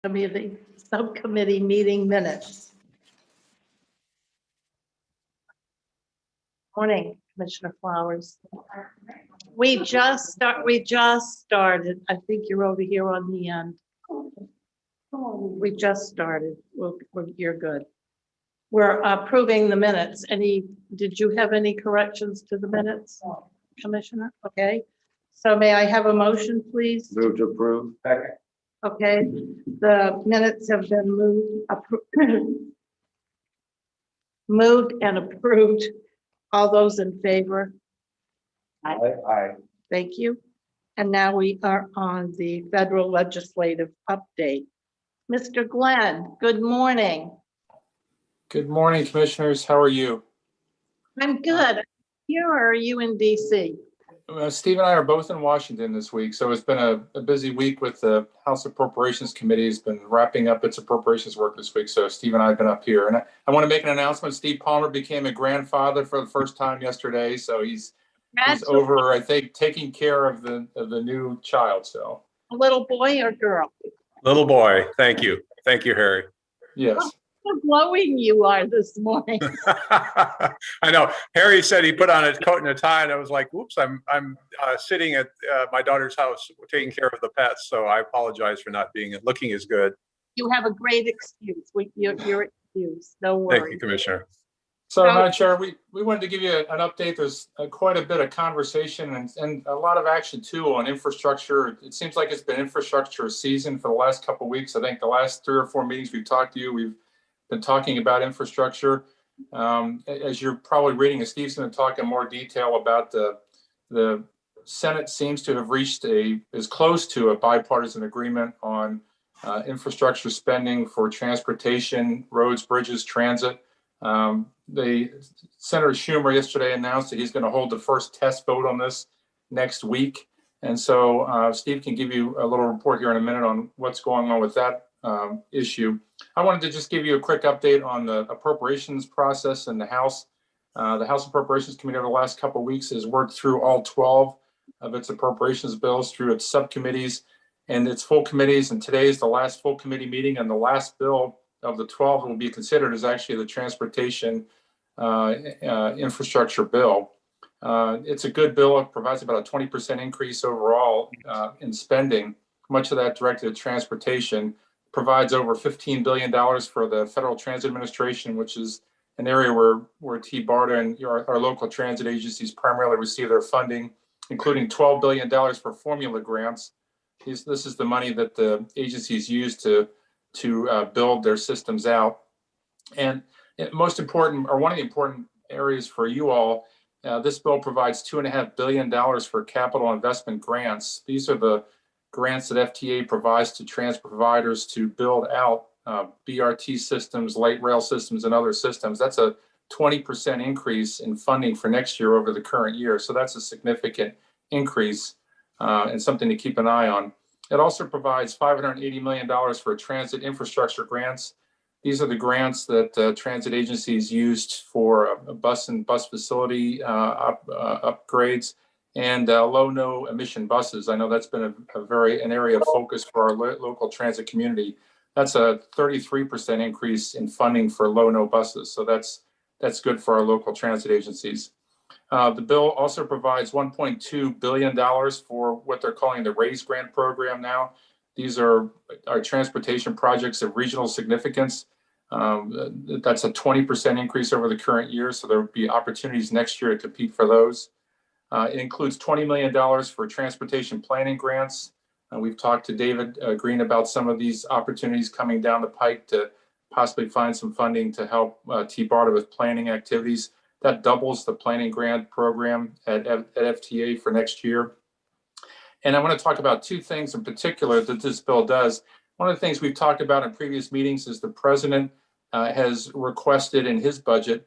Committee, subcommittee meeting minutes. Morning, Commissioner Flowers. We just started. I think you're over here on the end. We just started. You're good. We're approving the minutes. Did you have any corrections to the minutes, Commissioner? Okay. So may I have a motion, please? Move to approve. Second. Okay, the minutes have been moved and approved. All those in favor? Aye. Thank you. And now we are on the federal legislative update. Mr. Glenn, good morning. Good morning, commissioners. How are you? I'm good. Here, or are you in DC? Steve and I are both in Washington this week, so it's been a busy week with the House Appropriations Committee. Has been wrapping up its appropriations work this week, so Steve and I have been up here. And I want to make an announcement. Steve Palmer became a grandfather for the first time yesterday, so he's over, I think, taking care of the new child. So a little boy or girl? Little boy. Thank you. Thank you, Harry. yes. How glowing you are this morning. I know. Harry said he put on a coat and a tie, and I was like, "Oops, I'm sitting at my daughter's house taking care of the pets." So I apologize for not looking as good. You have a great excuse. You're excused. No worries. Thank you, Commissioner. So, Madam Chair, we wanted to give you an update. There's quite a bit of conversation and a lot of action too on infrastructure. It seems like it's been infrastructure season for the last couple of weeks. I think the last 3 or 4 meetings we've talked to you, we've been talking about infrastructure. As you're probably reading, Steve's going to talk in more detail about the Senate seems to have reached is close to a bipartisan agreement on infrastructure spending for transportation, roads, bridges, transit. The Senator Schumer yesterday announced that he's going to hold the first test vote on this next week. And so Steve can give you a little report here in a minute on what's going on with that issue. I wanted to just give you a quick update on the appropriations process in the House. The House Appropriations Committee over the last couple of weeks has worked through all 12 of its appropriations bills through its subcommittees and its full committees. And today is the last full committee meeting, and the last bill of the 12 that will be considered is actually the transportation infrastructure bill. It's a good bill. It provides about a 20% increase overall in spending, much of that directed at transportation. Provides over $15 billion for the Federal Transit Administration, which is an area where TBARTA and our local transit agencies primarily receive their funding, including $12 billion for formula grants. This is the money that the agencies use to build their systems out. And most important, or one of the important areas for you all, this bill provides $2.5 billion for capital investment grants. These are the grants that FTA provides to transit providers to build out BRT systems, light rail systems, and other systems. That's a 20% increase in funding for next year over the current year. So that's a significant increase and something to keep an eye on. It also provides $580 million for transit infrastructure grants. These are the grants that transit agencies used for bus facility upgrades and low-no emission buses. I know that's been an area of focus for our local transit community. That's a 33% increase in funding for low-no buses. So that's good for our local transit agencies. The bill also provides $1.2 billion for what they're calling the RAISE grant program now. These are our transportation projects of regional significance. That's a 20% increase over the current year. So there will be opportunities next year to compete for those. It includes $20 million for transportation planning grants. We've talked to David Green about some of these opportunities coming down the pike to possibly find some funding to help TBARTA with planning activities. That doubles the planning grant program at FTA for next year. And I want to talk about 2 things in particular that this bill does. One of the things we've talked about in previous meetings is the president has requested in his budget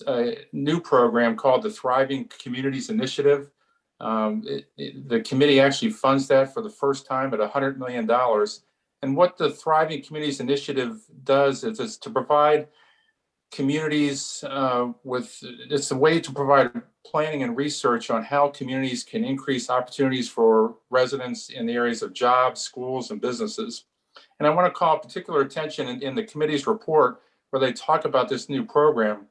a new program called the Thriving Communities Initiative. The committee actually funds that for the first time at $100 million. And what the Thriving Communities Initiative does is to provide communities it's a way to provide planning and research on how communities can increase opportunities for residents in the areas of jobs, schools, and businesses. And I want to call particular attention in the committee's report where they talk about this new program.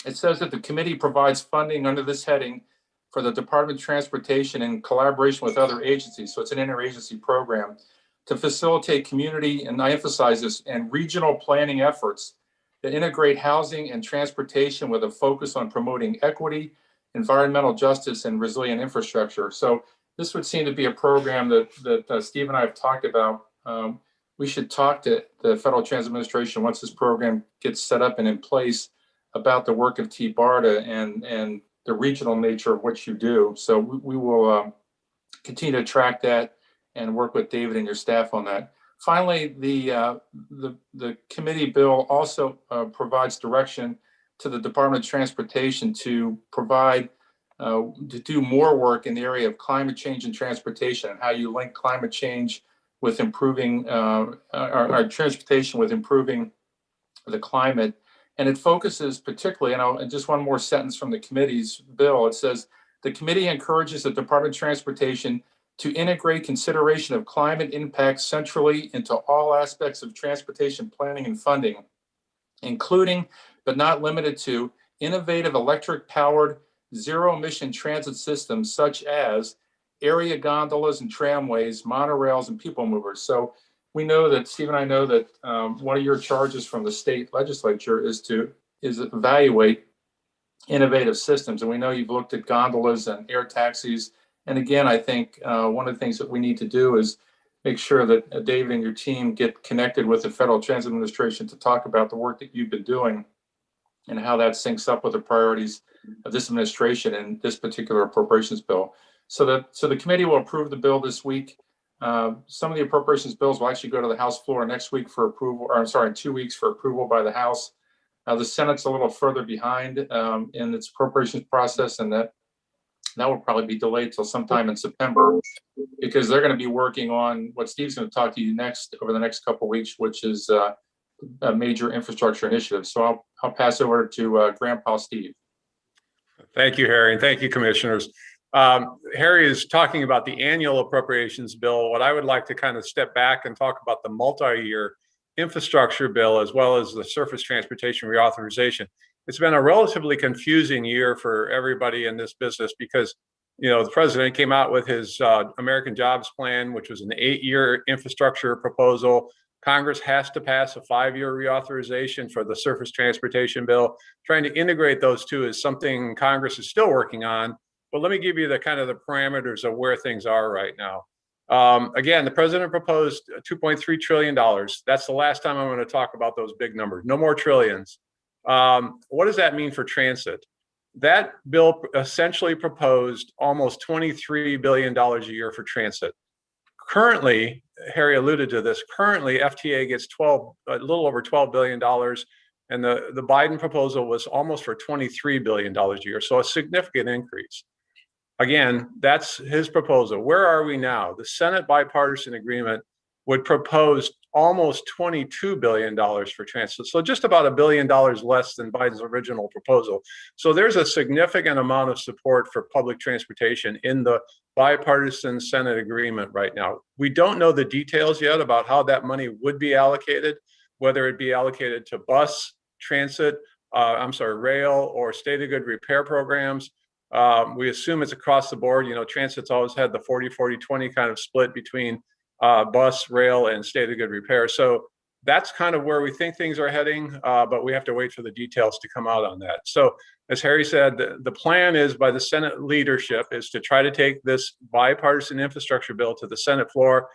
It says that the committee provides funding under this heading for the Department of Transportation in collaboration with other agencies. So it's an interagency program to facilitate community, and I emphasize this, and regional planning efforts that integrate housing and transportation with a focus on promoting equity, environmental justice, and resilient infrastructure. So this would seem to be a program that Steve and I have talked about. We should talk to the Federal Transit Administration once this program gets set up and in place about the work of TBARTA and the regional nature of what you do. So we will continue to track that and work with David and your staff on that. Finally, the committee bill also provides direction to the Department of Transportation to provide to do more work in the area of climate change and transportation, and how you link climate change with improving our transportation with improving the climate. And it focuses particularly, and just one more sentence from the committee's bill. It says, the committee encourages the Department of Transportation to integrate consideration of climate impacts centrally into all aspects of transportation planning and funding, including, but not limited to, innovative electric-powered zero-emission transit systems such as area gondolas and tramways, monorails, and people movers. So we know that, Steve and I know that one of your charges from the state legislature is to evaluate innovative systems. And we know you've looked at gondolas and air taxis. And again, I think one of the things that we need to do is make sure that David and your team get connected with the Federal Transit Administration to talk about the work that you've been doing and how that syncs up with the priorities of this administration and this particular appropriations bill. So the committee will approve the bill this week. Some of the appropriations bills will actually go to the House floor next week for approval, or I'm sorry, in 2 weeks for approval by the House. The Senate's a little further behind in its appropriations process, and that will probably be delayed till sometime in September, because they're going to be working on what Steve's going to talk to you next over the next couple of weeks, which is a major infrastructure initiative. So I'll pass over to Grandpa Steve. Thank you, Harry, and thank you, commissioners. Harry is talking about the annual appropriations bill. What I would like to kind of step back and talk about the multi-year infrastructure bill, as well as the surface transportation reauthorization. It's been a relatively confusing year for everybody in this business because, you know, the president came out with his American Jobs Plan, which was an 8-year infrastructure proposal. Congress has to pass a 5-year reauthorization for the surface transportation bill. Trying to integrate those two is something Congress is still working on. But let me give you the kind of the parameters of where things are right now. Again, the president proposed $2.3 trillion. That's the last time I'm going to talk about those big numbers. No more trillions. What does that mean for transit? That bill essentially proposed almost $23 billion a year for transit. Currently, Harry alluded to this, currently FTA gets a little over $12 billion, and the Biden proposal was almost for $23 billion a year, so a significant increase. Again, that's his proposal. Where are we now? The Senate bipartisan agreement would propose almost $22 billion for transit. So just about $1 billion less than Biden's original proposal. So there's a significant amount of support for public transportation in the bipartisan Senate agreement right now. We don't know the details yet about how that money would be allocated, whether it be allocated to bus, transit, rail, or state of good repair programs. We assume it's across the board. You know, transit's always had the 40-40-20 kind of split between bus, rail, and state of good repair. So that's kind of where we think things are heading, but we have to wait for the details to come out on that. So as Harry said, the plan is by the Senate leadership is to try to take this bipartisan infrastructure bill to the Senate floor,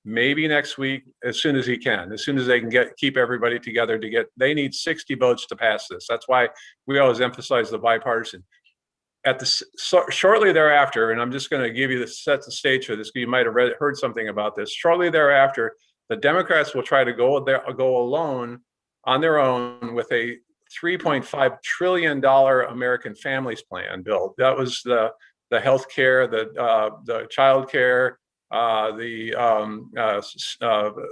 maybe next week, as soon as he can, as soon as they can keep everybody together they need 60 votes to pass this. That's why we always emphasize the bipartisan. Shortly thereafter, and I'm just going to give you set the stage for this, because you might have heard something about this. Shortly thereafter, the Democrats will try to go alone on their own with a $3.5 trillion American Families Plan bill. That was the health care, the child care, the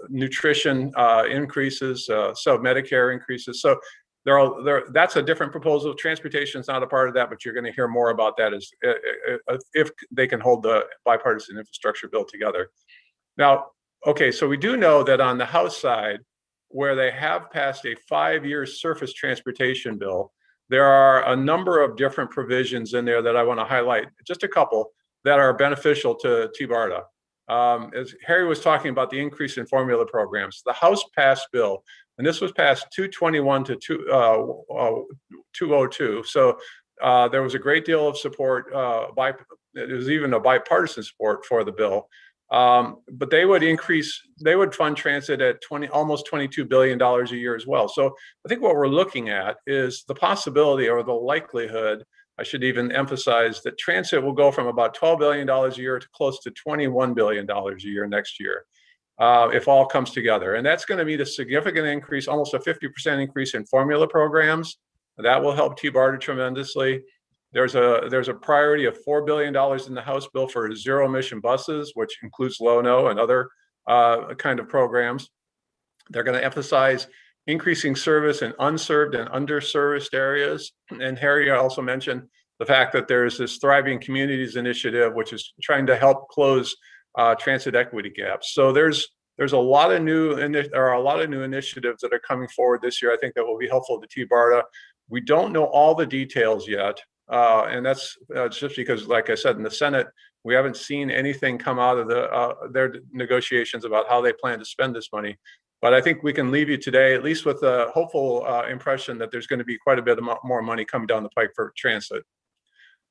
nutrition increases, so Medicare increases. So that's a different proposal. Transportation is not a part of that, but you're going to hear more about that if they can hold the bipartisan infrastructure bill together. Now, Okay, so we do know that on the House side, where they have passed a 5-year surface transportation bill, there are a number of different provisions in there that I want to highlight, just a couple that are beneficial to TBARTA. As Harry was talking about the increase in formula programs, the House passed bill, and this was passed 221 to 202. So there was a great deal of support. There was even a bipartisan support for the bill. But they would fund transit at almost $22 billion a year as well. So I think what we're looking at is the possibility or the likelihood, I should even emphasize, that transit will go from about $12 billion a year to close to $21 billion a year next year, if all comes together. And that's going to be a significant increase, almost a 50% increase in formula programs. That will help TBARTA tremendously. There's a priority of $4 billion in the House bill for zero emission buses, which includes low-no and other kind of programs. They're going to emphasize increasing service in unserved and underserviced areas. And Harry also mentioned the fact that there's this Thriving Communities initiative, which is trying to help close transit equity gaps. So there's a lot of new initiatives that are coming forward this year, I think, that will be helpful to TBARTA. We don't know all the details yet. And that's just because, like I said, in the Senate, we haven't seen anything come out of their negotiations about how they plan to spend this money. But I think we can leave you today, at least with a hopeful impression that there's going to be quite a bit more money coming down the pike for transit.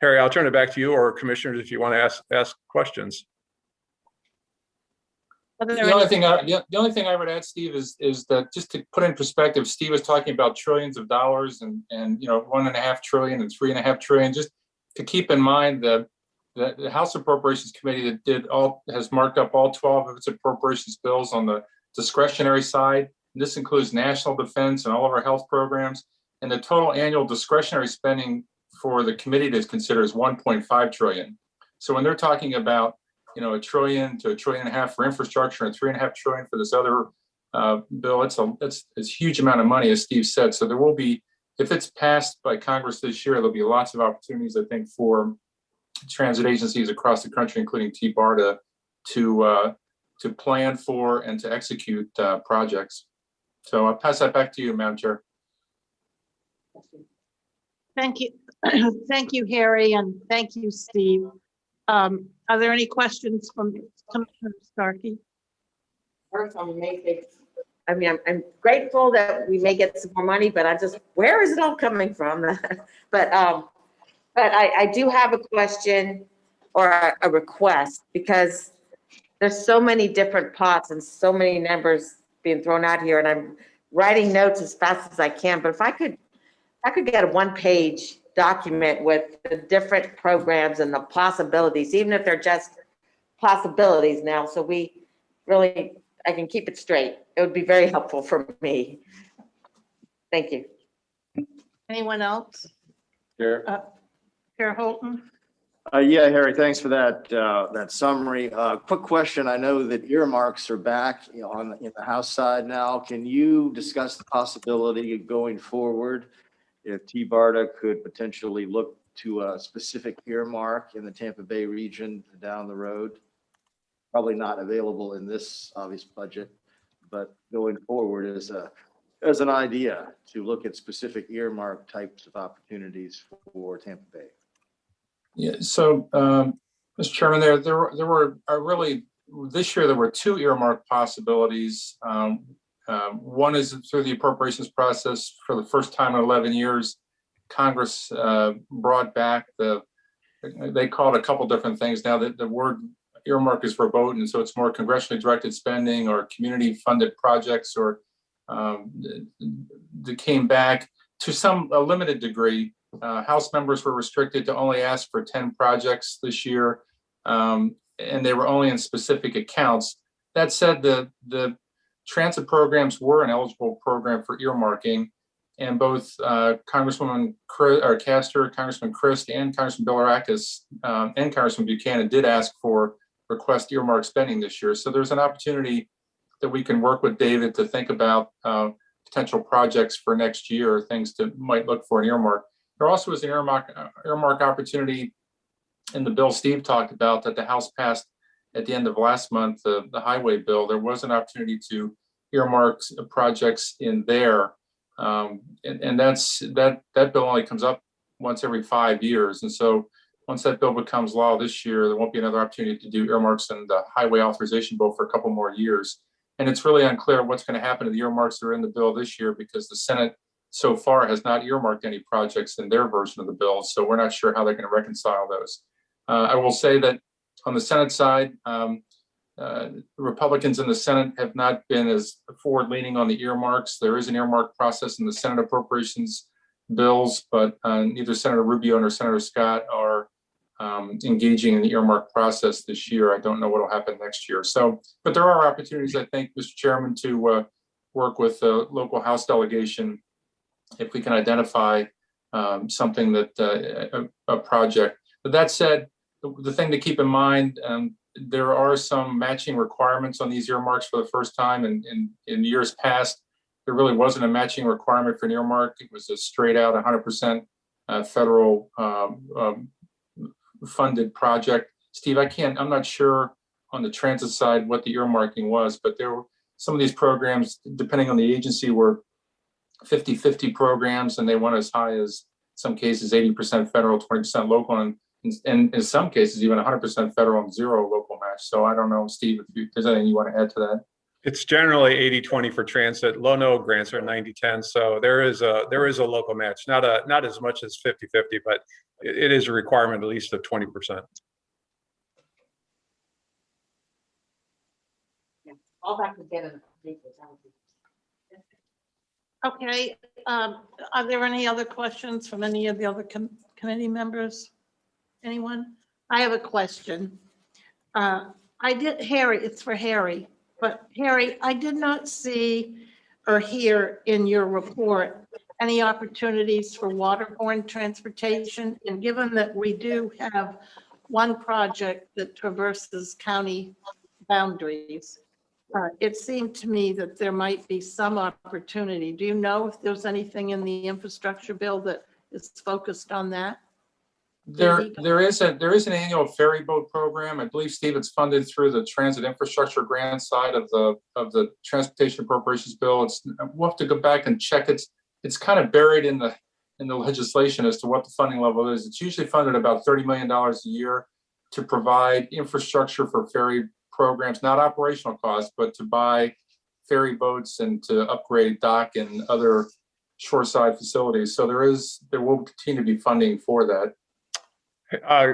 Harry, I'll turn it back to you, or commissioners, if you want to ask questions. The only thing I would add, Steve, is that, just to put in perspective, Steve was talking about trillions of dollars and $1.5 trillion and $3.5 trillion. Just to keep in mind that the House Appropriations Committee has marked up all 12 of its appropriations bills on the discretionary side. This includes national defense and all of our health programs. And the total annual discretionary spending for the committee to consider is $1.5 trillion. So when they're talking about $1 trillion to $1.5 trillion for infrastructure and $3.5 trillion for this other bill, it's a huge amount of money, as Steve said. So there will be, if it's passed by Congress this year, there'll be lots of opportunities, I think, for transit agencies across the country, including TBARTA, to plan for and to execute projects. So I'll pass that back to you, Madam Chair. Thank you. Thank you, Harry, and thank you, Steve. Are there any questions from Commissioner Starkey? First, I'm grateful that we may get some more money, but where is it all coming from? But I do have a question or a request, because there's so many different pots and so many numbers being thrown out here, and I'm writing notes as fast as I can. But if I could get a one-page document with the different programs and the possibilities, even if they're just possibilities now, so I can keep it straight. It would be very helpful for me. Thank you. Anyone else? Chair. Chair Holton? Yeah, Harry, thanks for that summary. Quick question. I know that earmarks are back in the House side now. Can you discuss the possibility of going forward if TBARTA could potentially look to a specific earmark in the Tampa Bay region down the road? Probably not available in this obvious budget, but going forward as an idea to look at specific earmark types of opportunities for Tampa Bay. Yeah. So, Mr. Chairman, there were really, this year there were two earmark possibilities. One is through the appropriations process. For the first time in 11 years, Congress brought back they call it a couple different things now. The word earmark is verboten, so it's more congressionally directed spending or community funded projects, or that came back to a limited degree. House members were restricted to only ask for 10 projects this year, and they were only in specific accounts. That said, the transit programs were an eligible program for earmarking, and both Congresswoman Castor, Congressman Christ, and Congressman Bilirakis and Congressman Buchanan did ask for request earmark spending this year. So there's an opportunity that we can work with David to think about potential projects for next year, things that might look for an earmark. There also was an earmark opportunity in the bill Steve talked about that the House passed at the end of last month, the highway bill, there was an opportunity to earmark projects in there. And that bill only comes up once every 5 years. And so once that bill becomes law this year, there won't be another opportunity to do earmarks in the highway authorization bill for a couple more years. And it's really unclear what's going to happen to the earmarks that are in the bill this year, because the Senate so far has not earmarked any projects in their version of the bill. So we're not sure how they're going to reconcile those. I will say that on the Senate side, Republicans in the Senate have not been as forward leaning on the earmarks. There is an earmark process in the Senate appropriations bills, but neither Senator Rubio nor Senator Scott are engaging in the earmark process this year. I don't know what will happen next year. So, but there are opportunities, I think, Mr. Chairman, to work with the local House delegation if we can identify something that a project. But that said, the thing to keep in mind, there are some matching requirements on these earmarks for the first time. In years past, there really wasn't a matching requirement for an earmark. It was a straight out 100% federal funded project. Steve, I'm not sure on the transit side what the earmarking was, but there were some of these programs, depending on the agency, were 50-50 programs, and they went as high as, some cases, 80% federal, 20% local, and in some cases, even 100% federal and 0 local match. So I don't know, Steve, if there's anything you want to add to that. It's generally 80-20 for transit. Low-no grants are 90-10. So there is a local match, not as much as 50-50, but it is a requirement at least of 20%. All that could get in. Okay, are there any other questions from any of the other committee members? Anyone? I have a question. Harry, it's for Harry, but Harry, I did not see or hear in your report any opportunities for waterborne transportation. And given that we do have one project that traverses county boundaries, it seemed to me that there might be some opportunity. Do you know if there's anything in the infrastructure bill that is focused on that? There is an annual ferry boat program. I believe, Steve, it's funded through the transit infrastructure grant side of the transportation appropriations bill. We'll have to go back and check. It's kind of buried in the legislation as to what the funding level is. It's usually funded about $30 million a year to provide infrastructure for ferry programs, not operational costs, but to buy ferry boats and to upgrade dock and other shoreside facilities. So there will continue to be funding for that.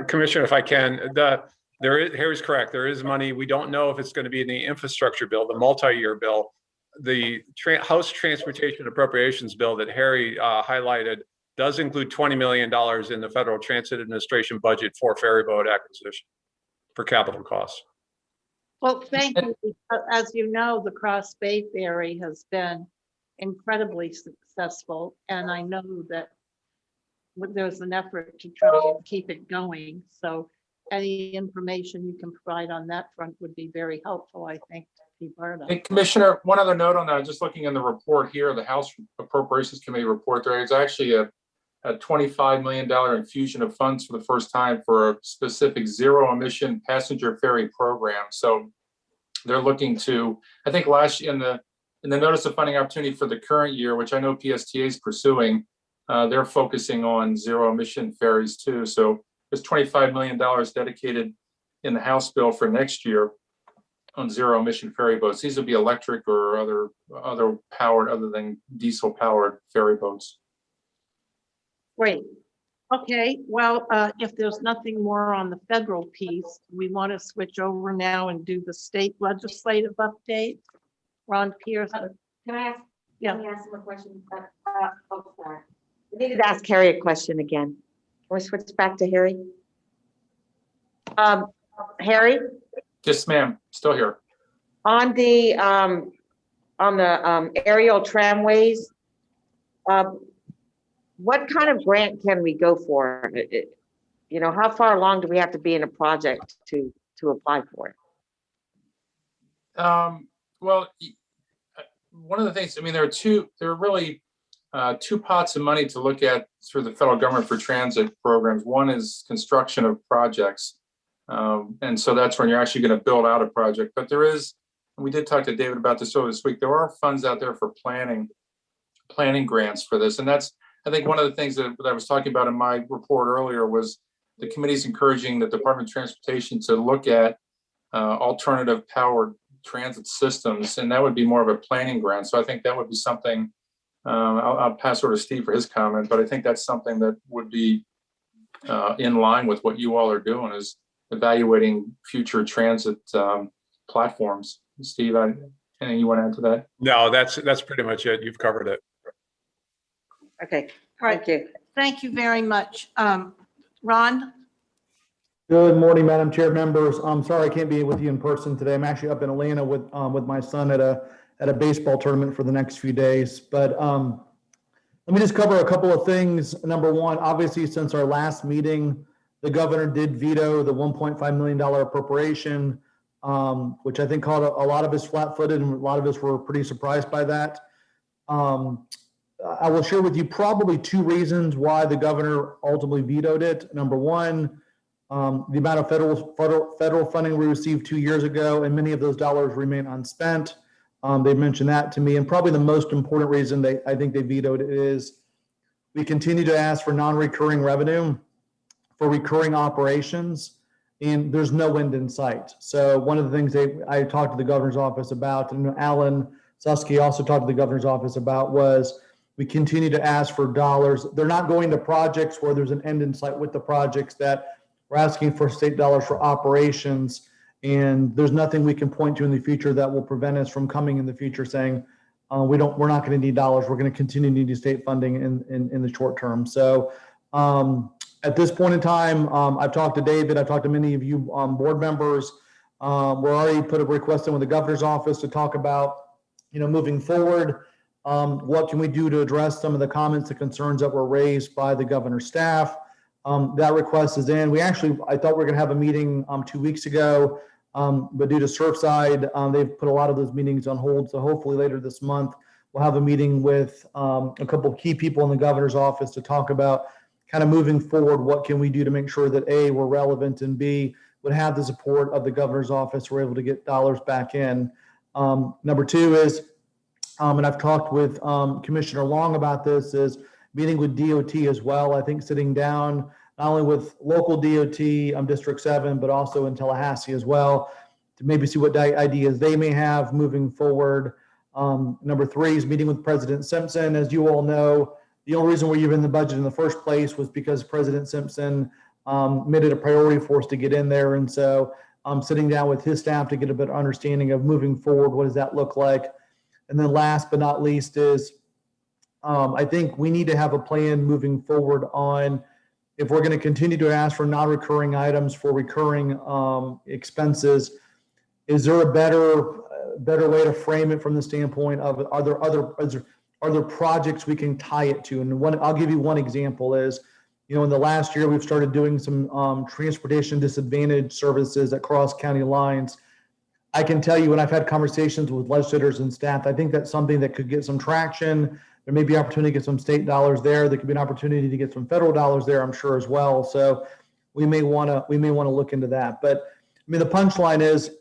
Commissioner, if I can, Harry's correct. There is money. We don't know if it's going to be in the infrastructure bill, the multi-year bill. The House Transportation Appropriations bill that Harry highlighted does include $20 million in the Federal Transit Administration budget for ferry boat acquisition for capital costs. Well, thank you. As you know, the Cross Bay Ferry has been incredibly successful, and I know that there's an effort to try and keep it going. So any information you can provide on that front would be very helpful, I think, to TBARTA. Hey, Commissioner, one other note on that, just looking in the report here, the House Appropriations Committee report, there is actually a $25 million infusion of funds for the first time for a specific zero emission passenger ferry program. So they're looking to, I think last year in the notice of funding opportunity for the current year, which I know PSTA is pursuing, they're focusing on zero emission ferries too. So there's $25 million dedicated in the House bill for next year on zero emission ferry boats. These would be electric or other powered, other than diesel powered ferry boats. Great. Okay, well, if there's nothing more on the federal piece, we want to switch over now and do the state legislative update. Ron Pierce. Can I ask? Yeah. Can I ask him a question? Oh, sorry. I needed to ask Harry a question again. Can we switch back to Harry? Harry? Yes, ma'am, still here. On the aerial tramways, what kind of grant can we go for? How far along do we have to be in a project to apply for it? Well, one of the things, there are really two pots of money to look at through the federal government for transit programs. One is construction of projects. And so that's when you're actually going to build out a project. But there is, and we did talk to David about this earlier this week, there are funds out there for planning grants for this. And that's, I think, one of the things that I was talking about in my report earlier was the committee's encouraging the Department of Transportation to look at alternative powered transit systems, and that would be more of a planning grant. So I think that would be something, I'll pass over to Steve for his comment, but I think that's something that would be in line with what you all are doing, is evaluating future transit platforms. Steve, anything you want to add to that? No, that's pretty much it. You've covered it. Okay, All right, thank you. thank you very much. Ron? Good morning, Madam Chair, members. I'm sorry I can't be with you in person today. I'm actually up in Atlanta with my son at a baseball tournament for the next few days. But let me just cover a couple of things. Number one, obviously, since our last meeting, the governor did veto the $1.5 million appropriation, which I think caught a lot of us flat-footed, and a lot of us were pretty surprised by that. I will share with you probably two reasons why the governor ultimately vetoed it. Number one, the amount of federal funding we received 2 years ago, and many of those dollars remain unspent. They mentioned that to me, and probably the most important reason I think they vetoed it is we continue to ask for non-recurring revenue for recurring operations, and there's no end in sight. So one of the things I talked to the governor's office about, and Alan Susky also talked to the governor's office about, was we continue to ask for dollars. They're not going to projects where there's an end in sight with the projects, that we're asking for state dollars for operations, and there's nothing we can point to in the future that will prevent us from coming in the future saying, we're not going to need dollars. We're going to continue to need state funding in the short term. So at this point in time, I've talked to David. I've talked to many of you board members. We're already put a request in with the governor's office to talk about, moving forward. What can we do to address some of the comments and concerns that were raised by the governor's staff? That request is in. I thought we were going to have a meeting 2 weeks ago, but due to Surfside, they've put a lot of those meetings on hold. So hopefully later this month, we'll have a meeting with a couple of key people in the governor's office to talk about kind of moving forward. What can we do to make sure that A, we're relevant, and B, would have the support of the governor's office. We're able to get dollars back in. Number two is, and I've talked with Commissioner Long about this, is meeting with DOT as well. I think sitting down not only with local DOT, District 7, but also in Tallahassee as well, to maybe see what ideas they may have moving forward. Number three is meeting with President Simpson. As you all know, the only reason we're even in the budget in the first place was because President Simpson made it a priority for us to get in there. And so I'm sitting down with his staff to get a better understanding of moving forward. What does that look like? And then last but not least is, I think we need to have a plan moving forward on, if we're going to continue to ask for non-recurring items for recurring expenses, is there a better way to frame it from the standpoint of, are there projects we can tie it to? And I'll give you one example is, in the last year, we've started doing some transportation disadvantage services that cross county lines. I can tell you, when I've had conversations with legislators and staff, I think that's something that could get some traction. There may be opportunity to get some state dollars there. There could be an opportunity to get some federal dollars there, I'm sure, as well. So we may want to look into that. But I mean, the punchline is,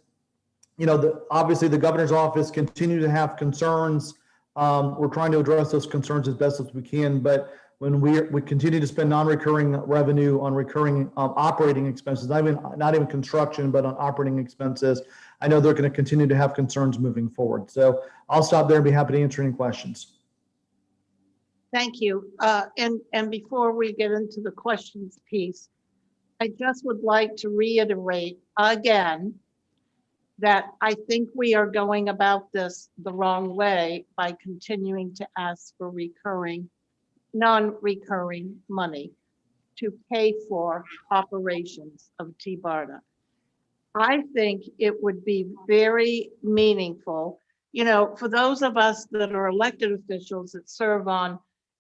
obviously the governor's office continue to have concerns. We're trying to address those concerns as best as we can. But when we continue to spend non-recurring revenue on recurring operating expenses, not even construction, but on operating expenses, I know they're going to continue to have concerns moving forward. So I'll stop there and be happy to answer any questions. Thank you. And before we get into the questions piece, I just would like to reiterate again that I think we are going about this the wrong way by continuing to ask for non-recurring money to pay for operations of TBARTA. I think it would be very meaningful, for those of us that are elected officials that serve on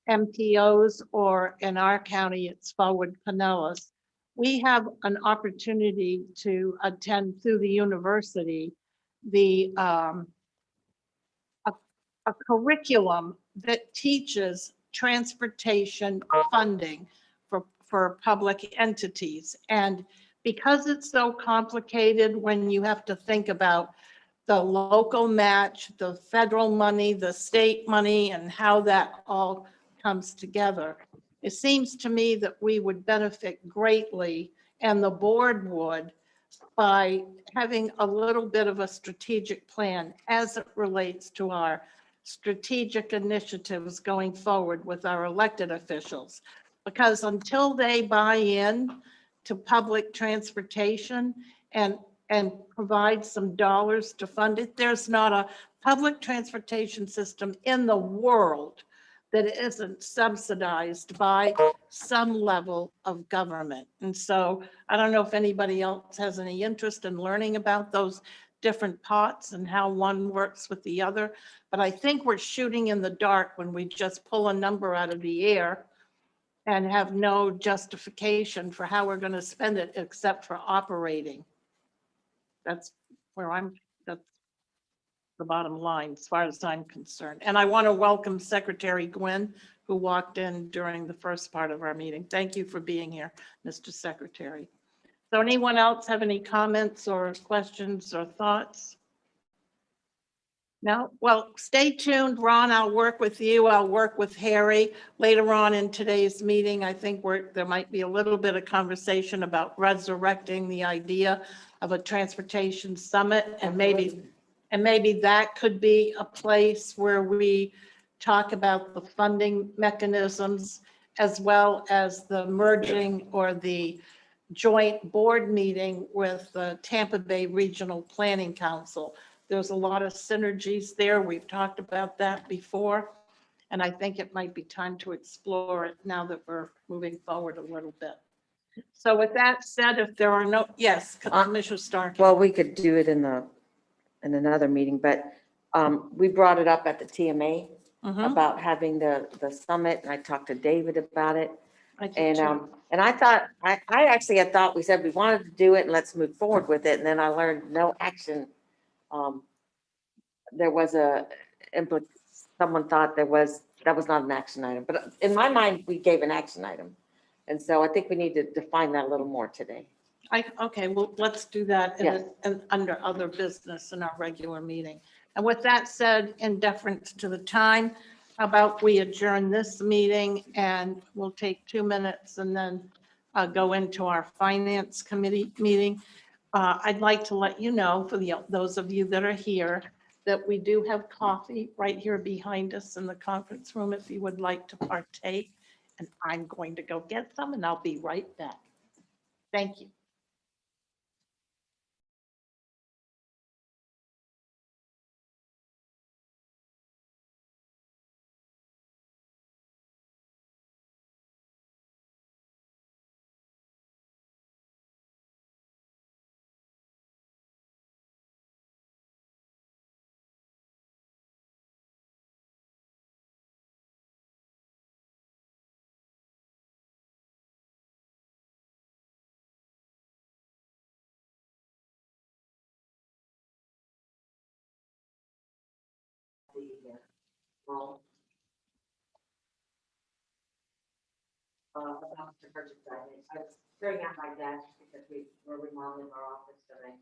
MPOs, or in our county, it's Forward Pinellas. We have an opportunity to attend through the university a curriculum that teaches transportation funding for public entities. And because it's so complicated when you have to think about the local match, the federal money, the state money, and how that all comes together. It seems to me that we would benefit greatly, and the board would, by having a little bit of a strategic plan as it relates to our strategic initiatives going forward with our elected officials. Because until they buy in to public transportation and provide some dollars to fund it, there's not a public transportation system in the world that isn't subsidized by some level of government. And so I don't know if anybody else has any interest in learning about those different pots and how one works with the other. But I think we're shooting in the dark when we just pull a number out of the air and have no justification for how we're going to spend it except for operating. That's that's the bottom line as far as I'm concerned. And I want to welcome Secretary Gwynn, who walked in during the first part of our meeting. Thank you for being here, Mr. Secretary. So anyone else have any comments or questions or thoughts? No? Well, stay tuned, Ron. I'll work with you. I'll work with Harry later on in today's meeting. I think there might be a little bit of conversation about resurrecting the idea of a transportation summit, and maybe that could be a place where we talk about the funding mechanisms as well as the merging or the joint board meeting with the Tampa Bay Regional Planning Council. There's a lot of synergies there. We've talked about that before. And I think it might be time to explore it now that we're moving forward a little bit. So with that said, if there are no, yes, Commissioner Stark. Well, we could do it in another meeting, but we brought it up at the TMA Mhm. about having the summit, and I talked to David about it. I do And too. and I thought, I actually had thought, we said we wanted to do it and let's move forward with it, and then I learned no action. There was someone thought that was not an action item, but in my mind, we gave an action item. And so I think we need to define that a little more today. Okay, well, let's do that Yes. under other business in our regular meeting. And with that said, in deference to the time, how about we adjourn this meeting and we'll take 2 minutes and then go into our finance committee meeting. I'd like to let you know, for those of you that are here, that we do have coffee right here behind us in the conference room if you would like to partake. And I'm going to go get some and I'll be right back. Thank you. About the purchase items. I was clearing out my desk because we were remodeling our office today.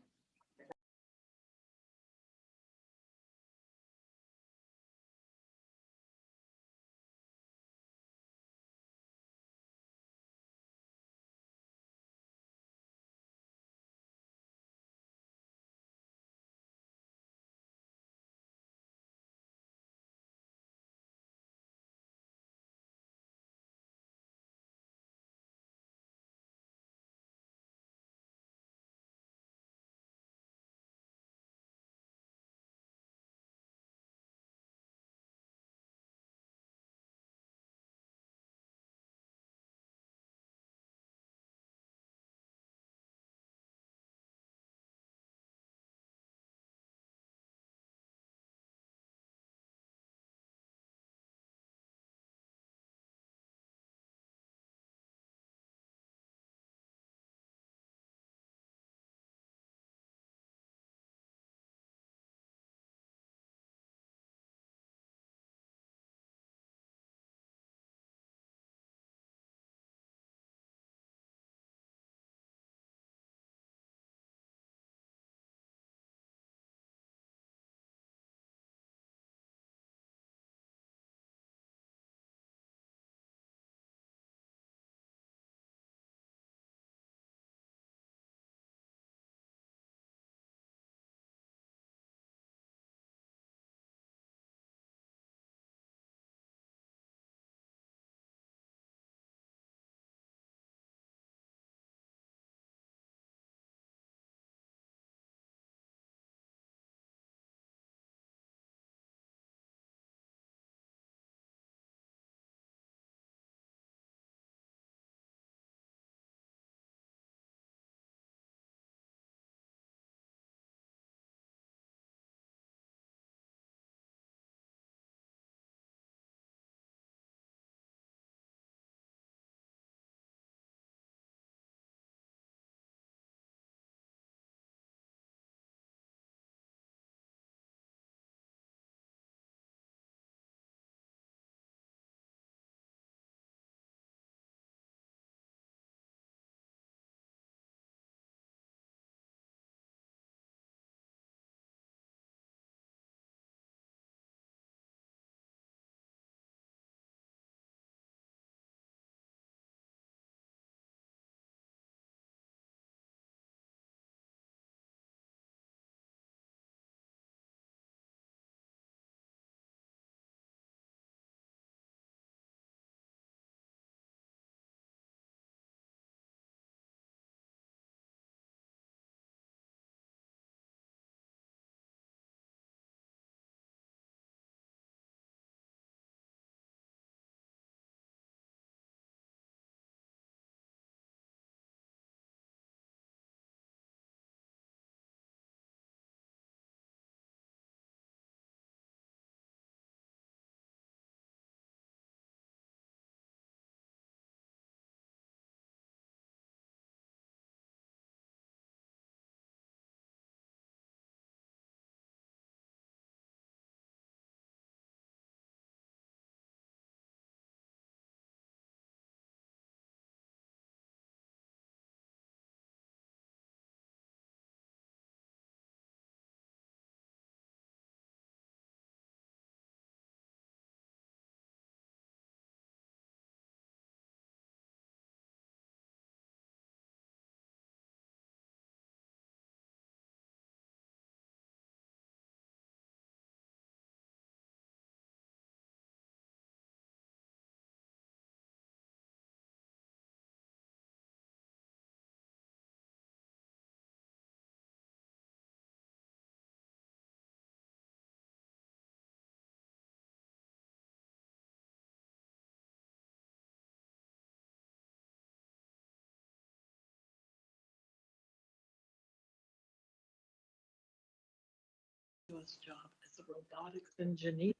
his job as a robotics engineer.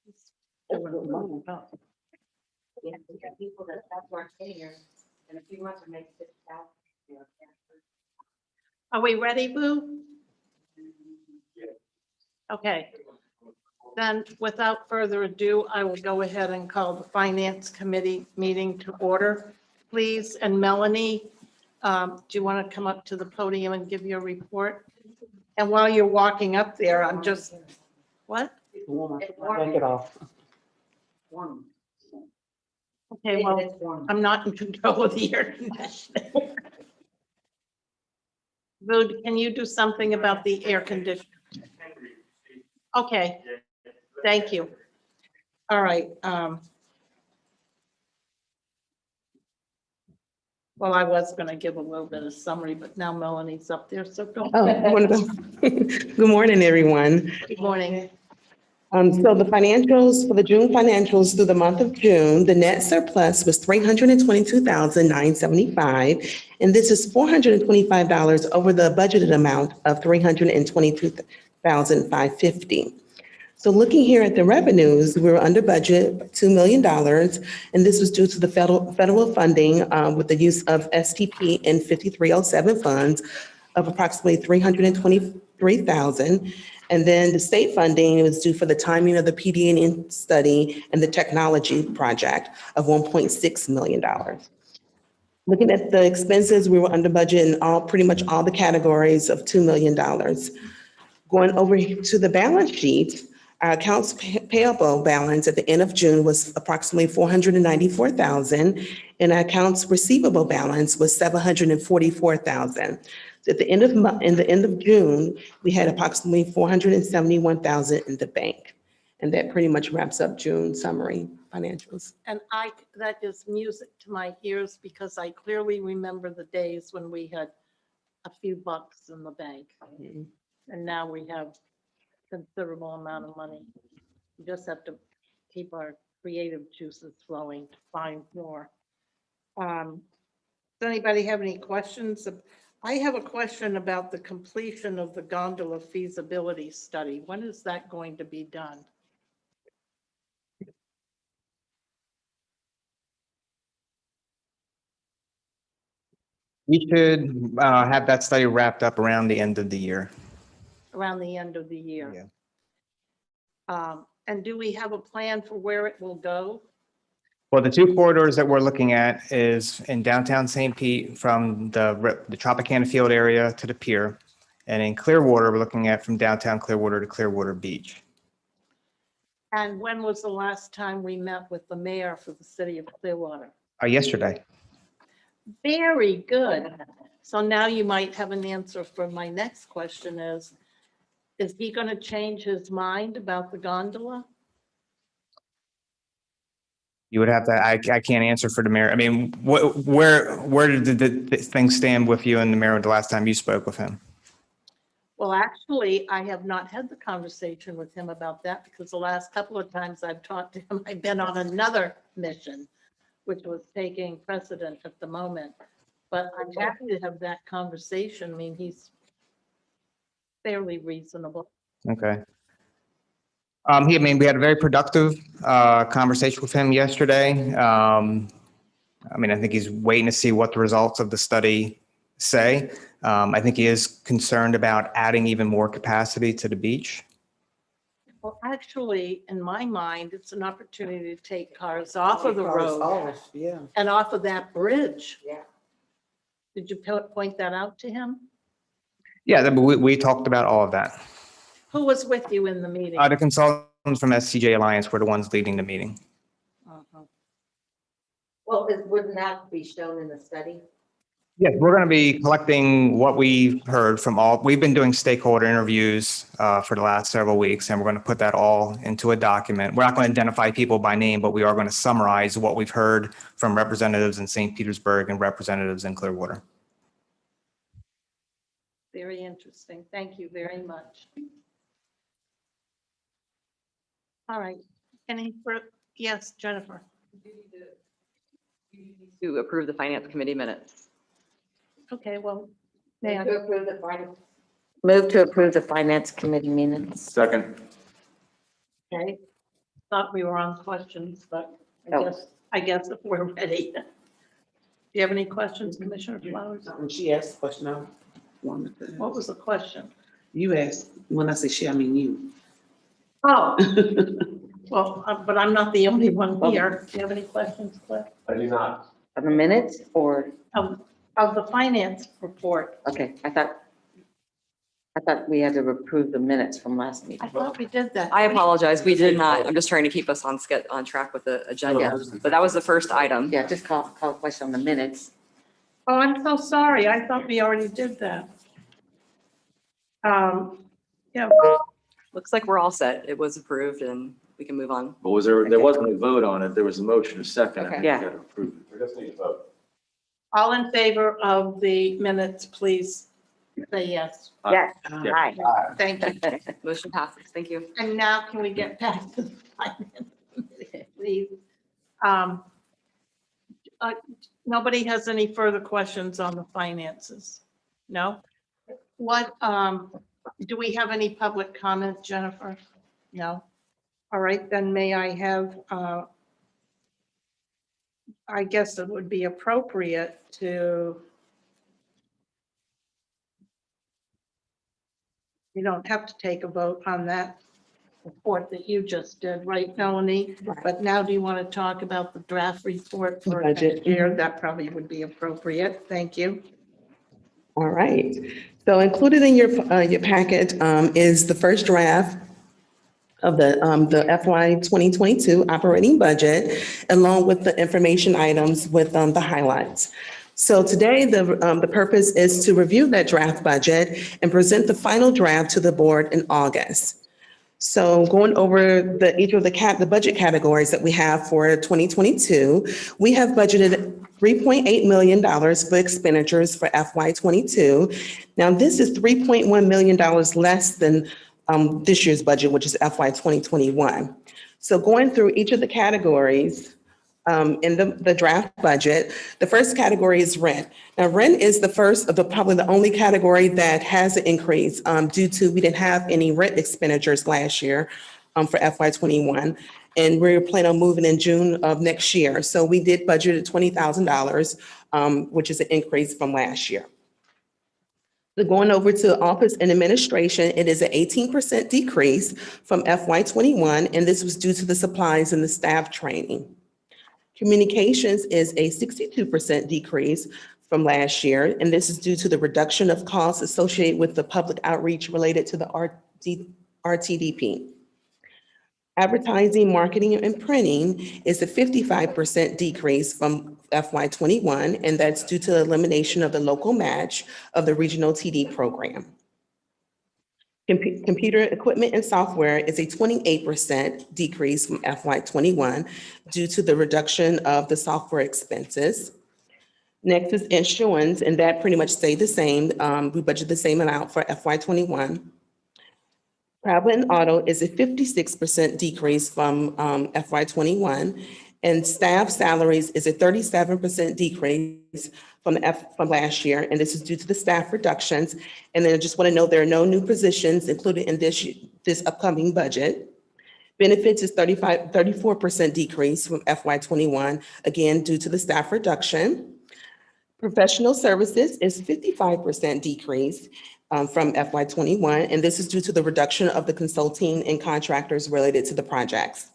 He's doing a lot of stuff. Yeah, we got people that's working here in a few months to make $6,000. Are we ready, Boo? Okay. Then without further ado, I will go ahead and call the Finance Committee meeting to order, please. And Melanie, do you want to come up to the podium and give your report? And while you're walking up there, I'm just, what? Take it off. Okay, well, I'm not in control of the air conditioning. Boo, can you do something about the air conditioning? Okay, thank you. All right. Well, I was going to give a little bit of summary, but now Melanie's up there, so go. Oh, wonderful. Good morning, everyone. Good morning. So the financials, for the June financials through the month of June, the net surplus was $322,975. And this is $425 over the budgeted amount of $322,550. So looking here at the revenues, we were under budget, $2 million. And this was due to the federal funding with the use of STP and 5307 funds of approximately $323,000. And then the state funding was due for the timing of the PD&N study and the technology project of $1.6 million. Looking at the expenses, we were under budget in pretty much all the categories of $2 million. Going over to the balance sheet, our accounts payable balance at the end of June was approximately $494,000, and our accounts receivable balance was $744,000. So at the end of June, we had approximately $471,000 in the bank. And that pretty much wraps up June summary financials. And that is music to my ears because I clearly remember the days when we had a few bucks in the bank. And now we have considerable amount of money. We just have to keep our creative juices flowing to find more. Does anybody have any questions? I have a question about the completion of the gondola feasibility study. When is that going to be done? We should have that study wrapped up around the end of the year. Around the end of the year. Yeah. And do we have a plan for where it will go? Well, the two corridors that we're looking at is in downtown St. Pete from the Tropicana Field area to the pier. And in Clearwater, we're looking at from downtown Clearwater to Clearwater Beach. And when was the last time we met with the mayor for the city of Clearwater? Yesterday. Very good. So now you might have an answer for my next question is he going to change his mind about the gondola? You would have to, I can't answer for the mayor. I mean, where did the thing stand with you and the mayor the last time you spoke with him? Well, actually, I have not had the conversation with him about that because the last couple of times I've talked to him, I've been on another mission, which was taking precedent at the moment. But I'm happy to have that conversation. I mean, he's fairly reasonable. Okay. I mean, we had a very productive conversation with him yesterday. I mean, I think he's waiting to see what the results of the study say. I think he is concerned about adding even more capacity to the beach. Well, actually, in my mind, it's an opportunity to take cars off of the road Yeah. and off of that bridge. Yeah. Did you point that out to him? Yeah, we talked about all of that. Who was with you in the meeting? The consultants from SCJ Alliance were the ones leading the meeting. Uh-huh. Well, wouldn't that be shown in the study? Yes, we're going to be collecting what we've heard from we've been doing stakeholder interviews for the last several weeks, and we're going to put that all into a document. We're not going to identify people by name, but we are going to summarize what we've heard from representatives in St. Petersburg and representatives in Clearwater. Very interesting. Thank you very much. All right. Yes, Jennifer. To approve the finance committee minutes. Okay, well, To approve the finance. Move to approve the finance committee minutes. Second. Okay. Thought we were on questions, but I Oh. guess if we're ready. Do you have any questions, Commissioner Flowers? She asked a question. What was the question? You asked, when I say she, I mean you. Oh, well, but I'm not the only one here. Do you have any questions, Cliff? I do not. Of the minutes or, Of the finance report? okay, I thought we had to approve the minutes from last meeting. I thought we did that. I apologize. We did not. I'm just trying to keep us on track with the agenda, but that was the first item. Yeah, just call a question on the minutes. Oh, I'm so sorry. I thought we already did that. Yeah, Looks like we're all set. It was approved and we can move on. But was there wasn't a vote on it. There was a motion, a second. I think we Yeah. got to approve it. We just need to vote. all in favor of the minutes, please say yes. Yes, Yeah. hi. Thank you. Motion passes. Thank you. And now can we get back to the finance committee, please? Nobody has any further questions on the finances? No? What, do we have any public comment, Jennifer? No? All right, then may I have, I guess it would be appropriate to, you don't have to take a vote on that report that you just did, right, Melanie? Right. But now do you want to talk about the draft report for Budget. next year? That probably would be appropriate. Thank you. All right. So included in your packet is the first draft of the FY 2022 operating budget, along with the information items with the highlights. So today, the purpose is to review that draft budget and present the final draft to the board in August. So going over each of the budget categories that we have for 2022, we have budgeted $3.8 million for expenditures for FY '22. Now, this is $3.1 million less than this year's budget, which is FY 2021. So going through each of the categories in the draft budget, the first category is rent. Now, rent is probably the only category that has an increase due to we didn't have any rent expenditures last year for FY '21. And we're planning on moving in June of next year. So we did budget at $20,000, which is an increase from last year. So going over to office and administration, it is an 18% decrease from FY '21, and this was due to the supplies and the staff training. Communications is a 62% decrease from last year, and this is due to the reduction of costs associated with the public outreach related to the RTDP. Advertising, marketing, and printing is a 55% decrease from FY '21, and that's due to the elimination of the local match of the regional TD program. Computer equipment and software is a 28% decrease from FY '21 due to the reduction of the software expenses. Next is insurance, and that pretty much stayed the same. We budget the same amount for FY '21. Travel and auto is a 56% decrease from FY '21, and staff salaries is a 37% decrease from last year, and this is due to the staff reductions. And then I just want to note there are no new positions included in this upcoming budget. Benefits is 34% decrease from FY '21, again, due to the staff reduction. Professional services is 55% decrease from FY '21, and this is due to the reduction of the consulting and contractors related to the projects.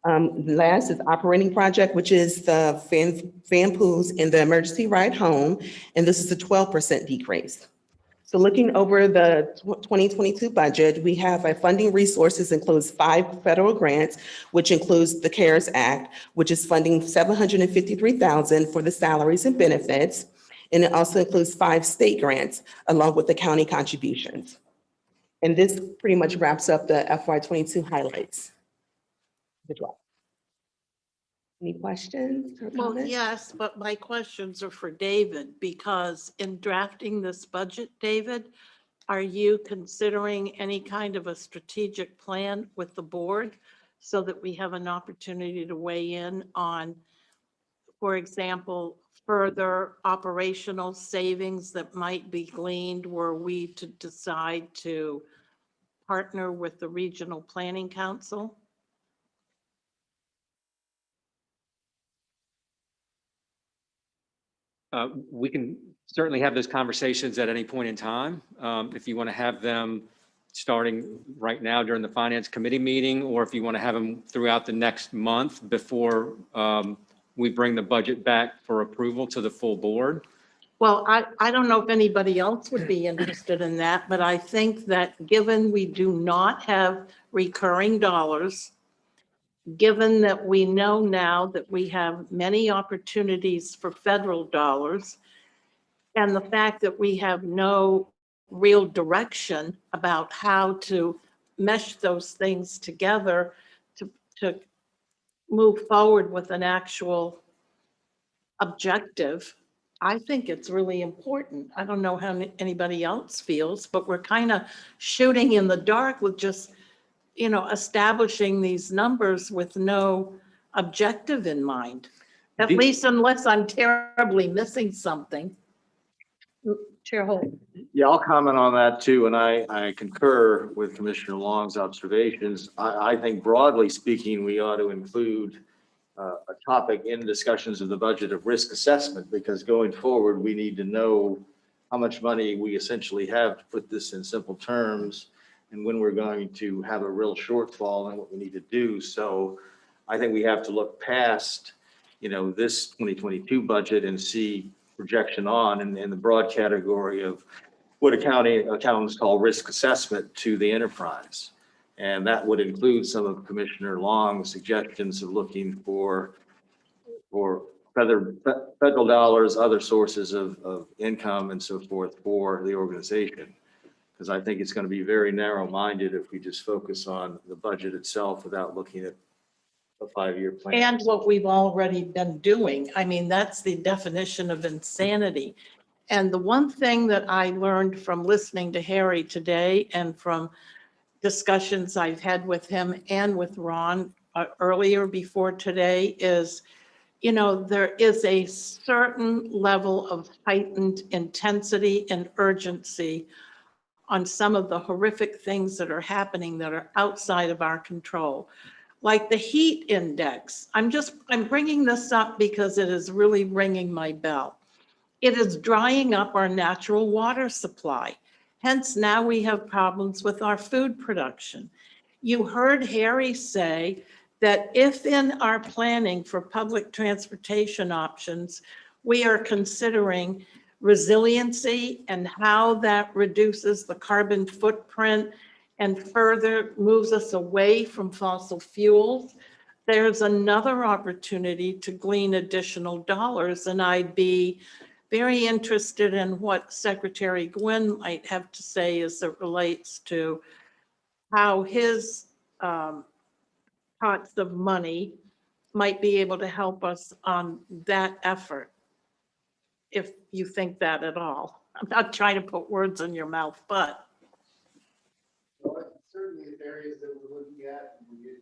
Last is operating project, which is the fan pools in the emergency ride home, and this is a 12% decrease. So looking over the 2022 budget, we have our funding resources includes 5 federal grants, which includes the CARES Act, which is funding $753,000 for the salaries and benefits. And it also includes 5 state grants along with the county contributions. And this pretty much wraps up the FY '22 highlights. Any questions or Well, comments? yes, but my questions are for David, because in drafting this budget, David, are you considering any kind of a strategic plan with the board so that we have an opportunity to weigh in on for example, further operational savings that might be gleaned were we to decide to partner with the Regional Planning Council? We can certainly have those conversations at any point in time. If you want to have them starting right now during the Finance Committee meeting, or if you want to have them throughout the next month before we bring the budget back for approval to the full board. Well, I don't know if anybody else would be interested in that, but I think that given we do not have recurring dollars, given that we know now that we have many opportunities for federal dollars, and the fact that we have no real direction about how to mesh those things together to move forward with an actual objective, I think it's really important. I don't know how anybody else feels, but we're kind of shooting in the dark with just, establishing these numbers with no objective in mind. At least unless I'm terribly missing something. Chair Holt. Yeah, I'll comment on that too, and I concur with Commissioner Long's observations. I think broadly speaking, we ought to include a topic in discussions of the budget of risk assessment, because going forward, we need to know how much money we essentially have, to put this in simple terms, and when we're going to have a real shortfall and what we need to do. So I think we have to look past, this 2022 budget and see projection on in the broad category of what accountants call risk assessment to the enterprise. And that would include some of Commissioner Long's suggestions of looking for federal dollars, other sources of income and so forth for the organization. Because I think it's going to be very narrow-minded if we just focus on the budget itself without looking at a 5-year plan. And what we've already been doing. I mean, that's the definition of insanity. And the one thing that I learned from listening to Harry today and from discussions I've had with him and with Ron earlier before today is, there is a certain level of heightened intensity and urgency on some of the horrific things that are happening that are outside of our control. Like the heat index. I'm bringing this up because it is really ringing my bell. It is drying up our natural water supply. Hence, now we have problems with our food production. You heard Harry say that if in our planning for public transportation options, we are considering resiliency and how that reduces the carbon footprint and further moves us away from fossil fuels, there's another opportunity to glean additional dollars. And I'd be very interested in what Secretary Gwynn might have to say as it relates to how his pots of money might be able to help us on that effort, if you think that at all. I'm not trying to put words in your mouth, but. Well, certainly it's areas that we're looking at, and we get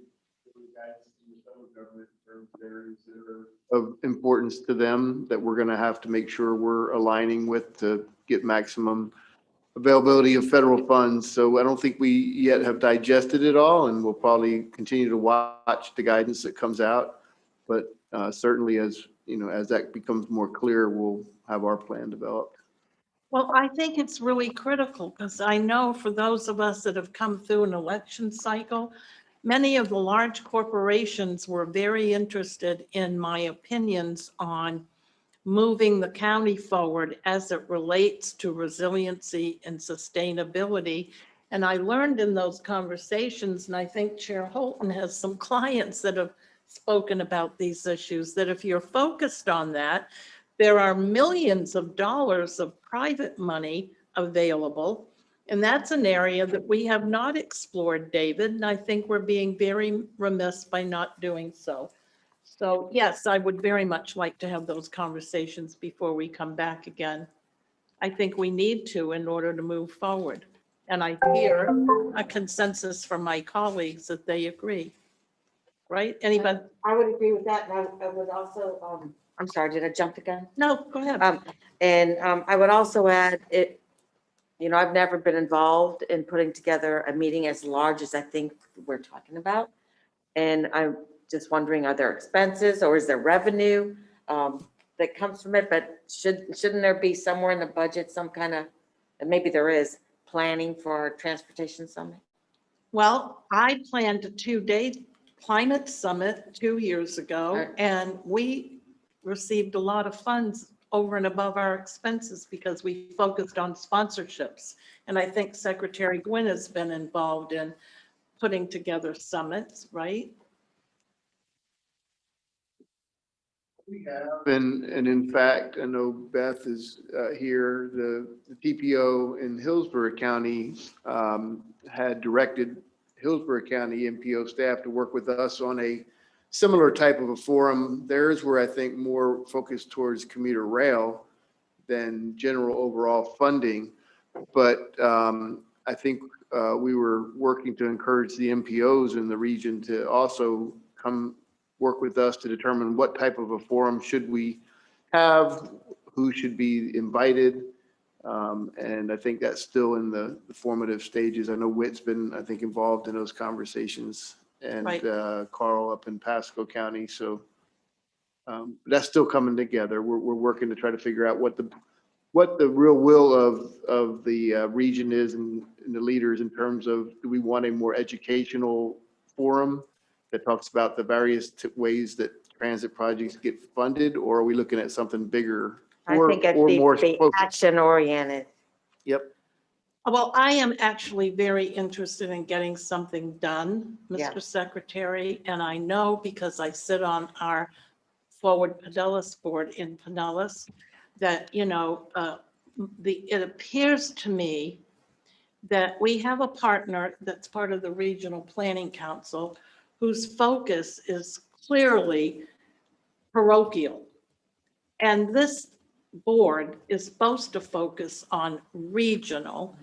guidance from the federal government in terms of areas that are of importance to them that we're going to have to make sure we're aligning with to get maximum availability of federal funds. So I don't think we yet have digested it all, and we'll probably continue to watch the guidance that comes out. But certainly, as as that becomes more clear, we'll have our plan developed. Well, I think it's really critical because I know for those of us that have come through an election cycle, many of the large corporations were very interested in my opinions on moving the county forward as it relates to resiliency and sustainability. And I learned in those conversations, and I think Chair Holton has some clients that have spoken about these issues, that if you're focused on that, there are millions of dollars of private money available. And that's an area that we have not explored, David, and I think we're being very remiss by not doing so. So yes, I would very much like to have those conversations before we come back again. I think we need to in order to move forward. And I hear a consensus from my colleagues that they agree. Right? Anybody? I would agree with that. And I would also I'm sorry, did I jump the gun? No, go ahead. I would also add it, I've never been involved in putting together a meeting as large as I think we're talking about. And I'm just wondering, are there expenses or is there revenue that comes from it? But shouldn't there be somewhere in the budget, some kind of, and maybe there is, planning for our transportation summit? Well, I planned a 2-day climate summit 2 years ago, Right. and we received a lot of funds over and above our expenses because we focused on sponsorships. And I think Secretary Gwynn has been involved in putting together summits, right? We have, and in fact, I know Beth is here, the TPO in Hillsborough County had directed Hillsborough County MPO staff to work with us on a similar type of a forum. Theirs were, I think, more focused towards commuter rail than general overall funding. But I think we were working to encourage the MPOs in the region to also come work with us to determine what type of a forum should we have, who should be invited. And I think that's still in the formative stages. I know Whit's been, I think, involved in those conversations, and Right. Carl up in Pasco County. So that's still coming together. We're working to try to figure out what the real will of the region is and the leaders in terms of, do we want a more educational forum that talks about the various ways that transit projects get funded, or are we looking at something bigger? I or- think it'd or be more focused? action oriented. Yep. Well, I am actually very interested in getting something done, Yeah. Mr. Secretary, and I know because I sit on our Forward Pinellas board in Pinellas, that, it appears to me that we have a partner that's part of the Regional Planning Council whose focus is clearly parochial. And this board is supposed to focus on regional.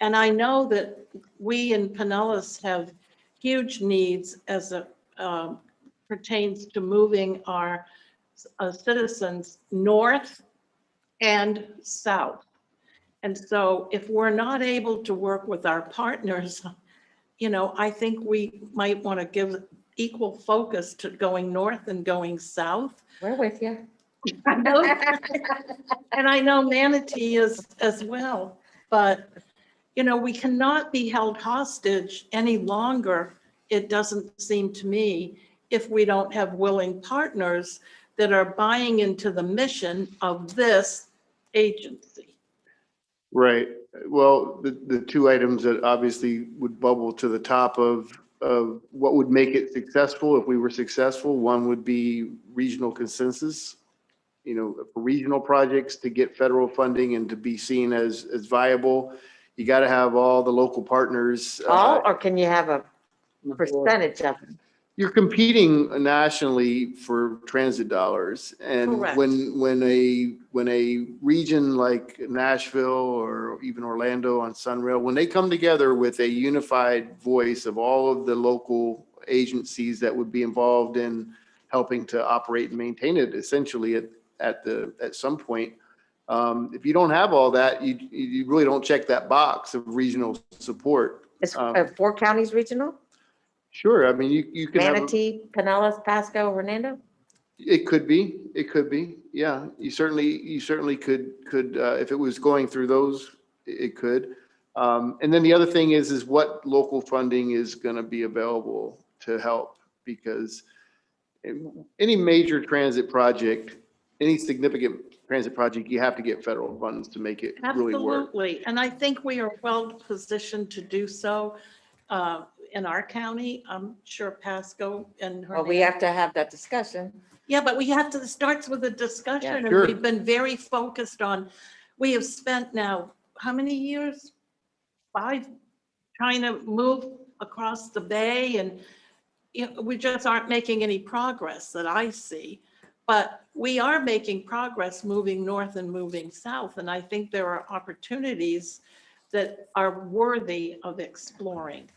And I know that we in Pinellas have huge needs as it pertains to moving our citizens north and south. And so if we're not able to work with our partners, I think we might want to give equal focus to going north and going south. We're with you. I know, and I know Manatee is as well, but, we cannot be held hostage any longer, it doesn't seem to me, if we don't have willing partners that are buying into the mission of this agency. Right. Well, the two items that obviously would bubble to the top of what would make it successful if we were successful, one would be regional consensus. For regional projects to get federal funding and to be seen as viable, you got to have all the local partners. All, or can you have a percentage of them? You're competing nationally for transit dollars, and Correct. when a region like Nashville or even Orlando on Sunrail, when they come together with a unified voice of all of the local agencies that would be involved in helping to operate and maintain it, essentially at some point, if you don't have all that, you really don't check that box of regional support. Is 4 counties regional? Sure. I mean, you can have. Manatee, Pinellas, Pasco, Hernando? It could be. Yeah, you certainly could, if it was going through those, it could. And then the other thing is what local funding is going to be available to help, because any major transit project, any significant transit project, you have to get federal funds to make it really work. Absolutely, and I think we are well positioned to do so in our county. I'm sure Pasco and Well, we have to have that discussion. Yeah, but we have to, it starts with a discussion, and Sure. we've been very focused on, we have spent now, how many years? 5, trying to move across the bay, and we just aren't making any progress that I see. But we are making progress moving north and moving south, and I think there are opportunities that are worthy of exploring.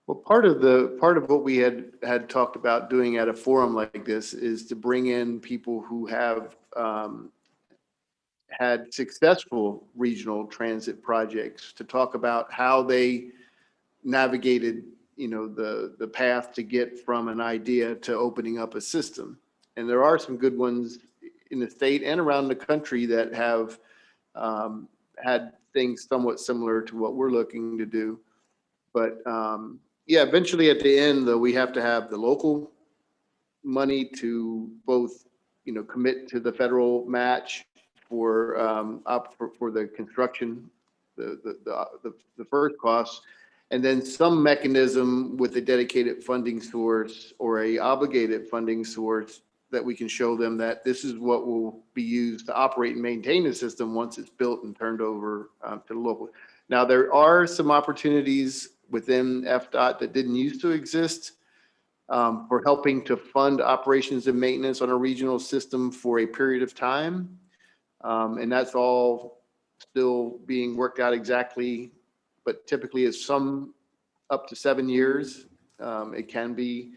Well, part of what we had talked about doing at a forum like this is to bring in people who have had successful regional transit projects to talk about how they navigated, the path to get from an idea to opening up a system. And there are some good ones in the state and around the country that have had things somewhat similar to what we're looking to do. But yeah, eventually at the end, though, we have to have the local money to both, commit to the federal match for for the construction, the first costs, and then some mechanism with a dedicated funding source or a obligated funding source that we can show them that this is what will be used to operate and maintain the system once it's built and turned over to the local. Now, there are some opportunities within FDOT that didn't used to exist for helping to fund operations and maintenance on a regional system for a period of time. And that's all still being worked out exactly, but typically it's some up to 7 years. It can be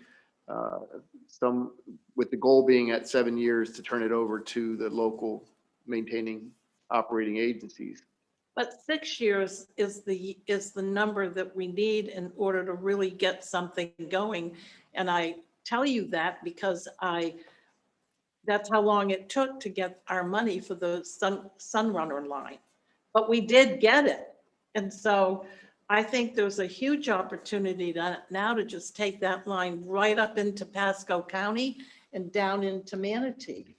some with the goal being at 7 years to turn it over to the local maintaining operating agencies. But 6 years is the number that we need in order to really get something going. And I tell you that because that's how long it took to get our money for the Sunrunner line. But we did get it. And so I think there's a huge opportunity now to just take that line right up into Pasco County and down into Manatee.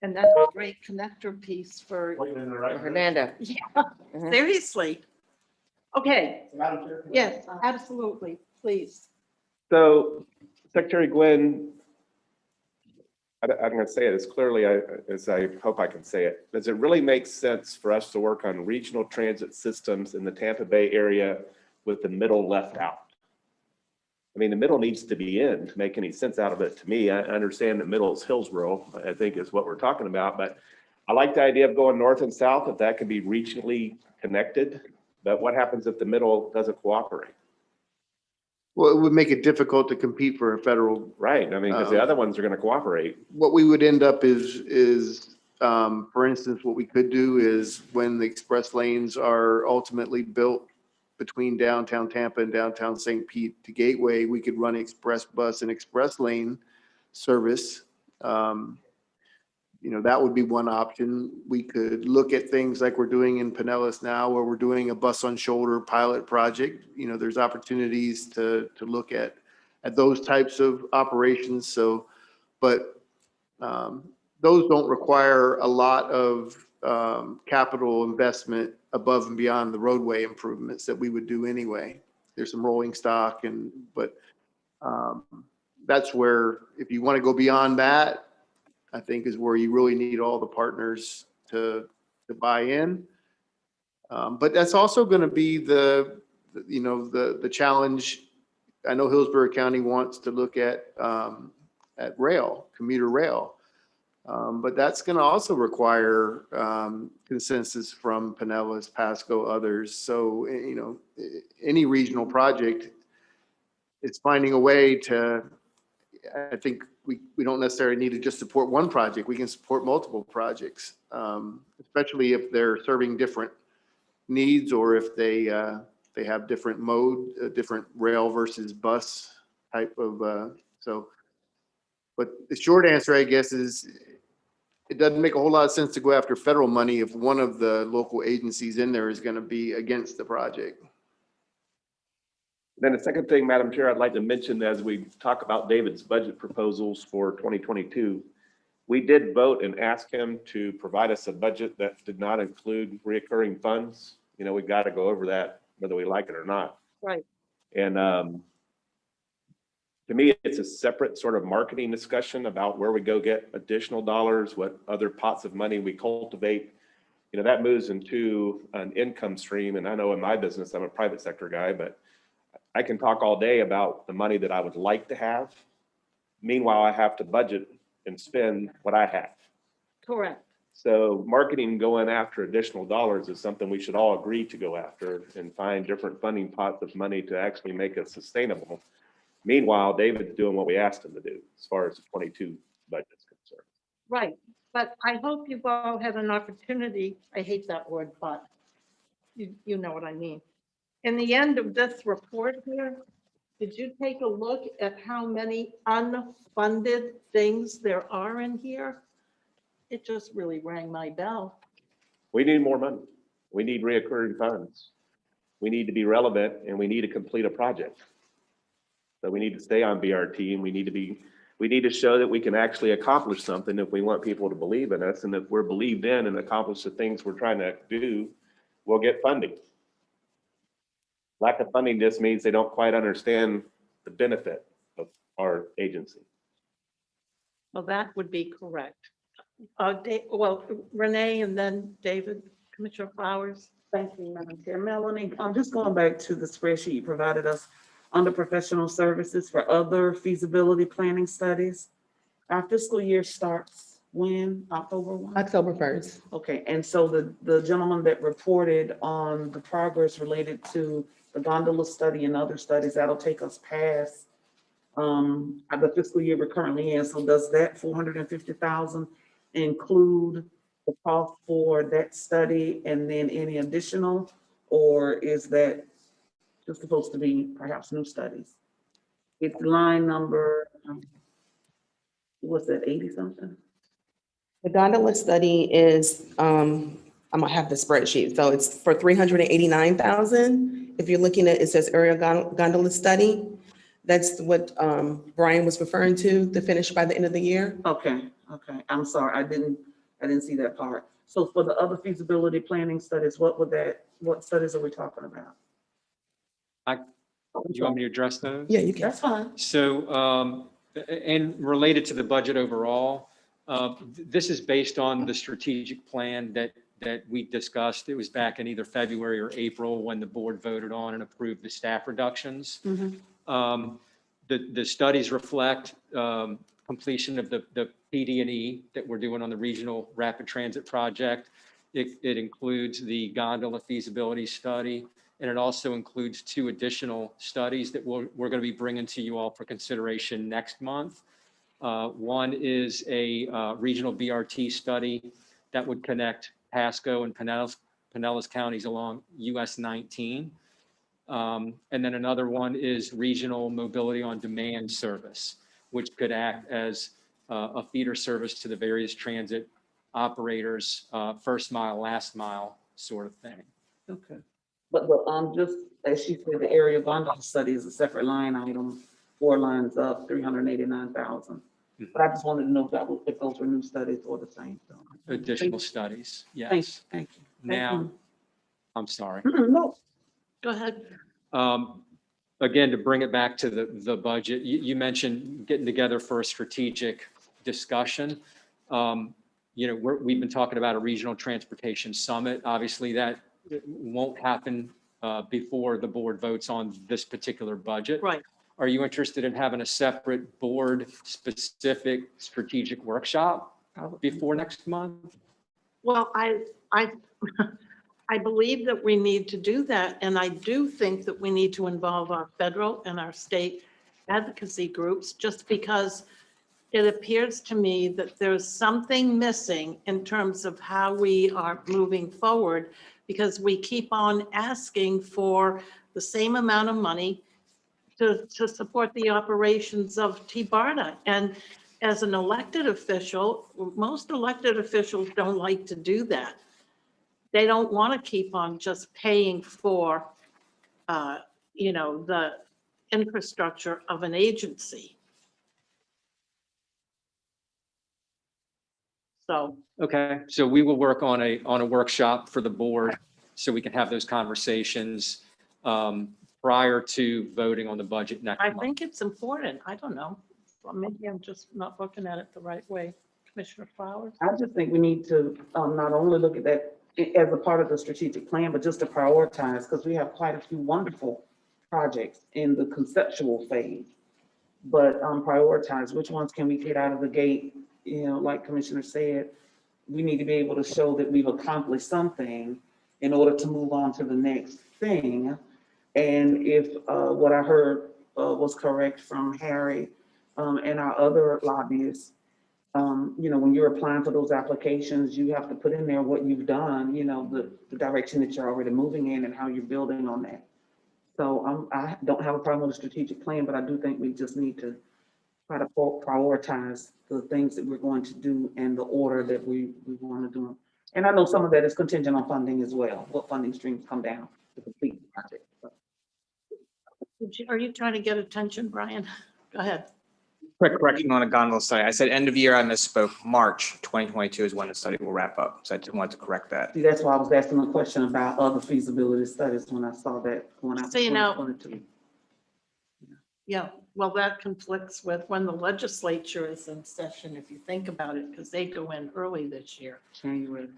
And that's a great connector piece for, Hernando. yeah, Mhm. seriously. Okay, yes, absolutely, please. So Secretary Gwynn, I'm going to say it as clearly as I hope I can say it. Does it really make sense for us to work on regional transit systems in the Tampa Bay area with the middle left out? I mean, the middle needs to be in to make any sense out of it to me. I understand that middle is Hillsborough, I think is what we're talking about, but I like the idea of going north and south, if that can be regionally connected. But what happens if the middle doesn't cooperate? Well, it would make it difficult to compete for a federal. Right. I mean, because the other ones are going to cooperate. What we would end up is, for instance, what we could do is when the express lanes are ultimately built between downtown Tampa and downtown St. Pete to Gateway, we could run express bus and express lane service. That would be one option. We could look at things like we're doing in Pinellas now, where we're doing a bus on shoulder pilot project. There's opportunities to look at those types of operations. So, but those don't require a lot of capital investment above and beyond the roadway improvements that we would do anyway. There's some rolling stock but that's where, if you want to go beyond that, I think is where you really need all the partners to buy in. But that's also going to be the challenge. I know Hillsborough County wants to look at rail, commuter rail. But that's going to also require consensus from Pinellas, Pasco, others. So, any regional project, it's finding a way to, I think we don't necessarily need to just support one project. We can support multiple projects, especially if they're serving different needs or if they have different mode, different rail versus bus type of, so. But the short answer, I guess, is it doesn't make a whole lot of sense to go after federal money if one of the local agencies in there is going to be against the project. Then the second thing, Madam Chair, I'd like to mention as we talk about David's budget proposals for 2022, we did vote and ask him to provide us a budget that did not include reoccurring funds. We've got to go over that whether we like it or not. Right. And to me, it's a separate sort of marketing discussion about where we go get additional dollars, what other pots of money we cultivate. That moves into an income stream. And I know in my business, I'm a private sector guy, but I can talk all day about the money that I would like to have. Meanwhile, I have to budget and spend what I have. Correct. So marketing going after additional dollars is something we should all agree to go after and find different funding pots of money to actually make it sustainable. Meanwhile, David's doing what we asked him to do as far as the 22 budget is concerned. Right, but I hope you've all had an opportunity, I hate that word, but you know what I mean. In the end of this report here, did you take a look at how many unfunded things there are in here? It just really rang my bell. We need more money. We need reoccurring funds. We need to be relevant and we need to complete a project. So we need to stay on BRT and we need to show that we can actually accomplish something if we want people to believe in us. And if we're believed in and accomplish the things we're trying to do, we'll get funding. Lack of funding just means they don't quite understand the benefit of our agency. Well, that would be correct. Well, Renee and then David, Commissioner Flowers. Thank you, Madam Chair. Melanie, I'm just going back to the spreadsheet you provided us under professional services for other feasibility planning studies. Our fiscal year starts when? October 1? October 1st. Okay, and so the gentleman that reported on the progress related to the gondola study and other studies, that'll take us past the fiscal year we're currently in. So does that 450,000 include the cost for that study and then any additional? Or is that just supposed to be perhaps new studies? It's line number, what's that, 80 something? The gondola study is, I'm gonna have the spreadsheet, so it's for 389,000. If you're looking at, it says area gondola study. That's what Brian was referring to finish by the end of the year. Okay, I'm sorry, I didn't see that part. So for the other feasibility planning studies, what studies are we talking about? Do you want me to address those? Yeah, you can. That's fine. So, and related to the budget overall, this is based on the strategic plan that we discussed. It was back in either February or April when the board voted on and approved the staff reductions. The studies reflect completion of the PD&E that we're doing on the regional rapid transit project. It includes the gondola feasibility study, and it also includes 2 additional studies that we're going to be bringing to you all for consideration next month. One is a regional BRT study that would connect Pasco and Pinellas counties along US 19. And then another one is regional mobility on demand service, which could act as a feeder service to the various transit operators, first mile, last mile sort of thing. Okay. But just as she said, the area gondola study is a separate line item, 4 lines up, 389,000. But I just wanted to know if those were new studies or the same. Additional studies, yes. Thank you. Now, I'm sorry. No. Go ahead. Again, to bring it back to the budget, you mentioned getting together for a strategic discussion. We've been talking about a regional transportation summit. Obviously, that won't happen before the board votes on this particular budget. Right. Are you interested in having a separate board-specific strategic workshop before next month? Well, I believe that we need to do that. And I do think that we need to involve our federal and our state advocacy groups, just because it appears to me that there's something missing in terms of how we are moving forward, because we keep on asking for the same amount of money to support the operations of TBARTA. And as an elected official, most elected officials don't like to do that. They don't want to keep on just paying for, the infrastructure of an agency. So. Okay, so we will work on a workshop for the board so we can have those conversations prior to voting on the budget next month. I think it's important. I don't know. Well, maybe I'm just not looking at it the right way. Commissioner Flowers? I just think we need to not only look at that as a part of the strategic plan, but just to prioritize, because we have quite a few wonderful projects in the conceptual phase. But prioritize which ones can we get out of the gate, like Commissioner said, we need to be able to show that we've accomplished something in order to move on to the next thing. And if what I heard was correct from Harry and our other lobbyists, when you're applying for those applications, you have to put in there what you've done, the direction that you're already moving in and how you're building on that. So I don't have a problem with a strategic plan, but I do think we just need to try to prioritize the things that we're going to do and the order that we want to do them. And I know some of that is contingent on funding as well, what funding streams come down to complete the project. Are you trying to get attention, Brian? Go ahead. Quick correction on a gondola study. I said end of year, I misspoke. March 2022 is when the study will wrap up. So I just wanted to correct that. See, that's why I was asking a question about other feasibility studies when I saw that going out. So, yeah, well, that conflicts with when the legislature is in session, if you think about it, because they go in early this year. January.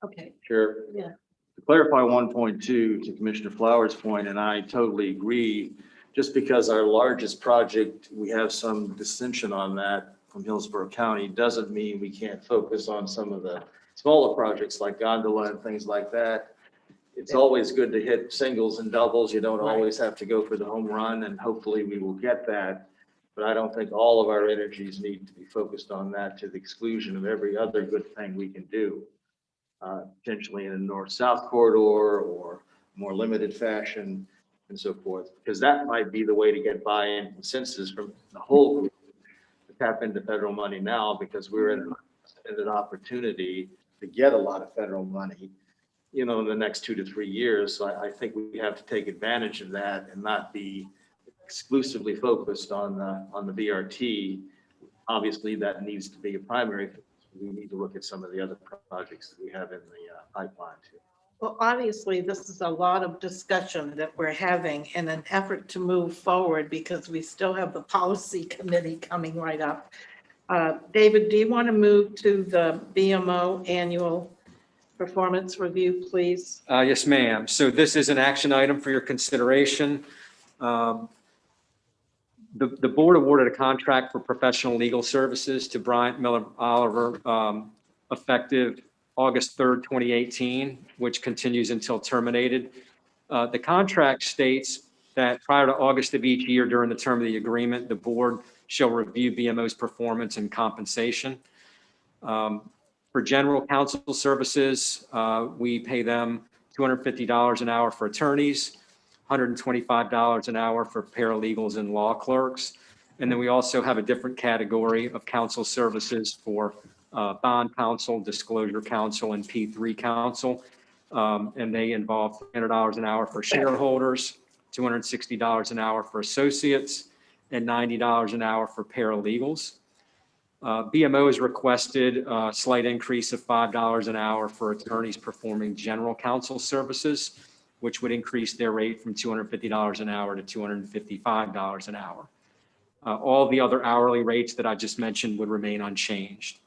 Okay, Sure. yeah. To clarify 1.2 to Commissioner Flowers' point, and I totally agree, just because our largest project, we have some dissension on that from Hillsborough County, doesn't mean we can't focus on some of the smaller projects like gondola and things like that. It's always good to hit singles and doubles. You don't always have to go for the home run, and hopefully we will get that. But I don't think all of our energies need to be focused on that to the exclusion of every other good thing we can do. Potentially in a north-south corridor or more limited fashion and so forth, because that might be the way to get buy-in consensus from the whole group to tap into federal money now, because we're in an opportunity to get a lot of federal money, in the next 2 to 3 years. So I think we have to take advantage of that and not be exclusively focused on the BRT. Obviously, that needs to be a primary. We need to look at some of the other projects that we have in the pipeline too. Well, obviously, this is a lot of discussion that we're having in an effort to move forward because we still have the policy committee coming right up. David, do you want to move to the BMO annual performance review, please? Yes, ma'am. So this is an action item for your consideration. The board awarded a contract for professional legal services to Bryant Miller Oliver effective August 3rd, 2018, which continues until terminated. The contract states that prior to August of each year during the term of the agreement, the board shall review BMO's performance and compensation. For general counsel services, we pay them $250 an hour for attorneys, $125 an hour for paralegals and law clerks. And then we also have a different category of counsel services for bond counsel, disclosure counsel, and P3 counsel. And they involve $300 an hour for shareholders, $260 an hour for associates, and $90 an hour for paralegals. BMO has requested a slight increase of $5 an hour for attorneys performing general counsel services, which would increase their rate from $250 an hour to $255 an hour. All the other hourly rates that I just mentioned would remain unchanged.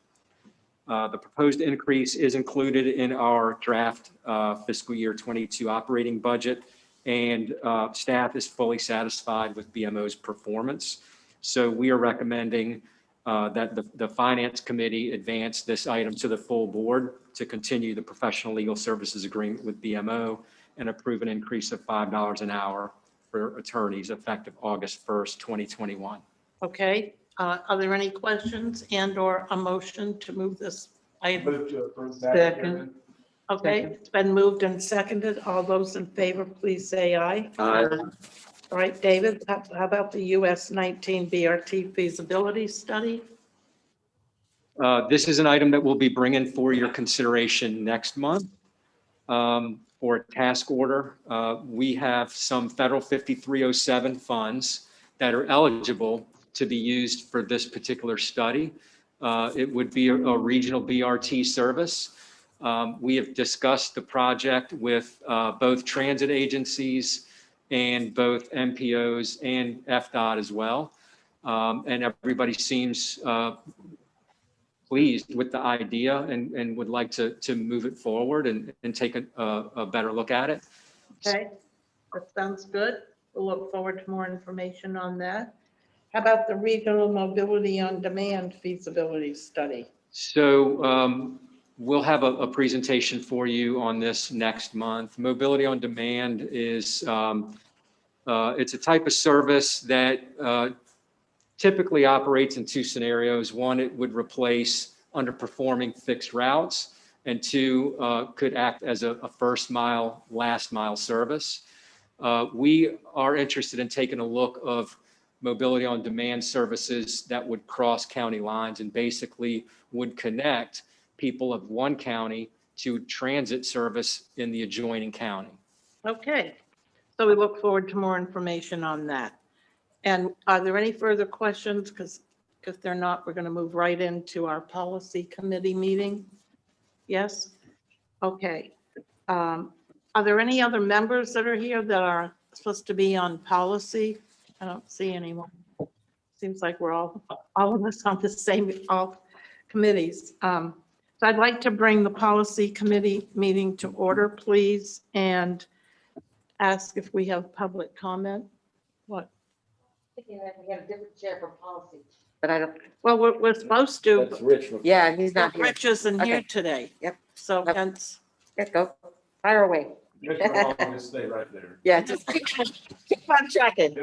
The proposed increase is included in our draft fiscal year 22 operating budget, and staff is fully satisfied with BMO's performance. So we are recommending that the Finance Committee advance this item to the full board to continue the professional legal services agreement with BMO and approve an increase of $5 an hour for attorneys effective August 1st, 2021. Okay, are there any questions and or a motion to move this item? Second. Okay, it's been moved and seconded. All those in favor, please say aye. Aye. All right, David, how about the US 19 BRT feasibility study? This is an item that we'll be bringing for your consideration next month for a task order. We have some federal 5307 funds that are eligible to be used for this particular study. It would be a regional BRT service. We have discussed the project with both transit agencies and both MPOs and FDOT as well. And everybody seems pleased with the idea and would like to move it forward and take a better look at it. Okay, that sounds good. We'll look forward to more information on that. How about the regional mobility on demand feasibility study? So we'll have a presentation for you on this next month. Mobility on demand is, it's a type of service that typically operates in two scenarios. One, it would replace underperforming fixed routes, and two, could act as a first mile, last mile service. We are interested in taking a look of mobility on demand services that would cross county lines and basically would connect people of one county to transit service in the adjoining county. Okay, so we look forward to more information on that. And are there any further questions? Because if they're not, we're going to move right into our policy committee meeting. Yes? Okay. Are there any other members that are here that are supposed to be on policy? I don't see anyone. Seems like we're all of us on the same, all committees. So I'd like to bring the policy committee meeting to order, please, and ask if we have public comment. What? We have a different chair for policy, but I don't, Well, we're supposed to. That's Rich. yeah, he's not here. Rich isn't here Okay. today. Yep. So Yep. hence, Let's go. Fire away. Just stay right there. Yeah, just keep on tracking.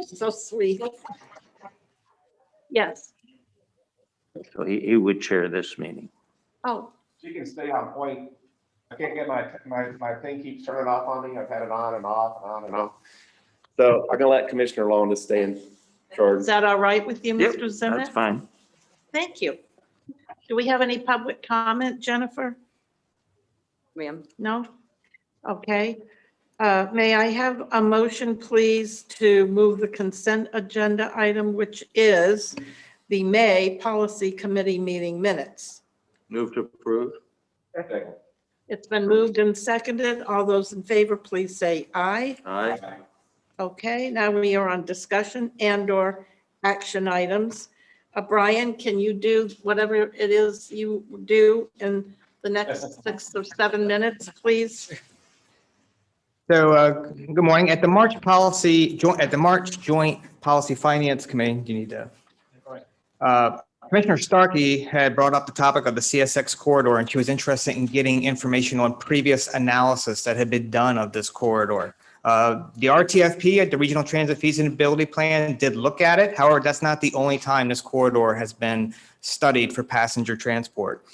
so sweet. Yes. So he would chair this meeting. Oh, She can stay on point. I can't get my thing keeps turning off on me. I've had it on and off and on and off. So I'm gonna let Commissioner Long to stay in charge. is that all right with you, Yep, Mr. Zimmer? that's fine. Thank you. Do we have any public comment, Jennifer? Ma'am. No? Okay. May I have a motion, please, to move the consent agenda item, which is the May Policy Committee meeting minutes? Move to approve. Okay. It's been moved and seconded. All those in favor, please say aye. Aye. Okay, now we are on discussion and/or action items. Brian, can you do whatever it is you do in the next 6 or 7 minutes, please? So, good morning. At the March Joint Policy Finance Committee, do you need to? Commissioner Starkey had brought up the topic of the CSX corridor, and she was interested in getting information on previous analysis that had been done of this corridor. The RTFP at the Regional Transit Feasibility Plan did look at it. However, that's not the only time this corridor has been studied for passenger transport.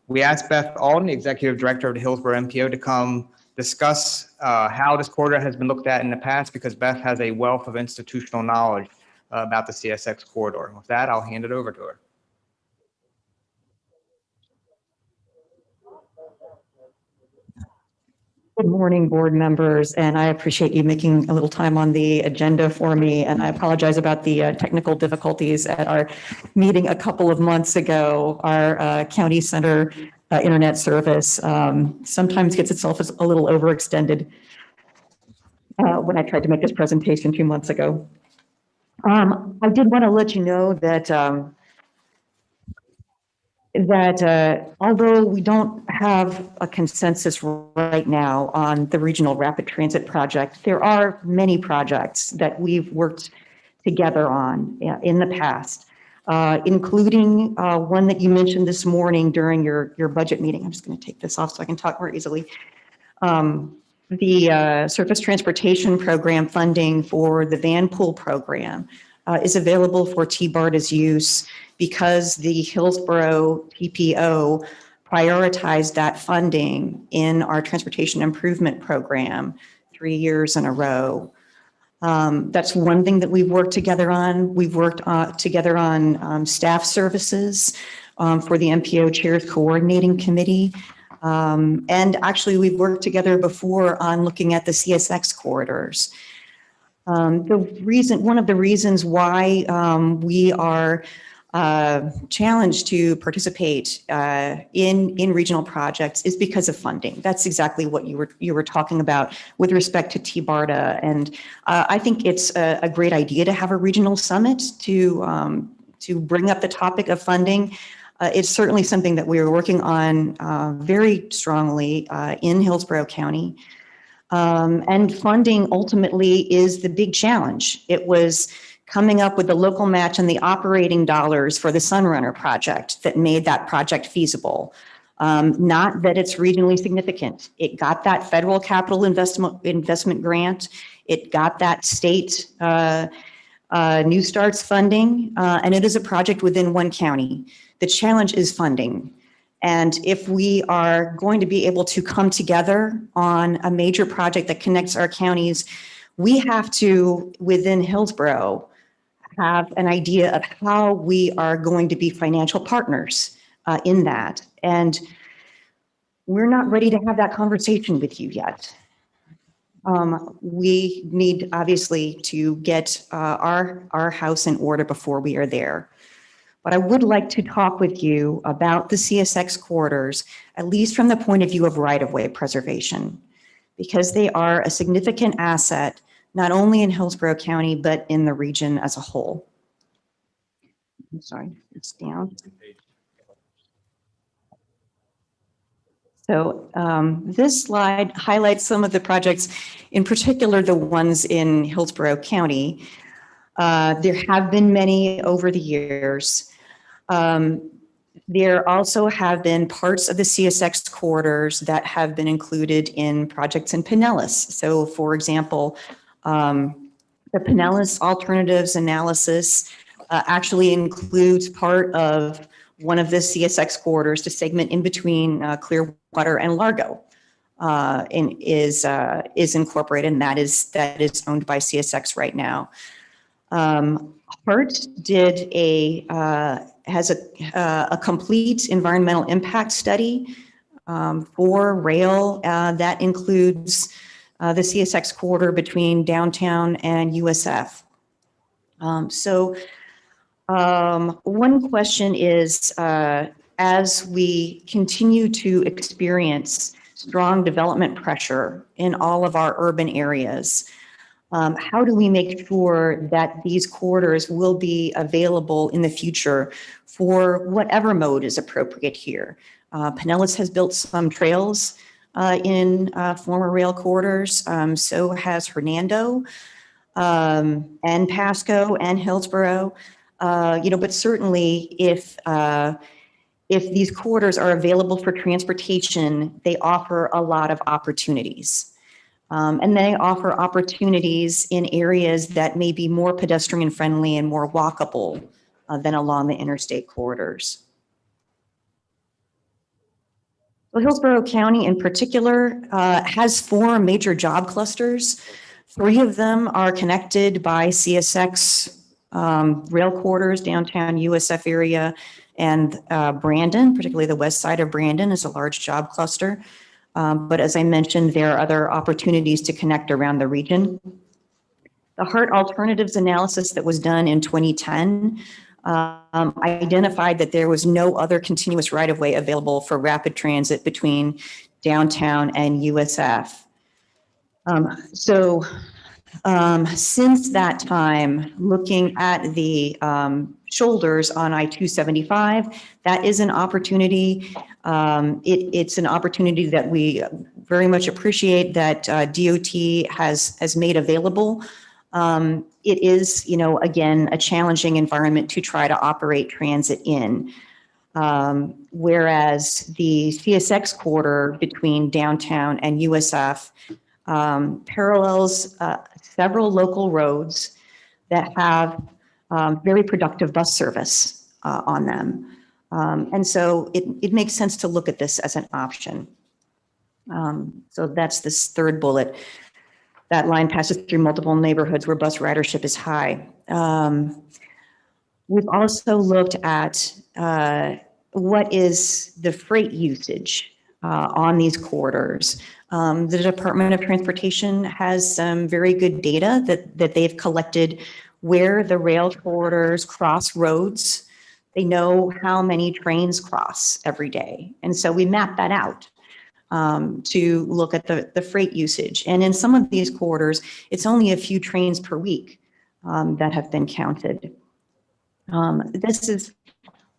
We asked Beth Alden, the Executive Director of the Hillsborough MPO, to come discuss how this corridor has been looked at in the past, because Beth has a wealth of institutional knowledge about the CSX corridor. With that, I'll hand it over to her. Good morning, board members, and I appreciate you making a little time on the agenda for me. And I apologize about the technical difficulties at our meeting a couple of months ago. Our county center internet service sometimes gets itself a little overextended when I tried to make this presentation 2 months ago. I did want to let you know that although we don't have a consensus right now on the Regional Rapid Transit Project, there are many projects that we've worked together on in the past, including one that you mentioned this morning during your budget meeting. I'm just going to take this off so I can talk more easily. The Surface Transportation Program funding for the van pool program is available for TBARTA's use because the Hillsborough TPO prioritized that funding in our transportation improvement program 3 years in a row. That's one thing that we've worked together on. We've worked together on staff services for the MPO Chairs Coordinating Committee. And actually, we've worked together before on looking at the CSX corridors. One of the reasons why we are challenged to participate in regional projects is because of funding. That's exactly what you were talking about with respect to TBARTA. And I think it's a great idea to have a regional summit to bring up the topic of funding. It's certainly something that we are working on very strongly in Hillsborough County. And funding ultimately is the big challenge. It was coming up with the local match and the operating dollars for the Sunrunner project that made that project feasible. Not that it's regionally significant. It got that federal capital investment grant. It got that state New Starts funding, and it is a project within one county. The challenge is funding. And if we are going to be able to come together on a major project that connects our counties, we have to, within Hillsborough, have an idea of how we are going to be financial partners in that. And we're not ready to have that conversation with you yet. We need, obviously, to get our house in order before we are there. But I would like to talk with you about the CSX corridors, at least from the point of view of right-of-way preservation, because they are a significant asset, not only in Hillsborough County, but in the region as a whole. I'm sorry, it's down. So this slide highlights some of the projects, in particular the ones in Hillsborough County. There have been many over the years. There also have been parts of the CSX corridors that have been included in projects in Pinellas. So for example, the Pinellas Alternatives Analysis actually includes part of one of the CSX corridors, the segment in between Clearwater and Largo, and is incorporated, and that is owned by CSX right now. HART has a complete environmental impact study for rail that includes the CSX corridor between downtown and USF. One question is, as we continue to experience strong development pressure in all of our urban areas, how do we make sure that these corridors will be available in the future for whatever mode is appropriate here? Pinellas has built some trails in former rail corridors, so has Hernando, and Pasco and Hillsborough. But certainly if these corridors are available for transportation, they offer a lot of opportunities. And they offer opportunities in areas that may be more pedestrian friendly and more walkable than along the interstate corridors. Well, Hillsborough County in particular has 4 major job clusters. 3 of them are connected by CSX rail corridors, downtown USF area, and Brandon, particularly the west side of Brandon, is a large job cluster. But as I mentioned, there are other opportunities to connect around the region. The HART alternatives analysis that was done in 2010 identified that there was no other continuous right-of-way available for rapid transit between downtown and USF. Since that time, looking at the shoulders on I-275, that is an opportunity. It's an opportunity that we very much appreciate that DOT has made available. It is, again, a challenging environment to try to operate transit in. Whereas the CSX corridor between downtown and USF parallels several local roads that have very productive bus service on them. And so it makes sense to look at this as an option. So that's this third bullet. That line passes through multiple neighborhoods where bus ridership is high. We've also looked at what is the freight usage on these corridors. The Department of Transportation has some very good data that they've collected where the rail corridors cross roads. They know how many trains cross every day. And so we map that out to look at the freight usage. And in some of these corridors, it's only a few trains per week that have been counted. This is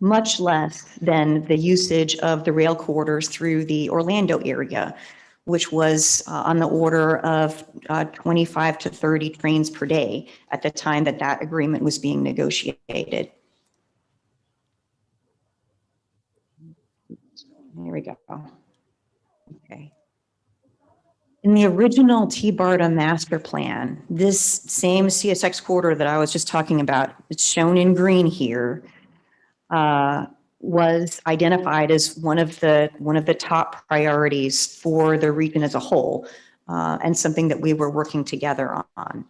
much less than the usage of the rail corridors through the Orlando area, which was on the order of 25 to 30 trains per day at the time that that agreement was being negotiated. There we go. Okay. In the original TBARTA master plan, this same CSX corridor that I was just talking about, it's shown in green here, was identified as one of the top priorities for the region as a whole, and something that we were working together on.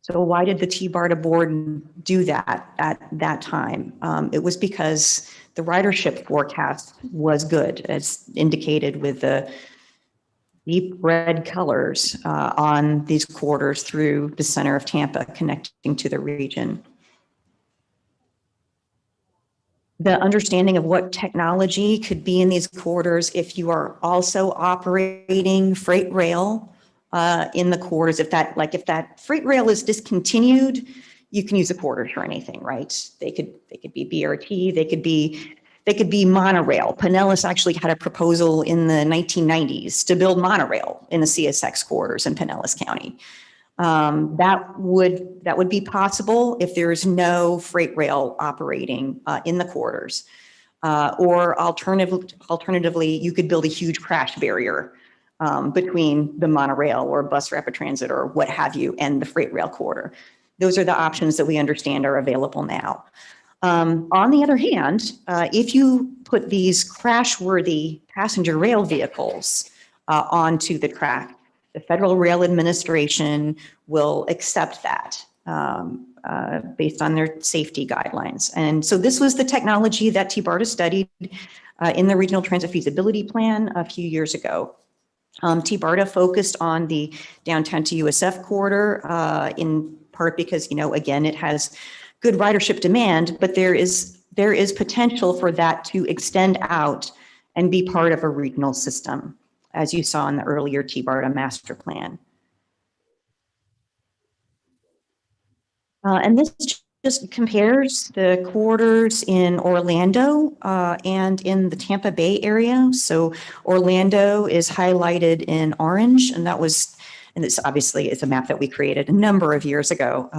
So why did the TBARTA board do that at that time? It was because the ridership forecast was good, as indicated with the deep red colors on these corridors through the center of Tampa, connecting to the region. The understanding of what technology could be in these corridors if you are also operating freight rail in the corridors. If that freight rail is discontinued, you can use the corridors for anything, right? They could be BRT, they could be monorail. Pinellas actually had a proposal in the 1990s to build monorail in the CSX corridors in Pinellas County. That would be possible if there is no freight rail operating in the corridors. Or alternatively, you could build a huge crash barrier between the monorail or bus rapid transit or what have you and the freight rail corridor. Those are the options that we understand are available now. On the other hand, if you put these crash-worthy passenger rail vehicles onto the track, the Federal Rail Administration will accept that based on their safety guidelines. And so this was the technology that TBARTA studied in the Regional Transit Feasibility Plan a few years ago. TBARTA focused on the downtown to USF corridor in part because, again, it has good ridership demand, but there is potential for that to extend out and be part of a regional system, as you saw in the earlier TBARTA master plan. And this just compares the corridors in Orlando and in the Tampa Bay area. So Orlando is highlighted in orange, and this obviously is a map that we created a number of years ago.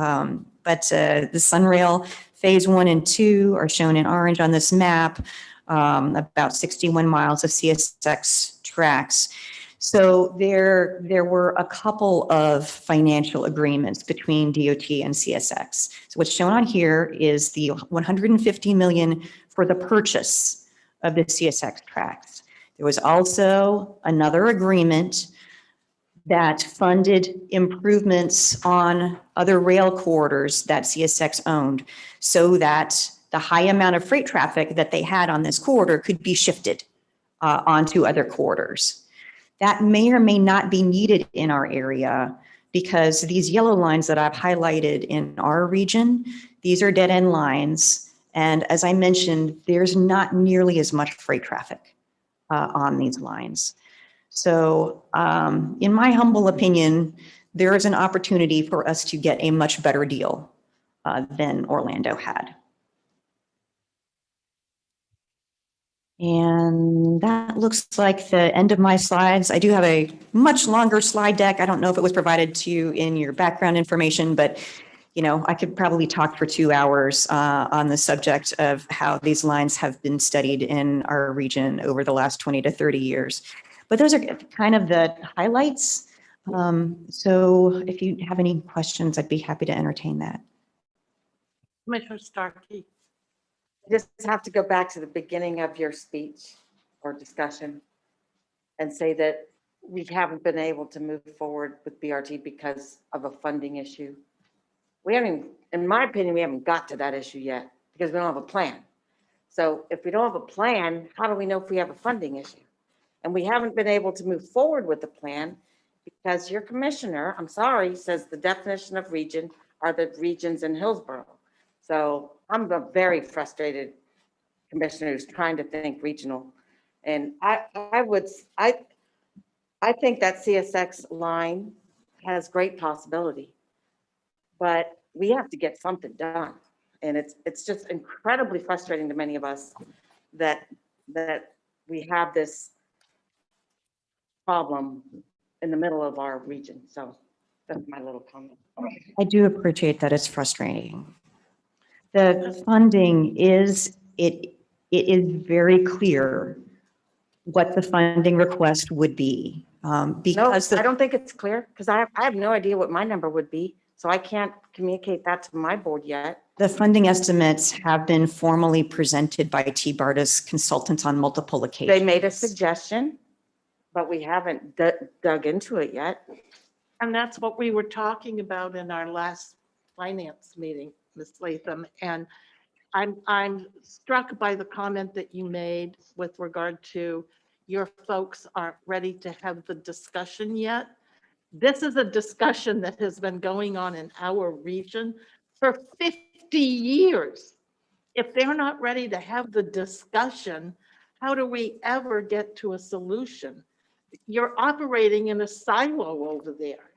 But the Sunrail Phase 1 and 2 are shown in orange on this map, about 61 miles of CSX tracks. So there were a couple of financial agreements between DOT and CSX. So what's shown on here is the $150 million for the purchase of the CSX tracks. There was also another agreement that funded improvements on other rail corridors that CSX owned so that the high amount of freight traffic that they had on this corridor could be shifted onto other corridors. That may or may not be needed in our area because these yellow lines that I've highlighted in our region, these are dead end lines. And as I mentioned, there's not nearly as much freight traffic on these lines. So in my humble opinion, there is an opportunity for us to get a much better deal than Orlando had. And that looks like the end of my slides. I do have a much longer slide deck. I don't know if it was provided to you in your background information, but I could probably talk for 2 hours on the subject of how these lines have been studied in our region over the last 20 to 30 years. But those are kind of the highlights. So if you have any questions, I'd be happy to entertain that. Commissioner Starkey. Just have to go back to the beginning of your speech or discussion and say that we haven't been able to move forward with BRT because of a funding issue. We haven't, in my opinion, we haven't got to that issue yet because we don't have a plan. So if we don't have a plan, how do we know if we have a funding issue? And we haven't been able to move forward with the plan because your commissioner, I'm sorry, says the definition of region are the regions in Hillsborough. So I'm a very frustrated commissioner who's trying to think regional. And I think that CSX line has great possibility, but we have to get something done. And it's just incredibly frustrating to many of us that we have this problem in the middle of our region. So that's my little comment. I do appreciate that it's frustrating. The funding it is very clear what the funding request would be. No, Because I don't think it's clear because I have no idea what my number would be. So I can't communicate that to my board yet. the funding estimates have been formally presented by TBARTA's consultants on multiple occasions. They made a suggestion, but we haven't dug into it yet. And that's what we were talking about in our last finance meeting, Ms. Latham. And I'm struck by the comment that you made with regard to your folks aren't ready to have the discussion yet. This is a discussion that has been going on in our region for 50 years. If they're not ready to have the discussion, how do we ever get to a solution? You're operating in a silo over there.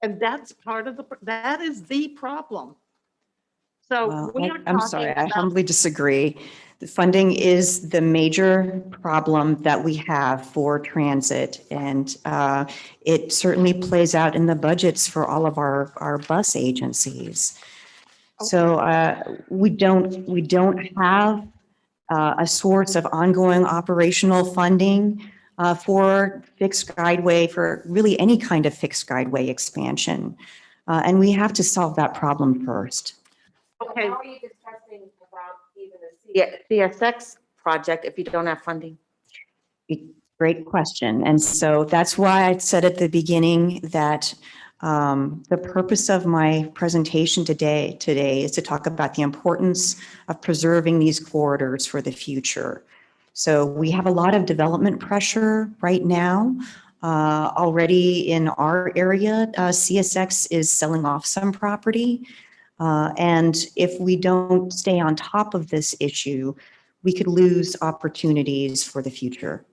And that's part of that is the problem. So we are I'm sorry, talking I about, humbly disagree. The funding is the major problem that we have for transit. And it certainly plays out in the budgets for all of our bus agencies. So we don't have a source of ongoing operational funding for fixed guideway, for really any kind of fixed guideway expansion. And we have to solve that problem first. okay, How are you discussing about even a CSX project if you don't have funding? Great question. And so that's why I said at the beginning that the purpose of my presentation today is to talk about the importance of preserving these corridors for the future. So we have a lot of development pressure right now. Already in our area, CSX is selling off some property. And if we don't stay on top of this issue, we could lose opportunities for the future.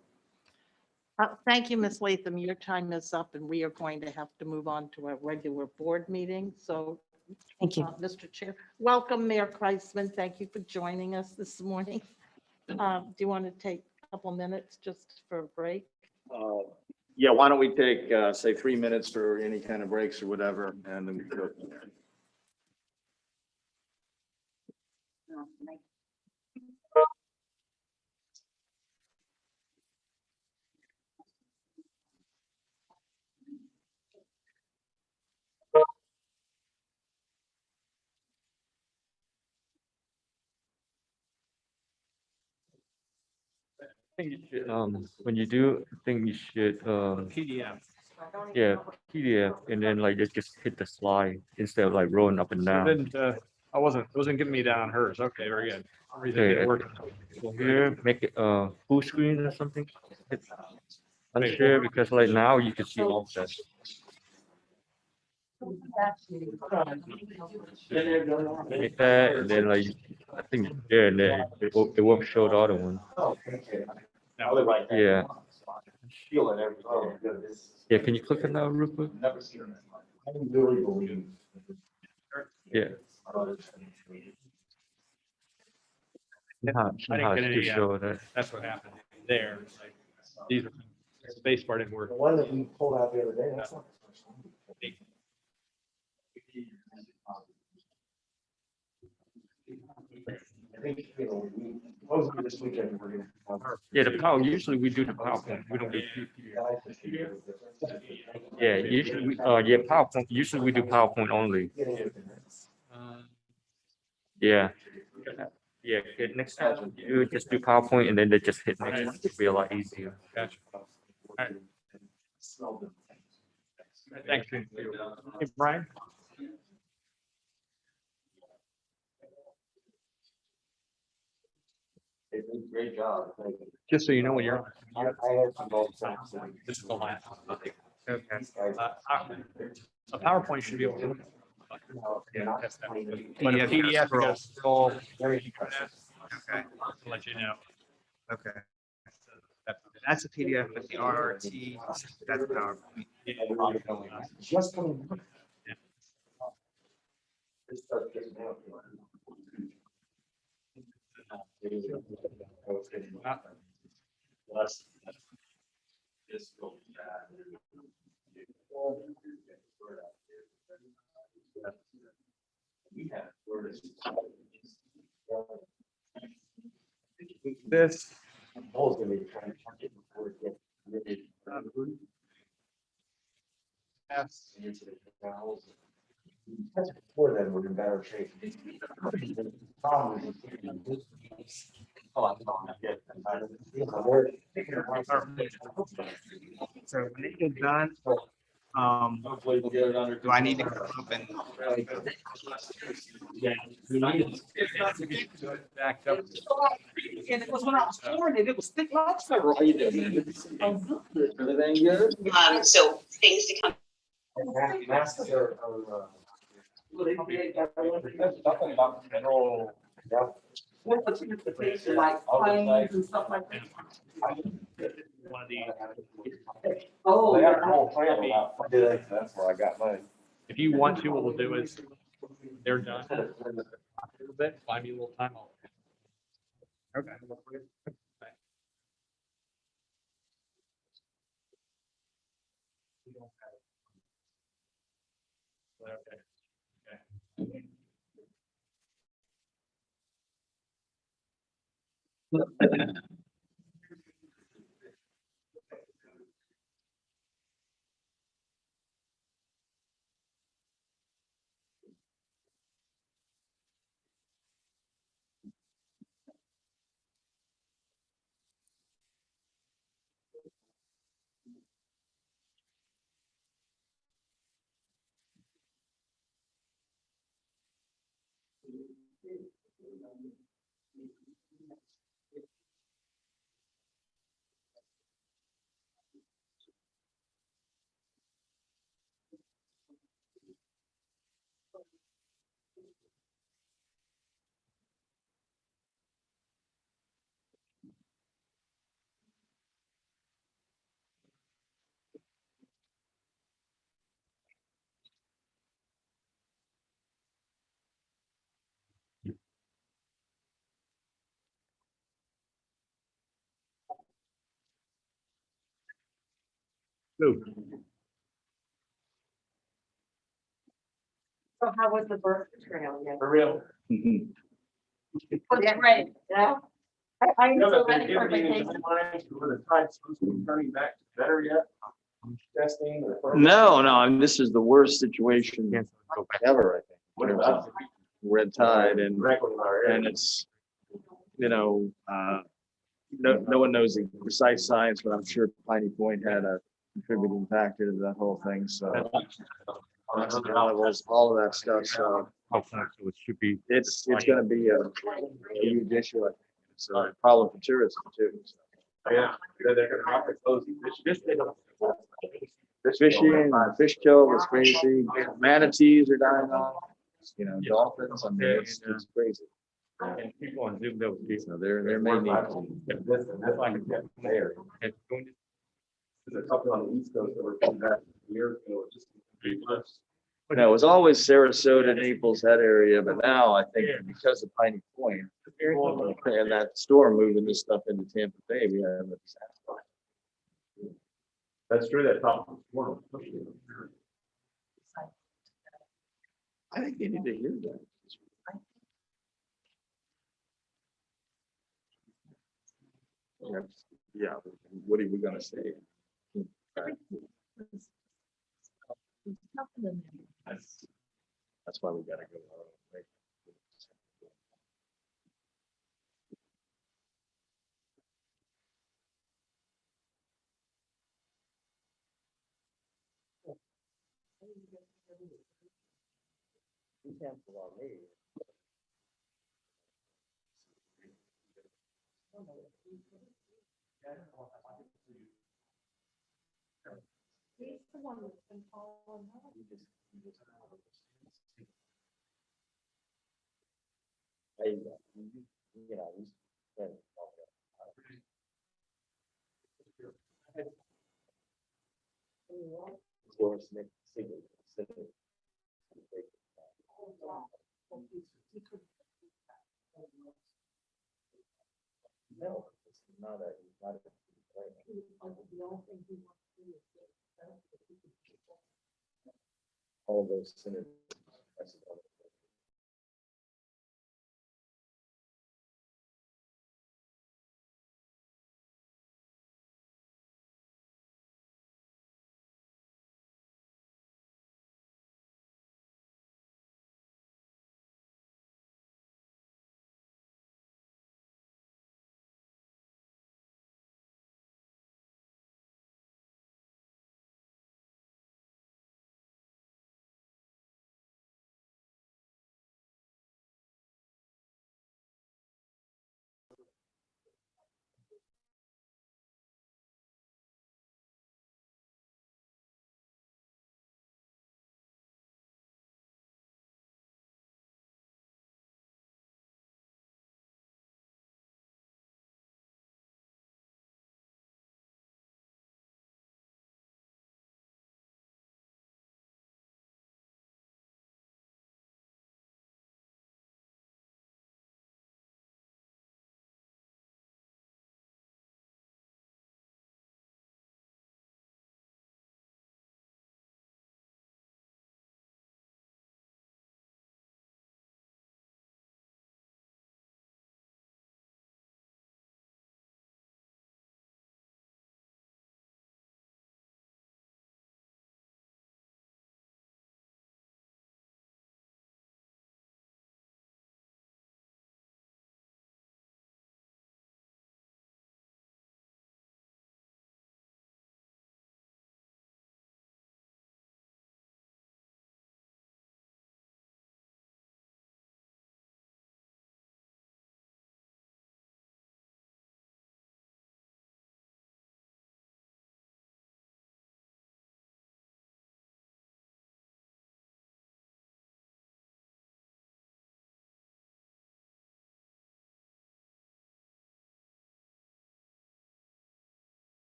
thank you, Ms. Latham. Your time is up and we are going to have to move on to a regular board meeting. So Thank you. Mr. Chair, welcome Mayor Kreisman. Thank you for joining us this morning. Do you want to take a couple minutes just for a break? Yeah, why don't we take, say, 3 minutes for any kind of breaks or whatever, and then we can go from there. I think you should, when you do, I think you should, PDF. yeah, PDF, and then like just hit the slide instead of like rolling up and down. It wasn't giving me that on hers. Okay, very good. Okay, here, make it, full screen or something. Hit unshare, because like now you can see all of that. Make that, and then like, I think, yeah, and then it won't show the other one. Yeah. Yeah, can you click on that real quick? Yeah. Somehow it still show that. That's what happened there. Like, these are, space bar didn't work. The one that we pulled out the other day, that's not. Hopefully this weekend we're gonna have. Yeah, the power, usually we do the PowerPoint, we don't do PDF. Yeah, usually, yeah, PowerPoint, usually we do PowerPoint only. Yeah. Yeah, okay, next time you just do PowerPoint and then they just hit next, it'll be a lot easier. Gotcha. All right. Thanks. Hey, Brian? Great job. Thank you. Just so you know, when you're, I have some gold signs. this is the last one. Okay. A PowerPoint should be able to. Yeah, that's that. But a PDF, you gotta scroll. Okay, To let you know. okay. That's a PDF, but the RRT, that's PowerPoint. Just coming. Yeah. This stuff doesn't help you. This. Before then, we're in better shape. So when it gets done, do I need to come up and? Backed up. And it was when I was pouring it, it was thick lobster. How you doing? Everything good? So things to come. Nothing about general. Like planes and stuff like that. One of these. Oh, They have a yeah. whole plan about, that's where I got mine. If you want to, what we'll do is, they're done. A little bit, find me a little time. Okay. So how was the birth trail? For real. Was it great? Yeah. I'm so ready for vacation. Turning back to better yet? Testing. No, this is the worst situation ever, I think. What in terms about? of red tide and it's, no one knows the precise science, but I'm sure Piney Point had a contributing factor to that whole thing, so. Oxygen levels, all of that stuff, so So it should be. it's gonna be a huge issue, I think. It's a problem for tourism too. So. Yeah, they're gonna have to close this. They don't. Fishing, fish kill was crazy, manatees are dying off, dolphins, I mean, it's crazy. And people on Zoom, they'll be. So they're mainly. That's like there. There's a couple on the East Coast that were coming back years ago, just. No, it was always Sarasota, Naples, that area, but now I think because of Piney Point and that storm moving this stuff into Tampa Bay, we have a disaster. That's true, that top. I think they need to hear that. Yeah, what are we gonna say? That's why we gotta go. Right? He's the one that's been following up. No, it's not a All of those synergies.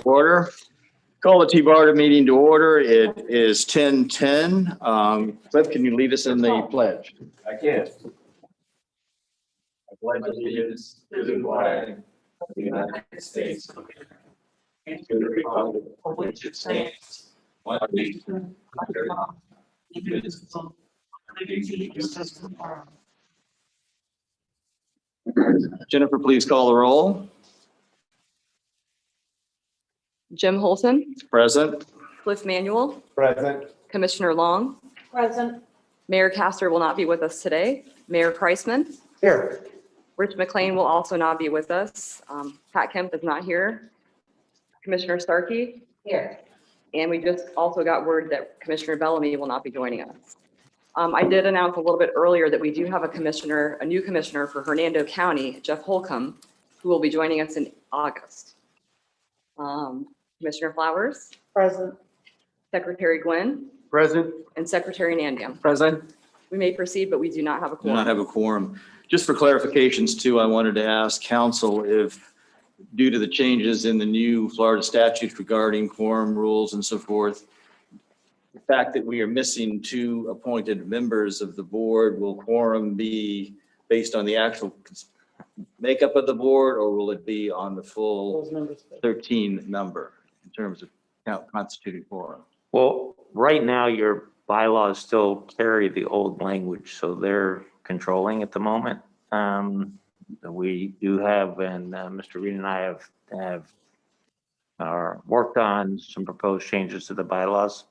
Order. Call the TBARTA meeting to order. It is 10:10. Cliff, can you lead us in the pledge? I can. I pledge allegiance to the flag of the United States of America and to the republic for which it stands, one nation, under God, indivisible, with liberty and justice for all. Jennifer, please call the roll. Jim Holton, Present. Cliff Manuel, Present. Commissioner Long. Present. Mayor Castor will not be with us today. Mayor Kreisman. Here. Rich McLean will also not be with us. Pat Kemp is not here. Commissioner Starkey. Here. And we just also got word that Commissioner Bellamy will not be joining us. I did announce a little bit earlier that we do have a new commissioner for Hernando County, Jeff Holcomb, who will be joining us in August. Commissioner Flowers. Present. Secretary Gwynn, Present. and Secretary Nandium. Present. We may proceed, but we do not have a Do not quorum. have a quorum. Just for clarifications too, I wanted to ask council if, due to the changes in the new Florida statutes regarding quorum rules and so forth, the fact that we are missing 2 appointed members of the board, will quorum be based on the actual makeup of the board, or will it be on the full Those numbers. 13 number in terms of constituting quorum? Well, right now, your bylaws still carry the old language, so they're controlling at the moment. We do have, and Mr. Reed and I have worked on some proposed changes to the bylaws.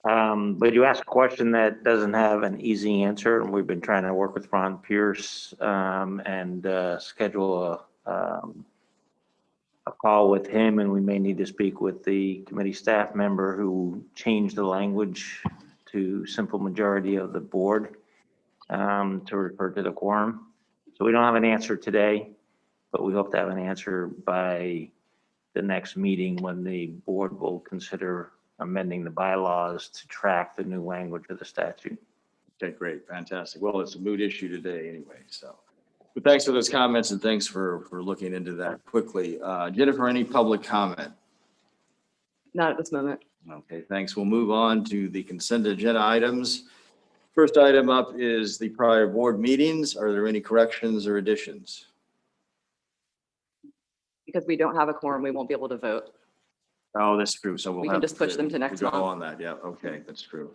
But you asked a question that doesn't have an easy answer, and we've been trying to work with Ron Pierce and schedule a call with him, and we may need to speak with the committee staff member who changed the language to simple majority of the board to refer to the quorum. So we don't have an answer today, but we hope to have an answer by the next meeting when the board will consider amending the bylaws to track the new language of the statute. Okay, great, fantastic. Well, it's a moot issue today anyway, so. But thanks for those comments and thanks for looking into that quickly. Jennifer, any public comment? Not at this moment. Okay, thanks. We'll move on to the consent agenda items. First item up is the prior board meetings. Are there any corrections or additions? Because we don't have a quorum, we won't be able to vote. Oh, that's true. So we'll We can have just push them to next go month. on that. Yeah, okay, that's true.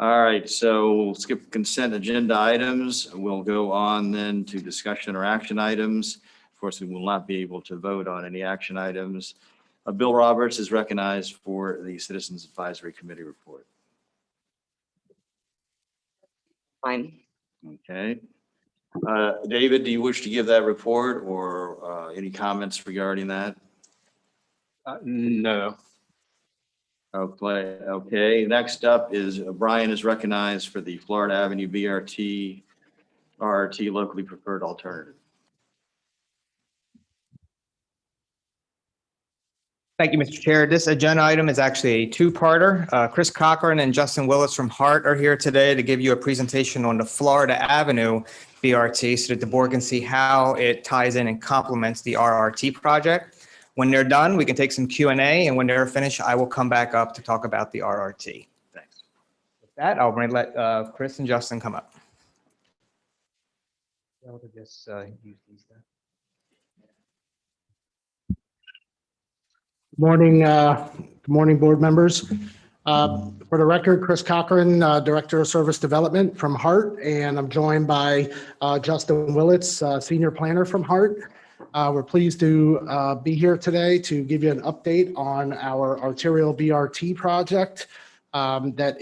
All right, so we'll skip consent agenda items. We'll go on then to discussion or action items. Of course, we will not be able to vote on any action items. Bill Roberts is recognized for the Citizens Advisory Committee report. Fine. Okay. David, do you wish to give that report or any comments regarding that? No. Okay. Next up is Brian is recognized for the Florida Avenue BRT, RRT locally preferred alternative. Thank you, Mr. Chair. This agenda item is actually a two-parter. Chris Cochran and Justin Willis from HART are here today to give you a presentation on the Florida Avenue BRT so that the board can see how it ties in and complements the RRT project. When they're done, we can take some Q&A, and when they're finished, I will come back up to talk about the RRT. Thanks. With that, I'll let Chris and Justin come up. I'll just use these then. Good morning, board members. For the record, Chris Cochran, Director of Service Development from HART, and I'm joined by Justin Willits, Senior Planner from HART. We're pleased to be here today to give you an update on our arterial BRT project that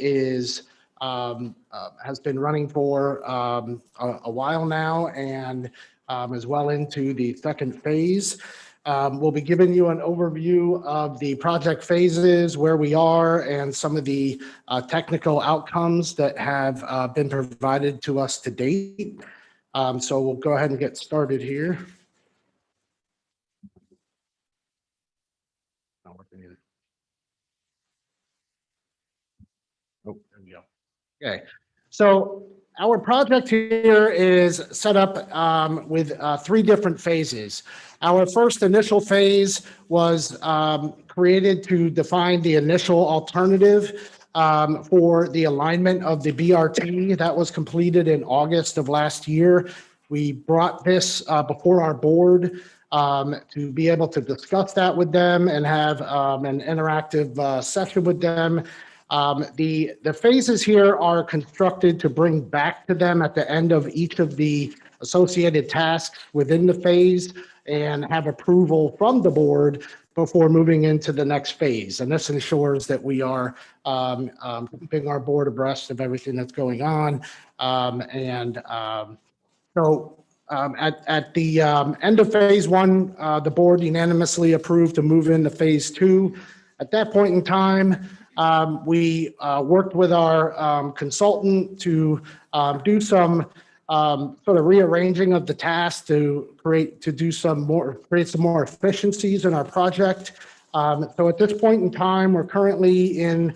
has been running for a while now and is well into the second phase. We'll be giving you an overview of the project phases, where we are, and some of the technical outcomes that have been provided to us to date. So we'll go ahead and get started here. Oh, there we go. Okay, so our project here is set up with three different phases. Our first initial phase was created to define the initial alternative for the alignment of the BRT. That was completed in August of last year. We brought this before our board to be able to discuss that with them and have an interactive session with them. The phases here are constructed to bring back to them at the end of each of the associated tasks within the phase and have approval from the board before moving into the next phase. And this ensures that we are keeping our board abreast of everything that's going on. So at the end of phase one, the board unanimously approved to move into phase two. At that point in time, we worked with our consultant to do some sort of rearranging of the task to create some more efficiencies in our project. So at this point in time, we're currently in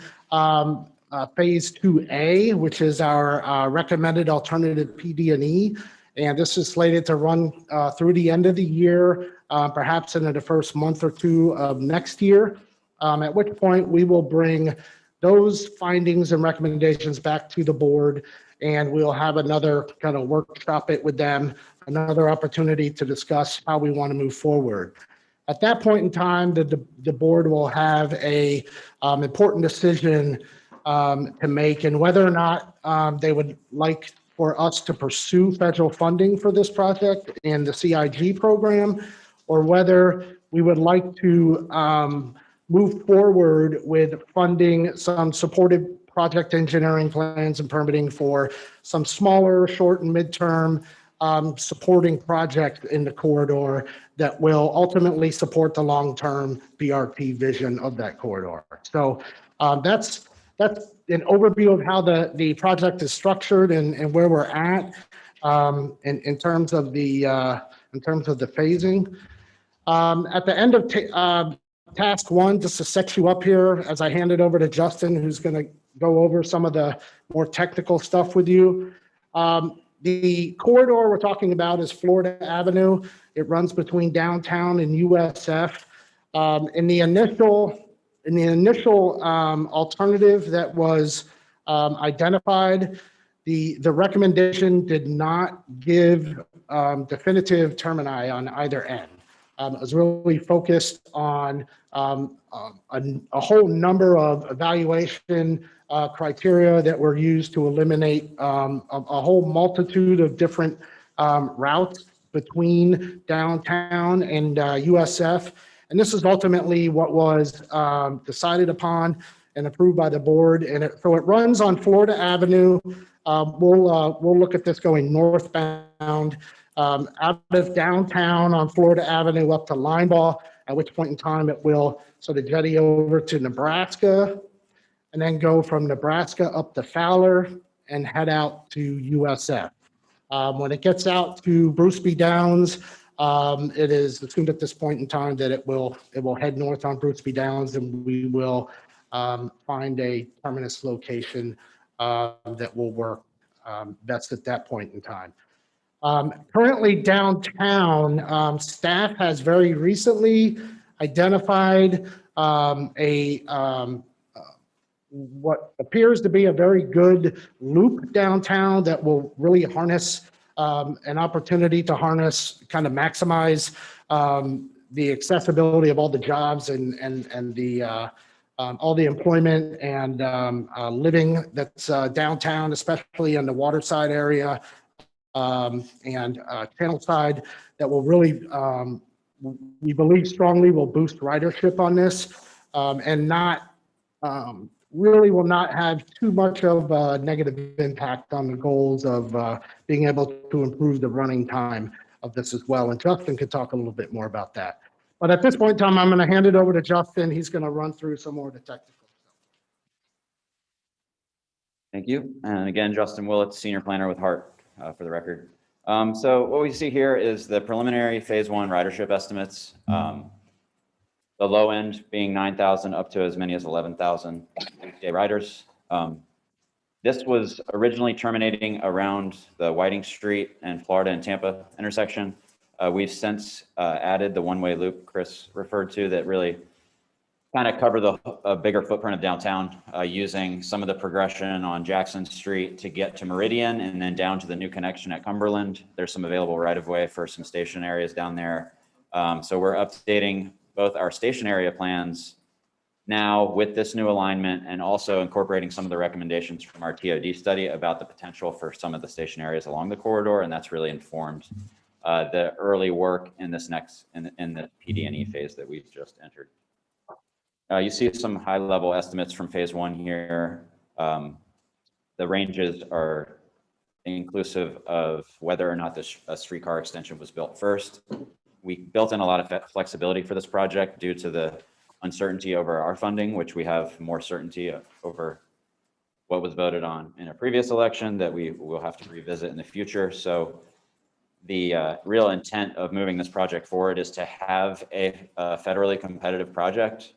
phase 2A, which is our recommended alternative PD&E. And this is slated to run through the end of the year, perhaps into the first month or two of next year, at which point we will bring those findings and recommendations back to the board, and we'll have another kind of workshop it with them, another opportunity to discuss how we want to move forward. At that point in time, the board will have a important decision to make, and whether or not they would like for us to pursue federal funding for this project in the CIG program, or whether we would like to move forward with funding some supported project engineering plans and permitting for some smaller, short and midterm supporting project in the corridor that will ultimately support the long-term BRT vision of that corridor. So that's an overview of how the project is structured and where we're at in terms of the phasing. At the end of task one, just to set you up here, as I hand it over to Justin, who's going to go over some of the more technical stuff with you. The corridor we're talking about is Florida Avenue. It runs between downtown and USF. In the initial alternative that was identified, the recommendation did not give definitive termini on either end. It was really focused on a whole number of evaluation criteria that were used to eliminate a whole multitude of different routes between downtown and USF. And this is ultimately what was decided upon and approved by the board. And so it runs on Florida Avenue. We'll look at this going northbound out of downtown on Florida Avenue up to Linebaugh, at which point in time it will sort of jetty over to Nebraska, and then go from Nebraska up to Fowler and head out to USF. When it gets out to Bruce B. Downs, it is assumed at this point in time that it will head north on Bruce B. Downs, and we will find a terminus location that will work best at that point in time. Currently downtown, staff has very recently identified what appears to be a very good loop downtown that will really harness an opportunity to kind of maximize the accessibility of all the jobs and the all the employment and living that's downtown, especially in the waterside area and channel side, that will really, we believe strongly, will boost ridership on this and not really will not have too much of a negative impact on the goals of being able to improve the running time of this as well. And Justin could talk a little bit more about that. But at this point in time, I'm going to hand it over to Justin. He's going to run through some more of the technical. Thank you. And again, Justin Willett, Senior Planner with HART, for the record. So what we see here is the preliminary phase one ridership estimates. The low end being 9,000 up to as many as 11,000 weekday riders. This was originally terminating around the Whiting Street and Florida and Tampa intersection. We've since added the one-way loop Chris referred to that really kind of cover a bigger footprint of downtown using some of the progression on Jackson Street to get to Meridian and then down to the new connection at Cumberland. There's some available right-of-way for some station areas down there. So we're updating both our station area plans now with this new alignment and also incorporating some of the recommendations from our TOD study about the potential for some of the station areas along the corridor. And that's really informed the early work in this in the PD&E phase that we've just entered. You see some high level estimates from phase one here. The ranges are inclusive of whether or not a streetcar extension was built first. We built in a lot of flexibility for this project due to the uncertainty over our funding, which we have more certainty over what was voted on in a previous election that we will have to revisit in the future. So the real intent of moving this project forward is to have a federally competitive project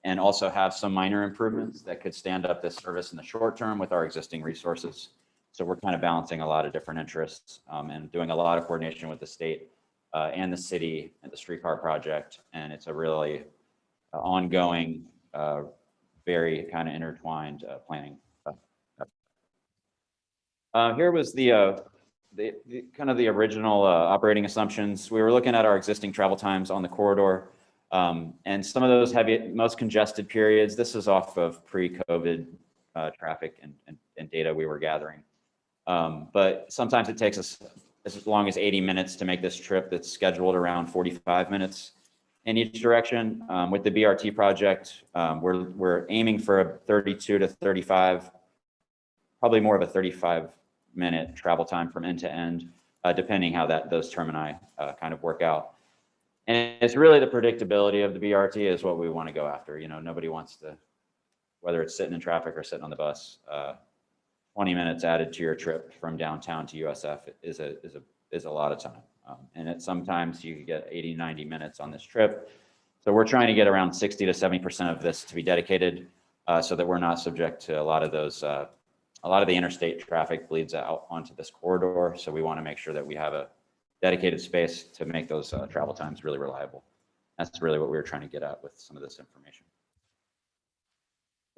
and also have some minor improvements that could stand up this service in the short term with our existing resources. So we're kind of balancing a lot of different interests and doing a lot of coordination with the state and the city and the streetcar project. And it's a really ongoing, very kind of intertwined planning. Here was the kind of the original operating assumptions. We were looking at our existing travel times on the corridor, and some of those most congested periods. This is off of pre-COVID traffic and data we were gathering. But sometimes it takes us as long as 80 minutes to make this trip that's scheduled around 45 minutes in each direction. With the BRT project, we're aiming for a 32 to 35, probably more of a 35-minute travel time from end to end, depending how those termini kind of work out. And it's really the predictability of the BRT is what we want to go after. You know, nobody wants to, whether it's sitting in traffic or sitting on the bus, 20 minutes added to your trip from downtown to USF is a lot of time. And sometimes you get 80, 90 minutes on this trip. So we're trying to get around 60 to 70% of this to be dedicated so that we're not subject to a lot of those, a lot of the interstate traffic bleeds out onto this corridor. So we want to make sure that we have a dedicated space to make those travel times really reliable. That's really what we were trying to get at with some of this information.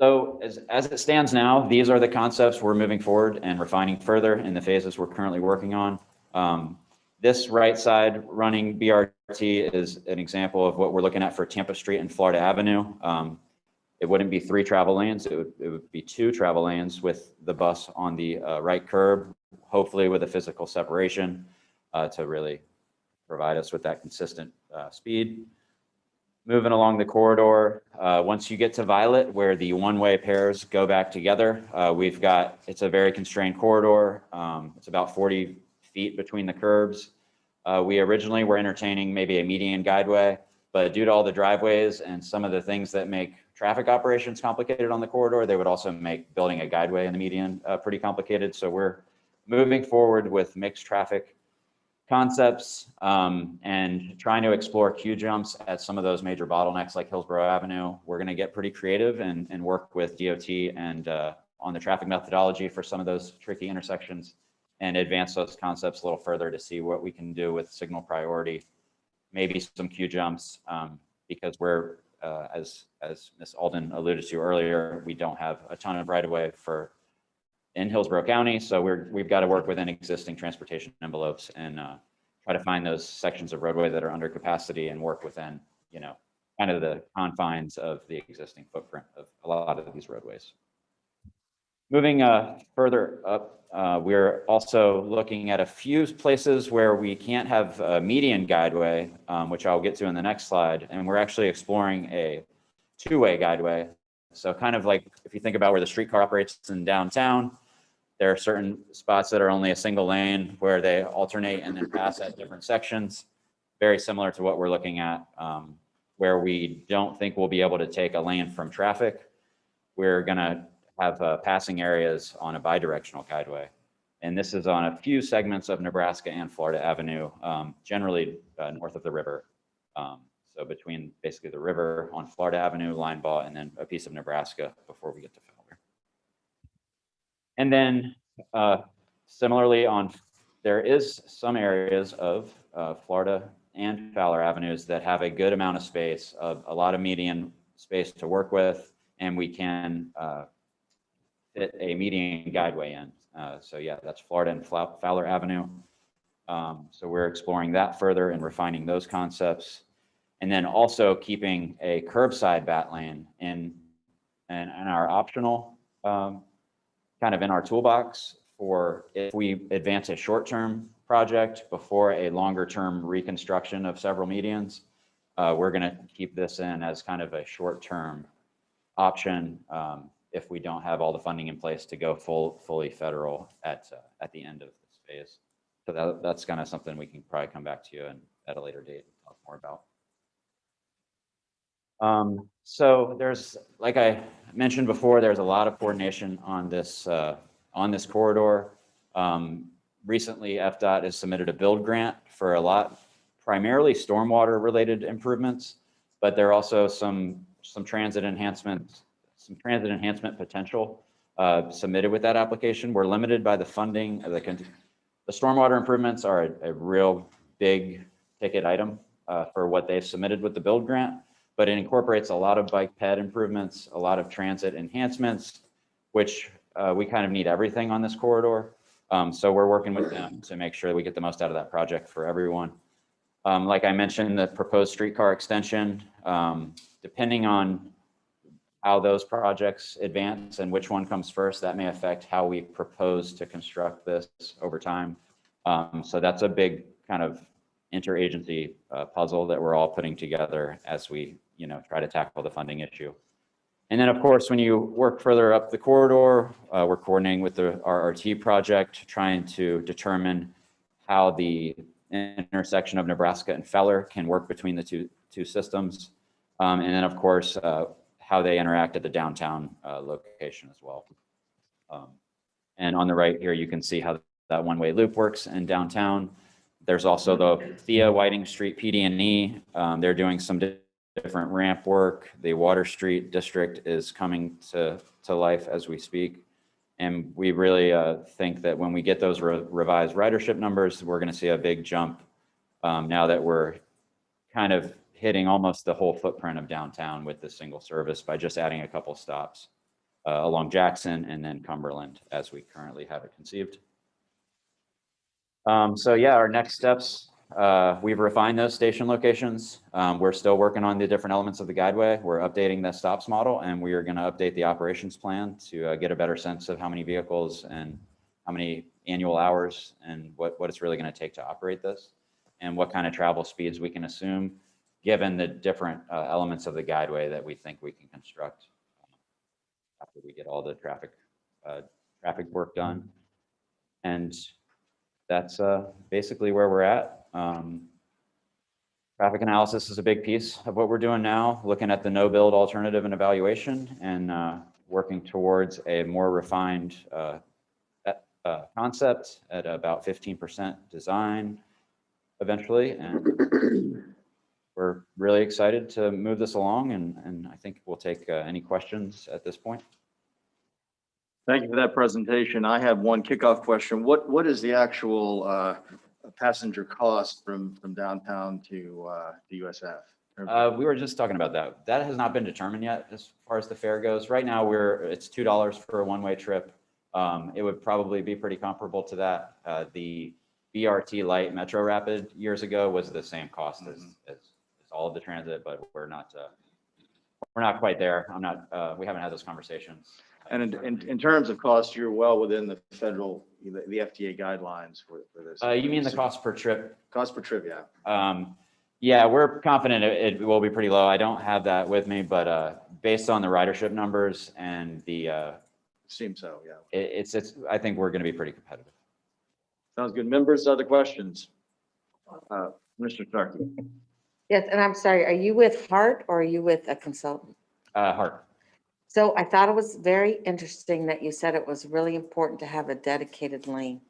So as it stands now, these are the concepts we're moving forward and refining further in the phases we're currently working on. This right side running BRT is an example of what we're looking at for Tampa Street and Florida Avenue. It wouldn't be 3 travel lanes, it would be 2 travel lanes with the bus on the right curb, hopefully with a physical separation to really provide us with that consistent speed. Moving along the corridor, once you get to Violet, where the one-way pairs go back together, it's a very constrained corridor. It's about 40 feet between the curbs. We originally were entertaining maybe a median guideway, but due to all the driveways and some of the things that make traffic operations complicated on the corridor, they would also make building a guideway in the median pretty complicated. So we're moving forward with mixed traffic concepts and trying to explore queue jumps at some of those major bottlenecks like Hillsborough Avenue. We're going to get pretty creative and work with DOT and on the traffic methodology for some of those tricky intersections and advance those concepts a little further to see what we can do with signal priority, maybe some queue jumps, because we're, as Ms. Alden alluded to earlier, we don't have a ton of right-of-way in Hillsborough County. So we've got to work within existing transportation envelopes and try to find those sections of roadway that are under capacity and work within, you know, kind of the confines of the existing footprint of a lot of these roadways. Moving further up, we're also looking at a few places where we can't have a median guideway, which I'll get to in the next slide. And we're actually exploring a 2-way guideway. So kind of like if you think about where the streetcar operates in downtown, there are certain spots that are only a single lane where they alternate and then pass at different sections. Very similar to what we're looking at, where we don't think we'll be able to take a lane from traffic. We're gonna have passing areas on a bidirectional guideway. And this is on a few segments of Nebraska and Florida Avenue, generally north of the river. So between basically the river on Florida Avenue, Linebaugh, and then a piece of Nebraska before we get to Fowler. And then similarly there is some areas of Florida and Fowler Avenues that have a good amount of space, a lot of median space to work with, and we can fit a median guideway in. So yeah, that's Florida and Fowler Avenue. So we're exploring that further and refining those concepts. And then also keeping a curbside bat lane in our optional, kind of in our toolbox for if we advance a short-term project before a longer-term reconstruction of several medians, we're going to keep this in as kind of a short-term option if we don't have all the funding in place to go fully federal at the end of this phase. So that's kind of something we can probably come back to you at a later date and talk more about. So there's, like I mentioned before, there's a lot of coordination on this corridor. recently FDOT has submitted a build grant for a lot, primarily stormwater related improvements, but there are also some transit enhancement potential submitted with that application. We're limited by the funding. The stormwater improvements are a real big ticket item for what they've submitted with the build grant, but it incorporates a lot of bike ped improvements, a lot of transit enhancements, which we kind of need everything on this corridor. So we're working with them to make sure we get the most out of that project for everyone. Like I mentioned, the proposed streetcar extension, depending on how those projects advance and which one comes first, that may affect how we propose to construct this over time. So that's a big kind of interagency puzzle that we're all putting together as we, try to tackle the funding issue. And then, of course, when you work further up the corridor, we're coordinating with the RRT project, trying to determine how the intersection of Nebraska and Feller can work between the two systems. And then, of course, how they interact at the downtown location as well. And on the right here, you can see how that one-way loop works in downtown. There's also the Thea Whiting Street PD&E. They're doing some different ramp work. The Water Street district is coming to life as we speak. And we really think that when we get those revised ridership numbers, we're going to see a big jump now that we're kind of hitting almost the whole footprint of downtown with this single service by just adding a couple stops along Jackson and then Cumberland as we currently have it conceived. So yeah, our next steps, we've refined those station locations. We're still working on the different elements of the guideway. We're updating the stops model, and we are going to update the operations plan to get a better sense of how many vehicles and how many annual hours and what it's really going to take to operate this and what kind of travel speeds we can assume given the different elements of the guideway that we think we can construct after we get all the traffic work done. And that's basically where we're at. Traffic analysis is a big piece of what we're doing now, looking at the no build alternative and evaluation and working towards a more refined concept at about 15% design eventually. And we're really excited to move this along, and I think we'll take any questions at this point. Thank you for that presentation. I have one kickoff question. What is the actual passenger cost from downtown to USF? We were just talking about that. That has not been determined yet as far as the fare goes. Right now, it's $2 for a one-way trip. It would probably be pretty comparable to that. The BRT Light Metro Rapid years ago was the same cost as all of the transit, but we're not quite there. We haven't had those conversations. And in terms of cost, you're well within the federal, the FTA guidelines for this. You mean the cost per trip? Cost per trip, yeah. Yeah, we're confident it will be pretty low. I don't have that with me, but based on the ridership numbers and the seems so, yeah. I think we're going to be pretty competitive. Sounds good. Members, other questions? Mr. Starkey. Yes, and I'm sorry, are you with Hart or are you with a consultant? Hart. So I thought it was very interesting that you said it was really important to have a dedicated lane.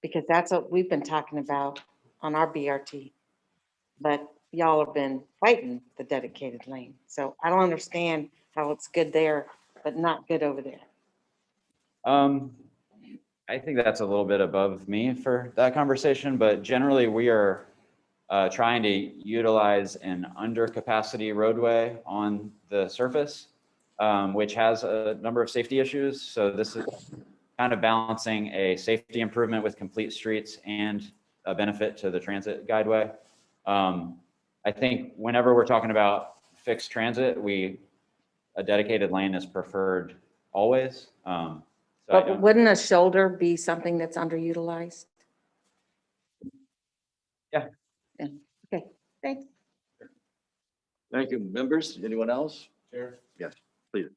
Because that's what we've been talking about on our BRT. But y'all have been fighting the dedicated lane. So I don't understand how it's good there, but not good over there. I think that's a little bit above me for that conversation, but generally we are trying to utilize an under capacity roadway on the surface, which has a number of safety issues. So this is kind of balancing a safety improvement with complete streets and a benefit to the transit guideway. I think whenever we're talking about fixed transit, a dedicated lane is preferred always. But wouldn't a shoulder be something that's underutilized? Yeah. Okay, thanks. Thank you. Members, anyone else? Chair? Yes, please.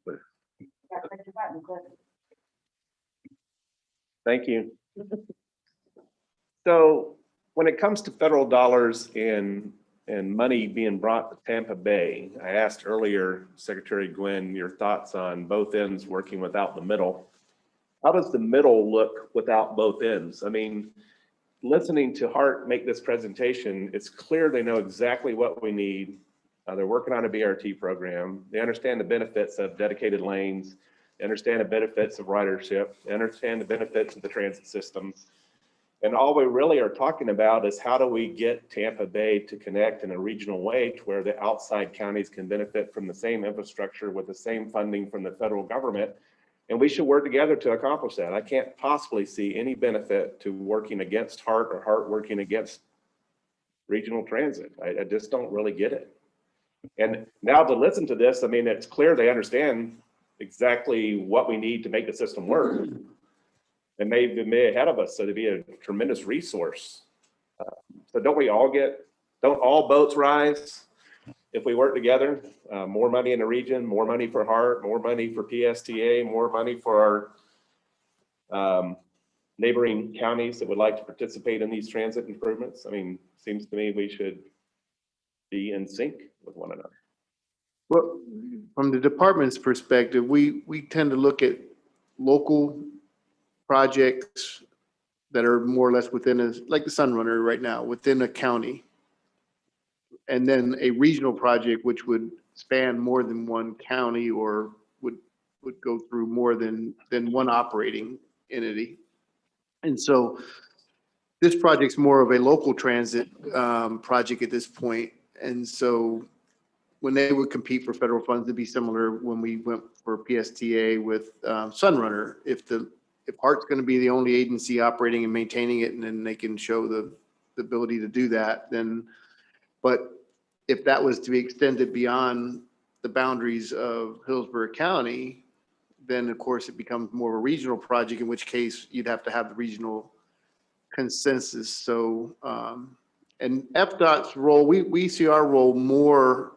Thank you. So when it comes to federal dollars and money being brought to Tampa Bay, I asked earlier, Secretary Gwynn, your thoughts on both ends working without the middle. how does the middle look without both ends? I mean, listening to Hart make this presentation, it's clear they know exactly what we need. They're working on a BRT program. They understand the benefits of dedicated lanes. They understand the benefits of ridership. They understand the benefits of the transit system. And all we really are talking about is how do we get Tampa Bay to connect in a regional way to where the outside counties can benefit from the same infrastructure with the same funding from the federal government. And we should work together to accomplish that. I can't possibly see any benefit to working against Hart or Hart working against regional transit. I just don't really get it. And now to listen to this, I mean, it's clear they understand exactly what we need to make the system work. And they've been ahead of us, so to be a tremendous resource. So don't all boats rise if we work together? More money in the region, more money for Hart, more money for PSTA, more money for our neighboring counties that would like to participate in these transit improvements. I mean, seems to me we should be in sync with one another. Well, from the department's perspective, we tend to look at local projects that are more or less within like the Sunrunner right now, within a county. And then a regional project, which would span more than one county or would go through more than one operating entity. And so this project's more of a local transit project at this point. And so when they would compete for federal funds, it'd be similar when we went for PSTA with Sunrunner. If Hart's going to be the only agency operating and maintaining it, and then they can show the ability to do that, then, but if that was to be extended beyond the boundaries of Hillsborough County, then of course it becomes more of a regional project, in which case you'd have to have the regional consensus. So, and FDOT's role, we see our role more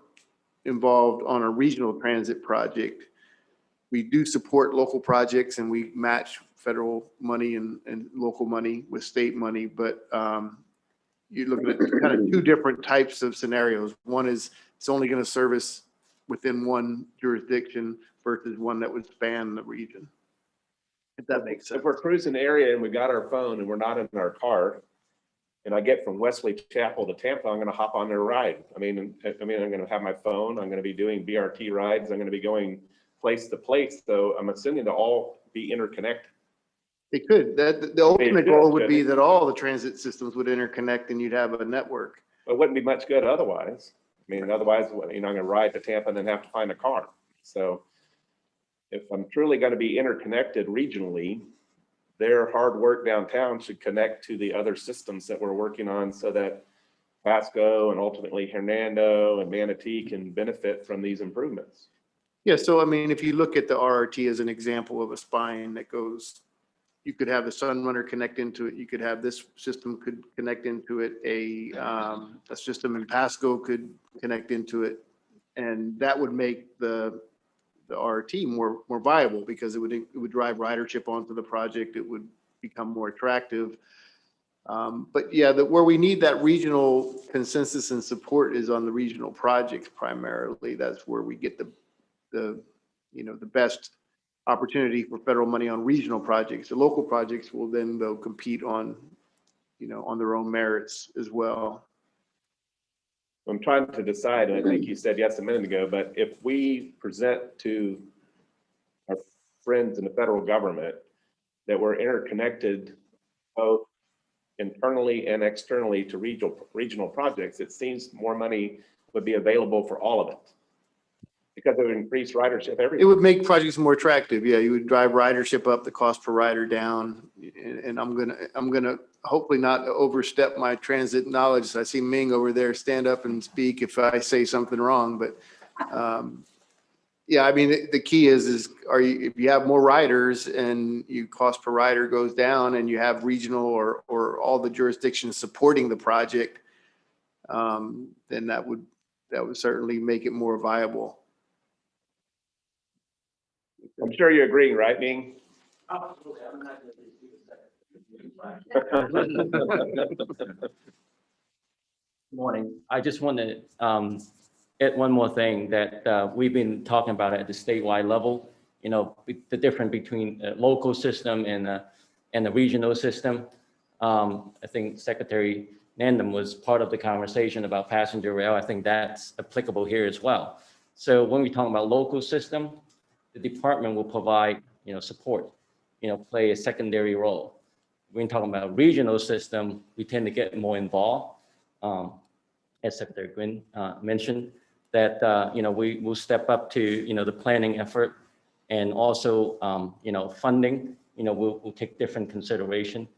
involved on a regional transit project. We do support local projects and we match federal money and local money with state money, but you're looking at kind of two different types of scenarios. One is it's only going to service within one jurisdiction versus one that would span the region. If that makes sense. If we're cruising the area and we got our phone and we're not in our car, and I get from Wesley Chapel to Tampa, I'm going to hop on their ride. I mean, I'm going to have my phone. I'm going to be doing BRT rides. I'm going to be going place to place. So I'm assuming they'll all be interconnected. It could. The ultimate goal would be that all the transit systems would interconnect and you'd have a network. It wouldn't be much good otherwise. I mean, otherwise, I'm going to ride to Tampa and then have to find a car. So if I'm truly going to be interconnected regionally, their hard work downtown should connect to the other systems that we're working on so that Pasco and ultimately Hernando and Manatee can benefit from these improvements. Yeah, so I mean, if you look at the RRT as an example of a spine that goes, you could have the Sunrunner connect into it. You could have this system could connect into it. A system in Pasco could connect into it. And that would make the RRT more viable because it would drive ridership onto the project. It would become more attractive. But yeah, where we need that regional consensus and support is on the regional projects primarily. That's where we get the best opportunity for federal money on regional projects. The local projects will then they'll compete on their own merits as well. I'm trying to decide, and I think you said yes a minute ago, but if we present to our friends in the federal government that we're interconnected both internally and externally to regional projects, it seems more money would be available for all of it because it would increase ridership everywhere. It would make projects more attractive. Yeah, you would drive ridership up, the cost per rider down. And I'm gonna hopefully not overstep my transit knowledge. I see Ming over there stand up and speak if I say something wrong, but yeah, I mean, the key is if you have more riders and your cost per rider goes down and you have regional or all the jurisdictions supporting the project, then that would certainly make it more viable. I'm sure you're agreeing, right, Ming? Absolutely. I'm not Good morning. I just want to add one more thing that we've been talking about at the statewide level, the difference between a local system and a regional system. I think Secretary Nandam was part of the conversation about passenger rail. I think that's applicable here as well. So when we talk about local system, the department will provide, support, play a secondary role. When we're talking about regional system, we tend to get more involved. As Secretary Gwynn mentioned, that, we will step up to, the planning effort and also, funding, we'll take different consideration,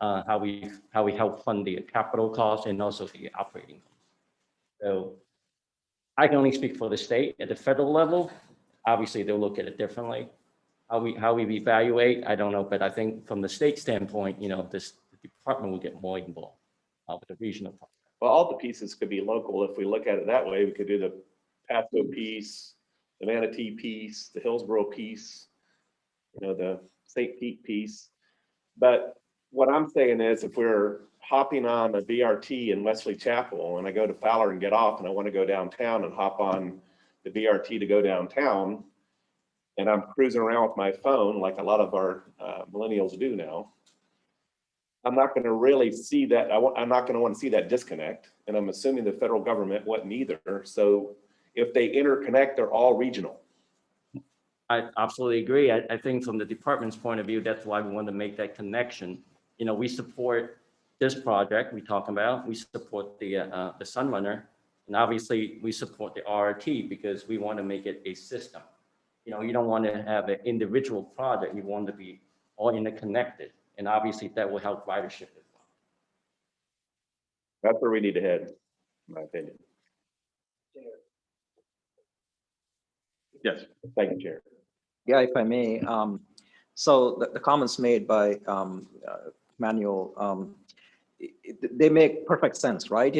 how we help fund the capital costs and also the operating. So I can only speak for the state. At the federal level, obviously they'll look at it differently. How we evaluate, I don't know, but I think from the state standpoint, this department will get more involved with the regional part. Well, all the pieces could be local. If we look at it that way, we could do the Pasco piece, the Manatee piece, the Hillsborough piece, the St. Pete piece. But what I'm saying is if we're hopping on a BRT in Wesley Chapel and I go to Fowler and get off and I want to go downtown and hop on the BRT to go downtown, and I'm cruising around with my phone like a lot of our millennials do now, I'm not going to really see that. I'm not going to want to see that disconnect. And I'm assuming the federal government wouldn't either. So if they interconnect, they're all regional. I absolutely agree. I think from the department's point of view, that's why we want to make that connection. We support this project we talk about. We support the Sunrunner, and obviously we support the RRT because we want to make it a system. You don't want to have an individual project. You want to be all interconnected, and obviously that will help ridership as well. That's where we need to head, in my opinion. Yes, thank you, Chair. Yeah, if I may. So the comments made by Manuel, they make perfect sense, right?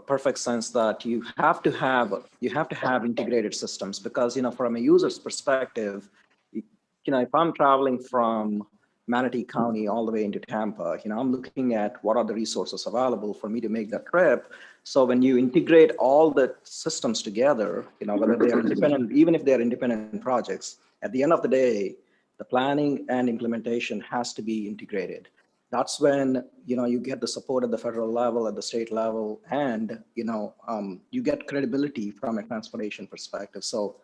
Perfect sense that you have to have integrated systems because, from a user's perspective, if I'm traveling from Manatee County all the way into Tampa, I'm looking at what are the resources available for me to make that trip. So when you integrate all the systems together, whether they are independent, even if they're independent projects, at the end of the day, the planning and implementation has to be integrated. That's when, you get the support at the federal level, at the state level, and, you get credibility from a transportation perspective. So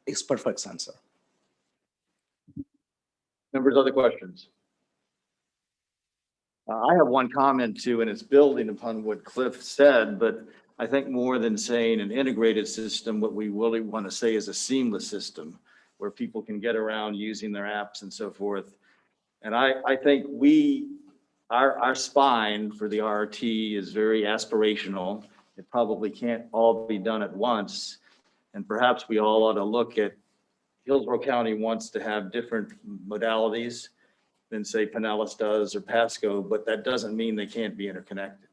it's perfect sense, sir. Members, other questions? I have one comment too, and it's building upon what Cliff said, but I think more than saying an integrated system, what we really want to say is a seamless system where people can get around using their apps and so forth. And I think our spine for the RRT is very aspirational. It probably can't all be done at once. And perhaps we all ought to look at Hillsborough County wants to have different modalities than say Pinellas does or Pasco, but that doesn't mean they can't be interconnected.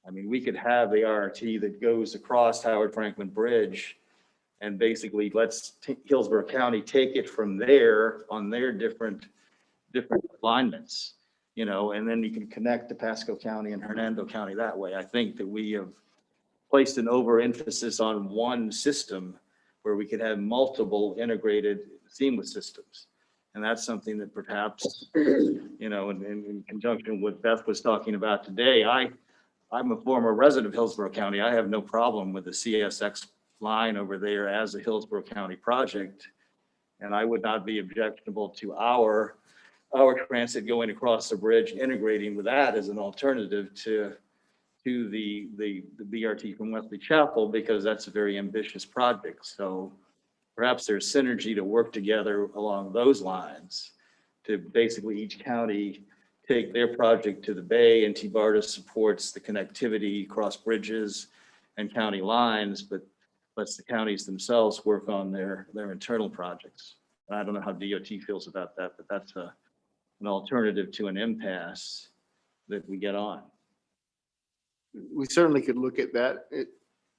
I mean, we could have the RRT that goes across Howard Franklin Bridge and basically let's Hillsborough County take it from there on their different alignments, and then you can connect to Pasco County and Hernando County that way. I think that we have placed an overemphasis on one system where we could have multiple integrated seamless systems. And that's something that perhaps, in conjunction with Beth was talking about today, I'm a former resident of Hillsborough County. I have no problem with the CSX line over there as a Hillsborough County project. And I would not be objectionable to our transit going across the bridge, integrating with that as an alternative to the BRT from Wesley Chapel, because that's a very ambitious project. So perhaps there's synergy to work together along those lines to basically each county take their project to the bay, and TBARTA supports the connectivity across bridges and county lines, but lets the counties themselves work on their internal projects. And I don't know how DOT feels about that, but that's an alternative to an impasse that we get on. We certainly could look at that.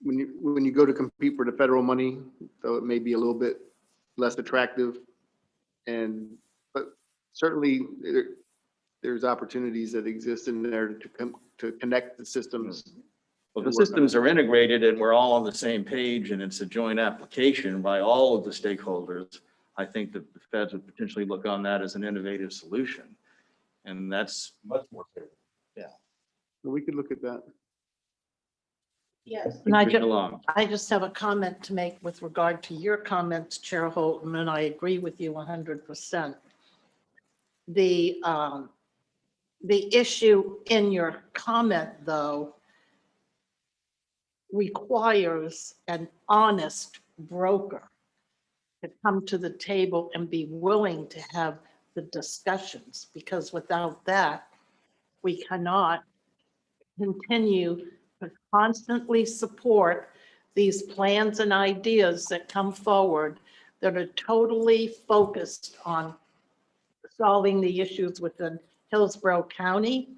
When you go to compete for the federal money, though it may be a little bit less attractive, but certainly there's opportunities that exist in there to connect the systems. Well, the systems are integrated and we're all on the same page and it's a joint application by all of the stakeholders. I think that the feds would potentially look on that as an innovative solution. And that's much more fair. Yeah. We could look at that. Yes. Bring And it along. I just have a comment to make with regard to your comments, Chair Holton, and I agree with you 100%. The issue in your comment, though, requires an honest broker to come to the table and be willing to have the discussions, because without that, we cannot continue to constantly support these plans and ideas that come forward that are totally focused on solving the issues within Hillsborough County,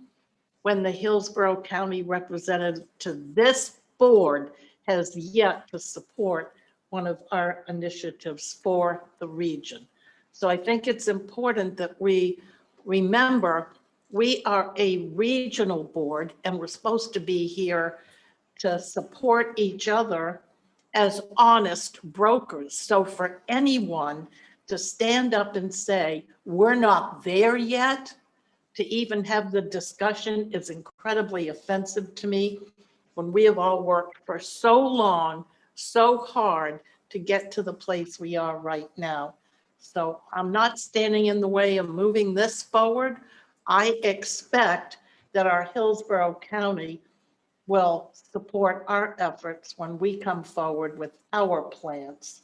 when the Hillsborough County representative to this board has yet to support one of our initiatives for the region. So I think it's important that we remember we are a regional board and we're supposed to be here to support each other as honest brokers. So for anyone to stand up and say, we're not there yet, to even have the discussion is incredibly offensive to me when we have all worked for so long, so hard to get to the place we are right now. So I'm not standing in the way of moving this forward. I expect that our Hillsborough County will support our efforts when we come forward with our plans.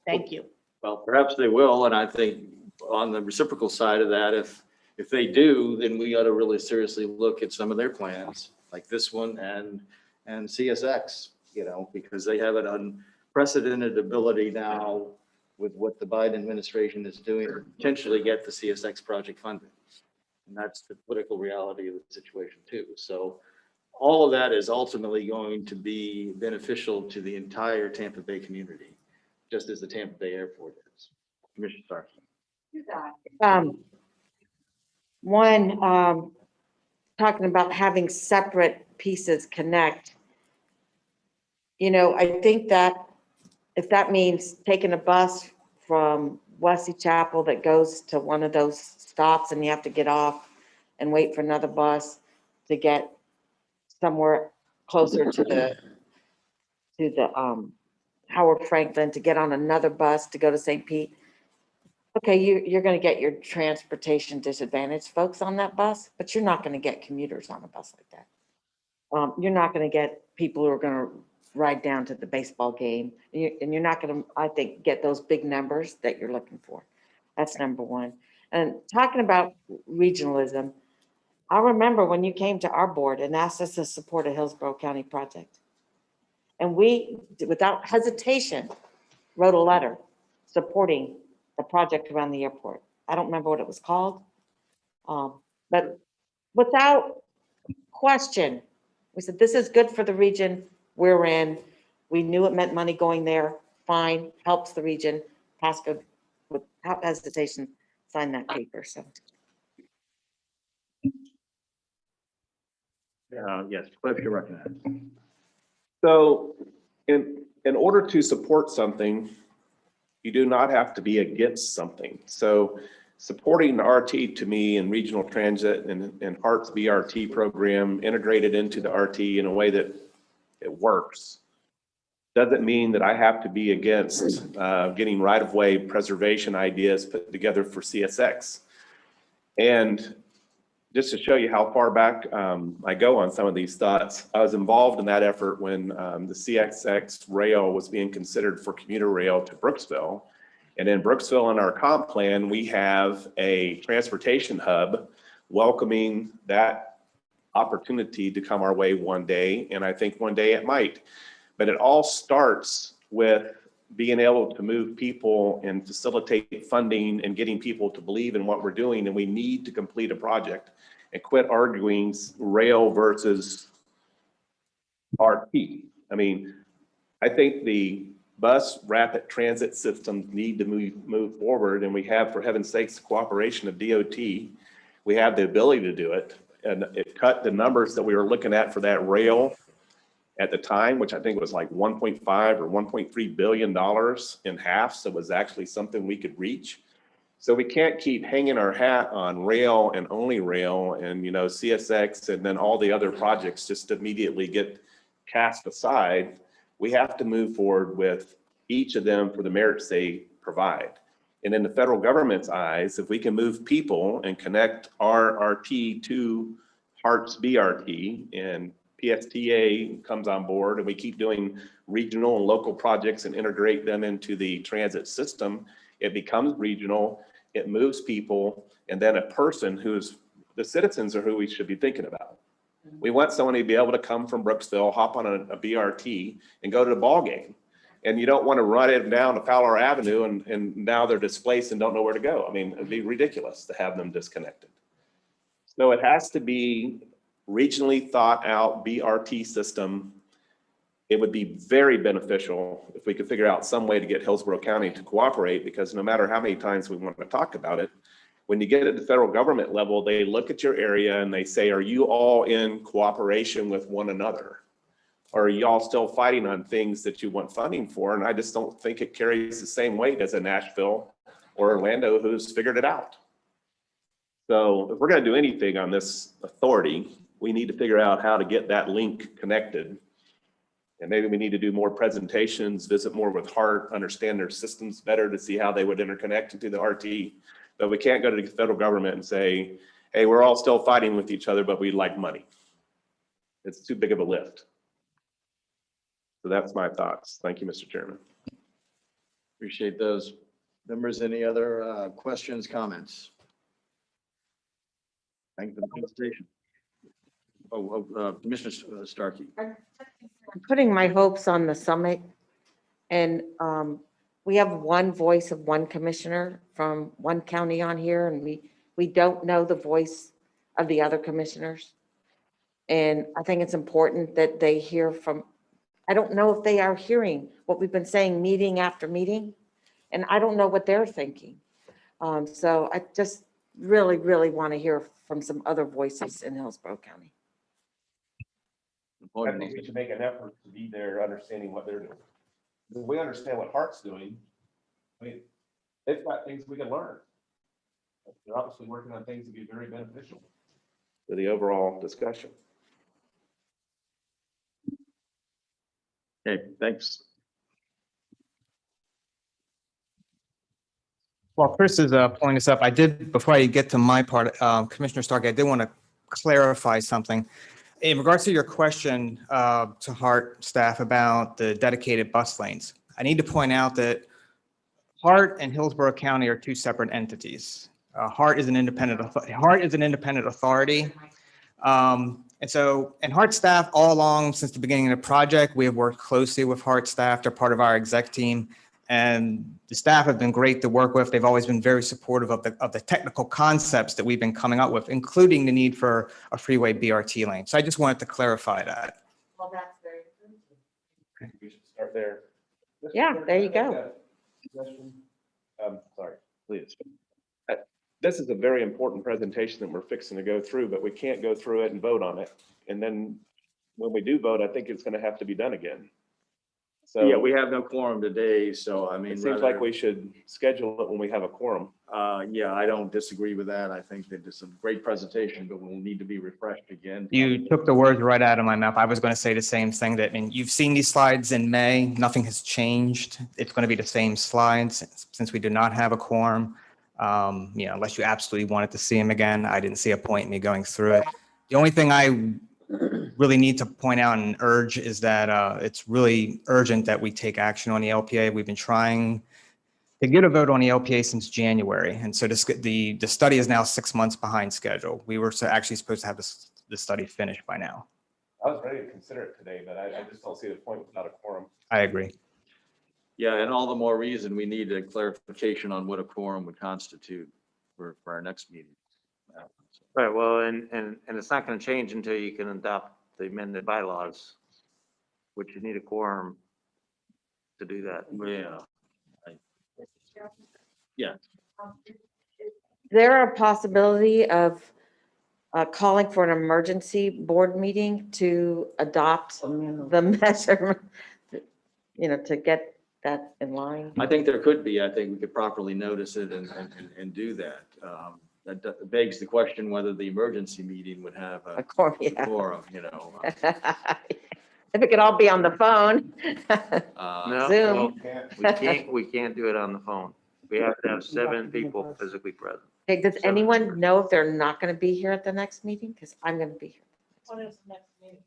Thank you. Well, perhaps they will, and I think on the reciprocal side of that, if they do, then we ought to really seriously look at some of their plans, like this one and CSX, because they have an unprecedented ability now with what the Biden administration is doing to potentially get the CSX project funded. And that's the political reality of the situation too. So all of that is ultimately going to be beneficial to the entire Tampa Bay community, just as the Tampa Bay Airport is. Commissioner Starkey. Talking about having separate pieces connect. I think that if that means taking a bus from Wesley Chapel that goes to one of those stops and you have to get off and wait for another bus to get somewhere closer to the Howard Franklin, to get on another bus to go to St. Pete. Okay, you're going to get your transportation disadvantaged folks on that bus, but you're not going to get commuters on a bus like that. You're not going to get people who are going to ride down to the baseball game, and you're not going to, I think, get those big numbers that you're looking for. That's number one. And talking about regionalism, I remember when you came to our board and asked us to support a Hillsborough County project. And we, without hesitation, wrote a letter supporting the project around the airport. I don't remember what it was called. But without question, we said, this is good for the region we're in. We knew it meant money going there. Fine, helps the region. Pasco, without hesitation, signed that paper. So. Yes, Cliff, you're recognized. So in order to support something, you do not have to be against something. So supporting RT to me and regional transit and HART's BRT program integrated into the RT in a way that it works doesn't mean that I have to be against getting right-of-way preservation ideas put together for CSX. And just to show you how far back I go on some of these thoughts, I was involved in that effort when the CSX rail was being considered for commuter rail to Brooksville. And in Brooksville, in our comp plan, we have a transportation hub welcoming that opportunity to come our way one day. And I think one day it might. But it all starts with being able to move people and facilitate funding and getting people to believe in what we're doing. And we need to complete a project and quit arguing rail versus RT. I mean, I think the bus rapid transit systems need to move forward, and we have, for heaven's sakes, the cooperation of DOT. We have the ability to do it, and it cut the numbers that we were looking at for that rail at the time, which I think was like 1.5 or $1.3 billion in half. So it was actually something we could reach. So we can't keep hanging our hat on rail and only rail and, you know, CSX and then all the other projects just immediately get cast aside. We have to move forward with each of them for the merits they provide. And in the federal government's eyes, if we can move people and connect RRT to HART's BRT and PSTA comes on board and we keep doing regional and local projects and integrate them into the transit system, it becomes regional, it moves people, and then a person who's, the citizens are who we should be thinking about. We want someone to be able to come from Brooksville, hop on a BRT and go to the ball game. And you don't want to run it down to Fowler Avenue and now they're displaced and don't know where to go. I mean, it'd be ridiculous to have them disconnected. So it has to be regionally thought out BRT system. It would be very beneficial if we could figure out some way to get Hillsborough County to cooperate, because no matter how many times we want to talk about it, when you get at the federal government level, they look at your area and they say, are you all in cooperation with one another? Or are y'all still fighting on things that you want funding for? And I just don't think it carries the same weight as a Nashville or Orlando who's figured it out. So if we're going to do anything on this authority, we need to figure out how to get that link connected. And maybe we need to do more presentations, visit more with HART, understand their systems better to see how they would interconnect into the RT. But we can't go to the federal government and say, hey, we're all still fighting with each other, but we'd like money. It's too big of a lift. So that's my thoughts. Thank you, Mr. Chairman. Appreciate those. Members, any other questions, comments? Thank you for the presentation. Commissioner Starkey. I'm putting my hopes on the summit, and we have one voice of one commissioner from one county on here, and we don't know the voice of the other commissioners. And I think it's important that they hear from, I don't know if they are hearing what we've been saying meeting after meeting, and I don't know what they're thinking. So I just really, really want to hear from some other voices in Hillsborough County. I think we should make an effort to be there, understanding what they're doing. If we understand what HART's doing, I mean, they've got things we can learn. They're obviously working on things that be very beneficial to the overall discussion. Okay, thanks. Well, Chris is pulling this up. I did, before I get to my part, Commissioner Starkey, I did want to clarify something. In regards to your question to HART staff about the dedicated bus lanes, I need to point out that HART and Hillsborough County are two separate entities. HART is an independent authority. And HART staff all along since the beginning of the project, we have worked closely with HART staff. They're part of our exec team. And the staff have been great to work with. They've always been very supportive of the technical concepts that we've been coming up with, including the need for a freeway BRT lane. So I just wanted to clarify that. Well, that's very good. We should start there. Yeah, there you go. Sorry, please. This is a very important presentation that we're fixing to go through, but we can't go through it and vote on it. And then when we do vote, I think it's going to have to be done again. So Yeah, we have no quorum today, so I mean. it seems like we should schedule it when we have a quorum. Yeah, I don't disagree with that. I think that it's a great presentation, but we'll need to be refreshed again. You took the words right out of my mouth. I was going to say the same thing, that, I mean, you've seen these slides in May. Nothing has changed. It's going to be the same slides since we do not have a quorum. You know, unless you absolutely wanted to see them again, I didn't see a point in me going through it. The only thing I really need to point out and urge is that it's really urgent that we take action on the LPA. We've been trying to get a vote on the LPA since January. And so the study is now 6 months behind schedule. We were actually supposed to have the study finished by now. I was ready to consider it today, but I just don't see the point without a quorum. I agree. Yeah, and all the more reason we need a clarification on what a quorum would constitute for our next meeting. Right, well, and it's not going to change until you can adopt the amended bylaws, which you need a quorum to do that. Yeah. Yeah. There a possibility of calling for an emergency board meeting to adopt the measure, to get that in line. I think there could be. I think we could properly notice it and do that. That begs the question whether the emergency meeting would have a quorum, yeah. quorum, If it could all be on the phone. No, Zoom. we can't do it on the phone. We have to have 7 people physically present. Okay, does anyone know if they're not going to be here at the next meeting? Because I'm going to be here. When is the next meeting?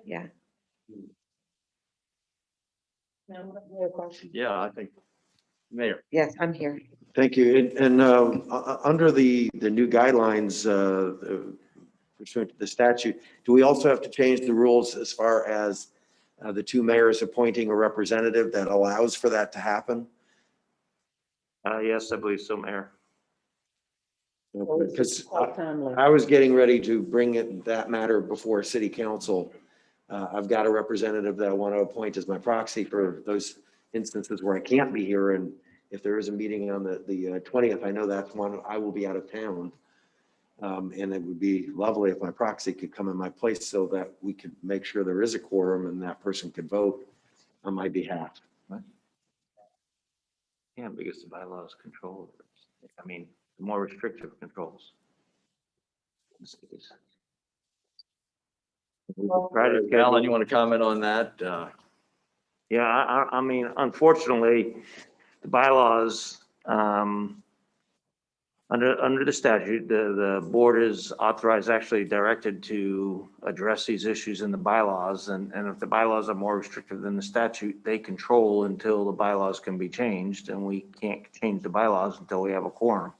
Yeah. Yeah, I think, Mayor. Yes, I'm here. Thank you. And under the new guidelines pursuant to the statute, do we also have to change the rules as far as the 2 mayors appointing a representative that allows for that to happen? Yes, I believe so, Mayor. Because I was getting ready to bring that matter before city council. I've got a representative that I want to appoint as my proxy for those instances where I can't be here. And if there is a meeting on the 20th, I know that's one I will be out of town. And it would be lovely if my proxy could come in my place so that we could make sure there is a quorum and that person could vote on my behalf. Yeah, because the bylaws control, I mean, the more restrictive controls. In this case. Alan, you want to comment on that? Yeah, I mean, unfortunately, the bylaws, under the statute, the board is authorized, actually directed to address these issues in the bylaws. And if the bylaws are more restrictive than the statute, they control until the bylaws can be changed, and we can't change the bylaws until we have a quorum.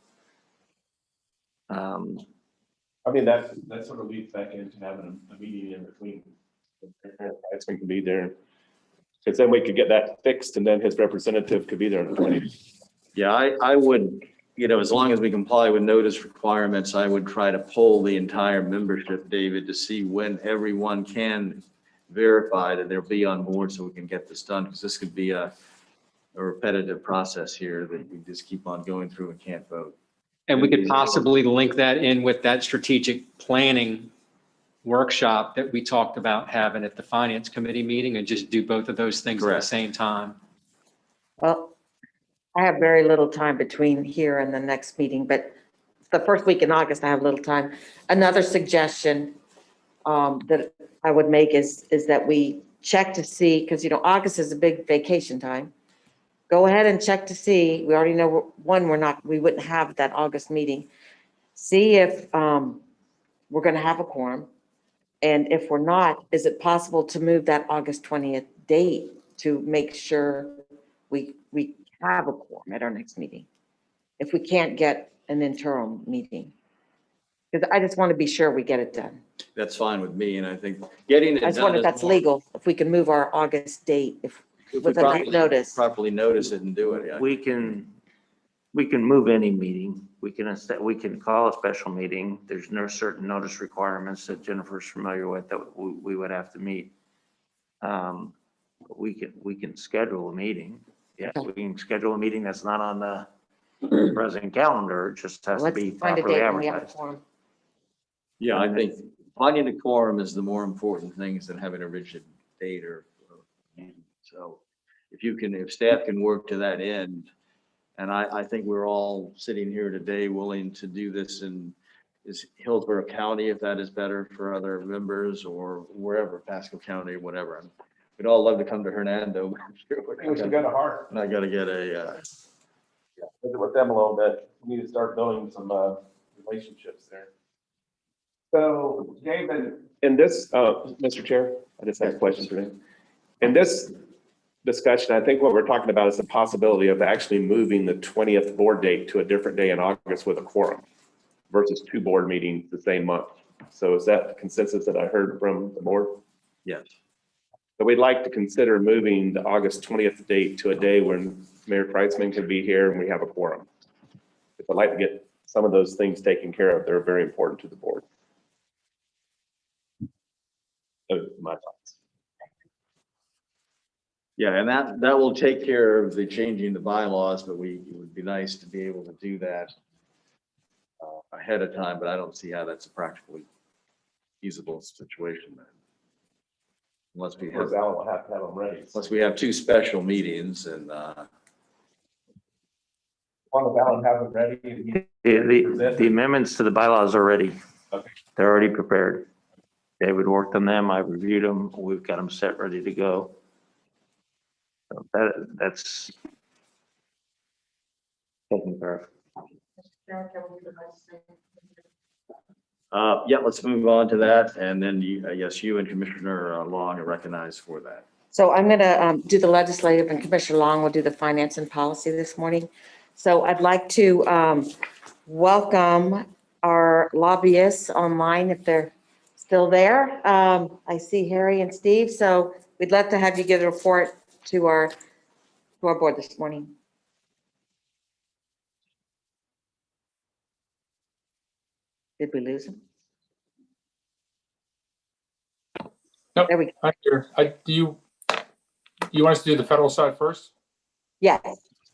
I mean, that sort of leads back into having a meeting in between. It's going to be there. Because then we could get that fixed and then his representative could be there on the 20th. Yeah, I would, as long as we comply with notice requirements, I would try to poll the entire membership, David, to see when everyone can verify that they'll be on board so we can get this done. Because this could be a repetitive process here that we just keep on going through and can't vote. And we could possibly link that in with that strategic planning workshop that we talked about having at the finance committee meeting, and just do both of those things at the same time. Well, I have very little time between here and the next meeting, but the first week in August, I have little time. Another suggestion that I would make is that we check to see, because August is a big vacation time. Go ahead and check to see. We already know we wouldn't have that August meeting. See if we're going to have a quorum. And if we're not, is it possible to move that August 20th date to make sure we have a quorum at our next meeting? If we can't get an interim meeting. Because I just want to be sure we get it done. That's fine with me, and I think getting it done. I just wonder if is that's more- legal, if we can move our August date If we with enough notice. properly notice it and do it. Yeah. We can move any meeting. We can call a special meeting. There's no certain notice requirements that Jennifer's familiar with that we would have to meet. We can schedule a meeting. Yes, we can schedule a meeting that's not on the present calendar. It just has to Let's be find a properly date when we have a advertised. quorum. Yeah, I think finding a quorum is the more important thing than having a rigid date or so. If staff can work to that end, and I think we're all sitting here today willing to do this is Hillsborough County, if that is better for other members, or wherever, Pasco County, whatever. We'd all love to come to Hernando. We should go to Hart. And I gotta get a, Visit with them a little bit. We need to start building some relationships there. So, David, in this, Mr. Chair, I just have a question for you. In this discussion, I think what we're talking about is the possibility of actually moving the 20th board date to a different day in August with a quorum versus 2 board meetings the same month. So is that the consensus that I heard from the board? yes. So we'd like to consider moving the August 20th date to a day when Mayor Kreitzman could be here and we have a quorum. If I'd like to get some of those things taken care of, they're very important to the board. Those are my thoughts. Yeah, and that will take care of the changing the bylaws, but it would be nice to be able to do that ahead of time, but I don't see how that's a practically feasible situation then. Unless we have, Alan will have to have them ready. unless we have two special meetings and, One of Alan have them ready. The amendments to the bylaws are ready. Okay. They're already prepared. David worked on them. I reviewed them. We've got them set, ready to go. So that's taken care of. Yeah, let's move on to that. And then I guess you and Commissioner Long are recognized for that. So I'm going to do the legislative, and Commissioner Long will do the finance and policy this morning. So I'd like to welcome our lobbyists online if they're still there. I see Harry and Steve, so we'd love to have you give a report to our board this morning. Did we lose him? Nope. There we go. I'm here. Do you want us to do the federal side first? Yes.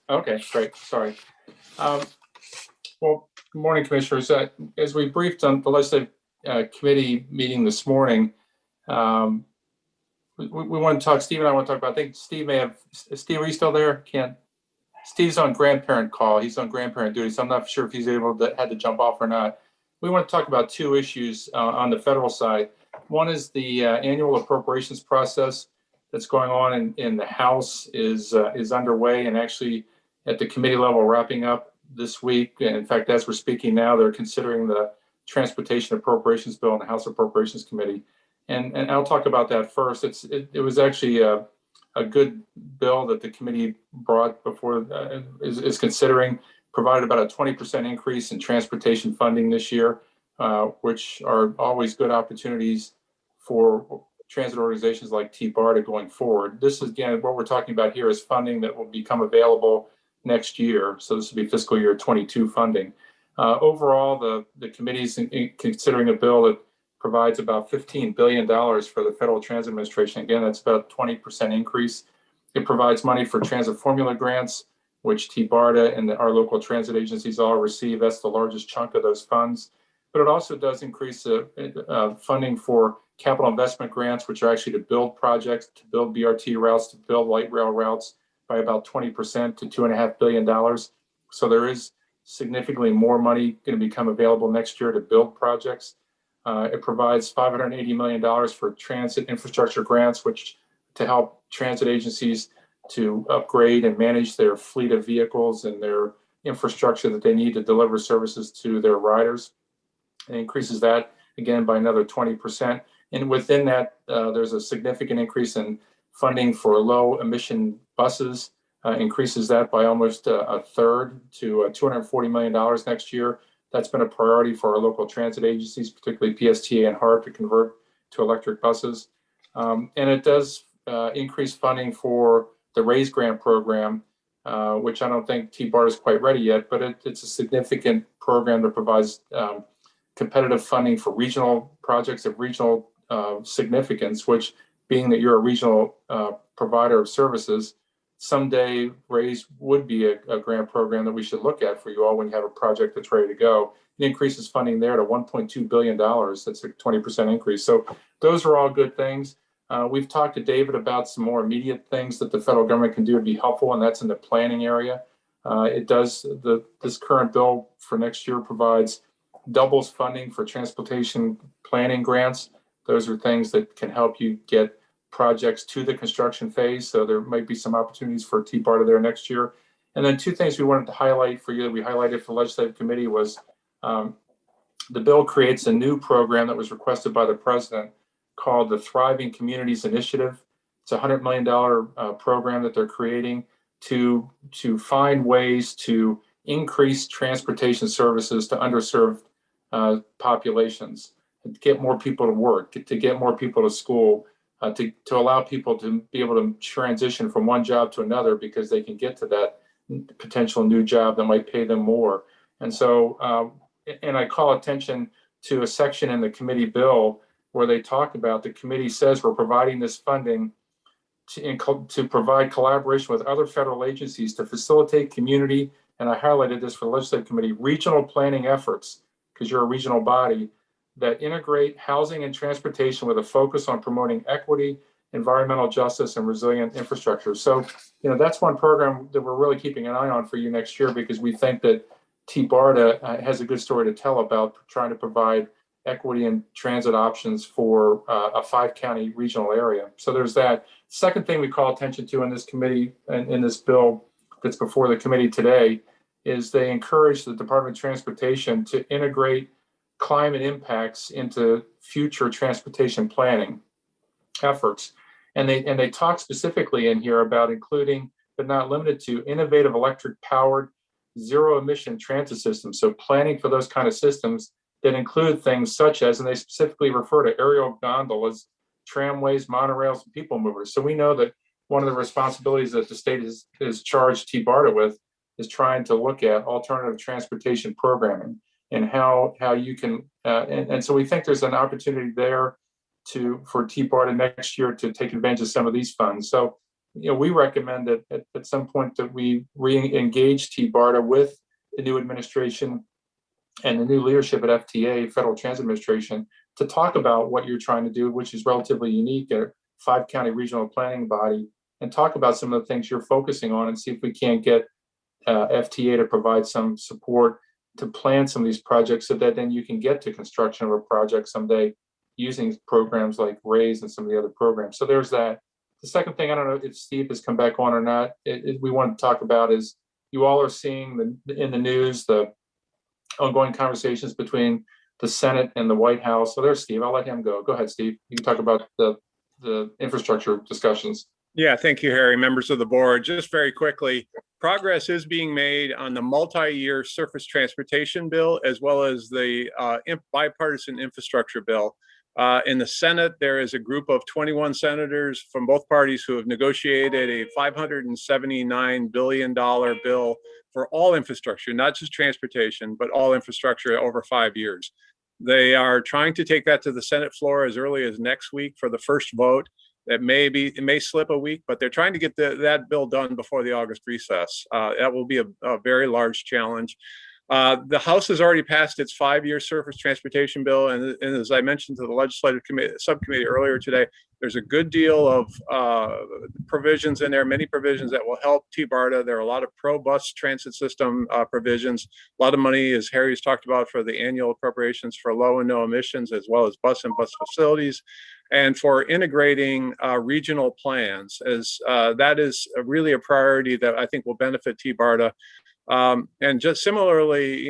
Okay, great. Sorry. Well, good morning, Commissioners. As we briefed on the legislative committee meeting this morning, we want to talk, Steve and I want to talk about, I think Steve are you still there? Steve's on grandparent call. He's on grandparent duty, so I'm not sure if he's had to jump off or not. We want to talk about two issues on the federal side. One is the annual appropriations process that's going on in the House is underway, and actually at the committee level wrapping up this week. And in fact, as we're speaking now, they're considering the Transportation Appropriations Bill in the House Appropriations Committee. And I'll talk about that first. It was actually a good bill that the committee brought before, is considering, provided about a 20% increase in transportation funding this year, which are always good opportunities for transit organizations like TBARTA going forward. This is, again, what we're talking about here is funding that will become available next year. So this will be fiscal year 22 funding. Overall, the committee is considering a bill that provides about $15 billion for the Federal Transit Administration. Again, that's about a 20% increase. It provides money for transit formula grants, which TBARTA and our local transit agencies all receive. That's the largest chunk of those funds. But it also does increase funding for capital investment grants, which are actually to build projects, to build BRT routes, to build light rail routes by about 20% to $2.5 billion. So there is significantly more money going to become available next year to build projects. It provides $580 million for transit infrastructure grants, which to help transit agencies to upgrade and manage their fleet of vehicles and their infrastructure that they need to deliver services to their riders. It increases that again by another 20%. And within that, there's a significant increase in funding for low emission buses, increases that by almost a third to $240 million next year. That's been a priority for our local transit agencies, particularly PSTA and HART, to convert to electric buses. And it does increase funding for the RAISE grant program, which I don't think TBARTA is quite ready yet, but it's a significant program that provides competitive funding for regional projects of regional significance, which, being that you're a regional provider of services, someday RAISE would be a grant program that we should look at for you all when you have a project that's ready to go. It increases funding there to $1.2 billion. That's a 20% increase. So those are all good things. We've talked to David about some more immediate things that the federal government can do to be helpful, and that's in the planning area. This current bill for next year provides doubles funding for transportation planning grants. Those are things that can help you get projects to the construction phase. So there might be some opportunities for TBARTA there next year. And then two things we wanted to highlight for you that we highlighted for the legislative committee was the bill creates a new program that was requested by the president called the Thriving Communities Initiative. It's a $100 million program that they're creating to find ways to increase transportation services to underserved populations, to get more people to work, to get more people to school, to allow people to be able to transition from one job to another because they can get to that potential new job that might pay them more. And so, and I call attention to a section in the committee bill where they talk about, the committee says we're providing this funding to provide collaboration with other federal agencies to facilitate community, and I highlighted this for the legislative committee, regional planning efforts, because you're a regional body, that integrate housing and transportation with a focus on promoting equity, environmental justice, and resilient infrastructure. So, that's one program that we're really keeping an eye on for you next year, because we think that TBARTA has a good story to tell about trying to provide equity and transit options for a 5-county regional area. So there's that. Second thing we call attention to in this committee and in this bill that's before the committee today is they encourage the Department of Transportation to integrate climate impacts into future transportation planning efforts. And they talk specifically in here about including, but not limited to, innovative electric powered zero emission transit systems. So planning for those kind of systems that include things such as, and they specifically refer to aerial gondolas, tramways, monorails, and people movers. So we know that one of the responsibilities that the state is charged TBARTA with is trying to look at alternative transportation programming and how you can, and so we think there's an opportunity there for TBARTA next year to take advantage of some of these funds. So, we recommend that at some point that we re-engage TBARTA with the new administration and the new leadership at FTA, Federal Transit Administration, to talk about what you're trying to do, which is relatively unique at a 5-county regional planning body, and talk about some of the things you're focusing on and see if we can't get FTA to provide some support to plan some of these projects so that then you can get to construction of a project someday using programs like RAISE and some of the other programs. So there's that. The second thing, I don't know if Steve has come back on or not, we want to talk about is you all are seeing in the news the ongoing conversations between the Senate and the White House. So there's Steve. I'll let him go. Go ahead, Steve. You can talk about the infrastructure discussions. Yeah, thank you, Harry. Members of the board, just very quickly, progress is being made on the multi-year surface transportation bill, as well as the bipartisan infrastructure bill. In the Senate, there is a group of 21 senators from both parties who have negotiated a $579 billion bill for all infrastructure, not just transportation, but all infrastructure over 5 years. They are trying to take that to the Senate floor as early as next week for the first vote. It may slip a week, but they're trying to get that bill done before the August recess. That will be a very large challenge. The House has already passed its 5-year surface transportation bill, and as I mentioned to the legislative subcommittee earlier today, there's a good deal of provisions in there, many provisions that will help TBARTA. There are a lot of pro-bus transit system provisions, a lot of money, as Harry's talked about, for the annual appropriations for low and no emissions, as well as bus and bus facilities, and for integrating regional plans, as that is really a priority that I think will benefit TBARTA. And just similarly,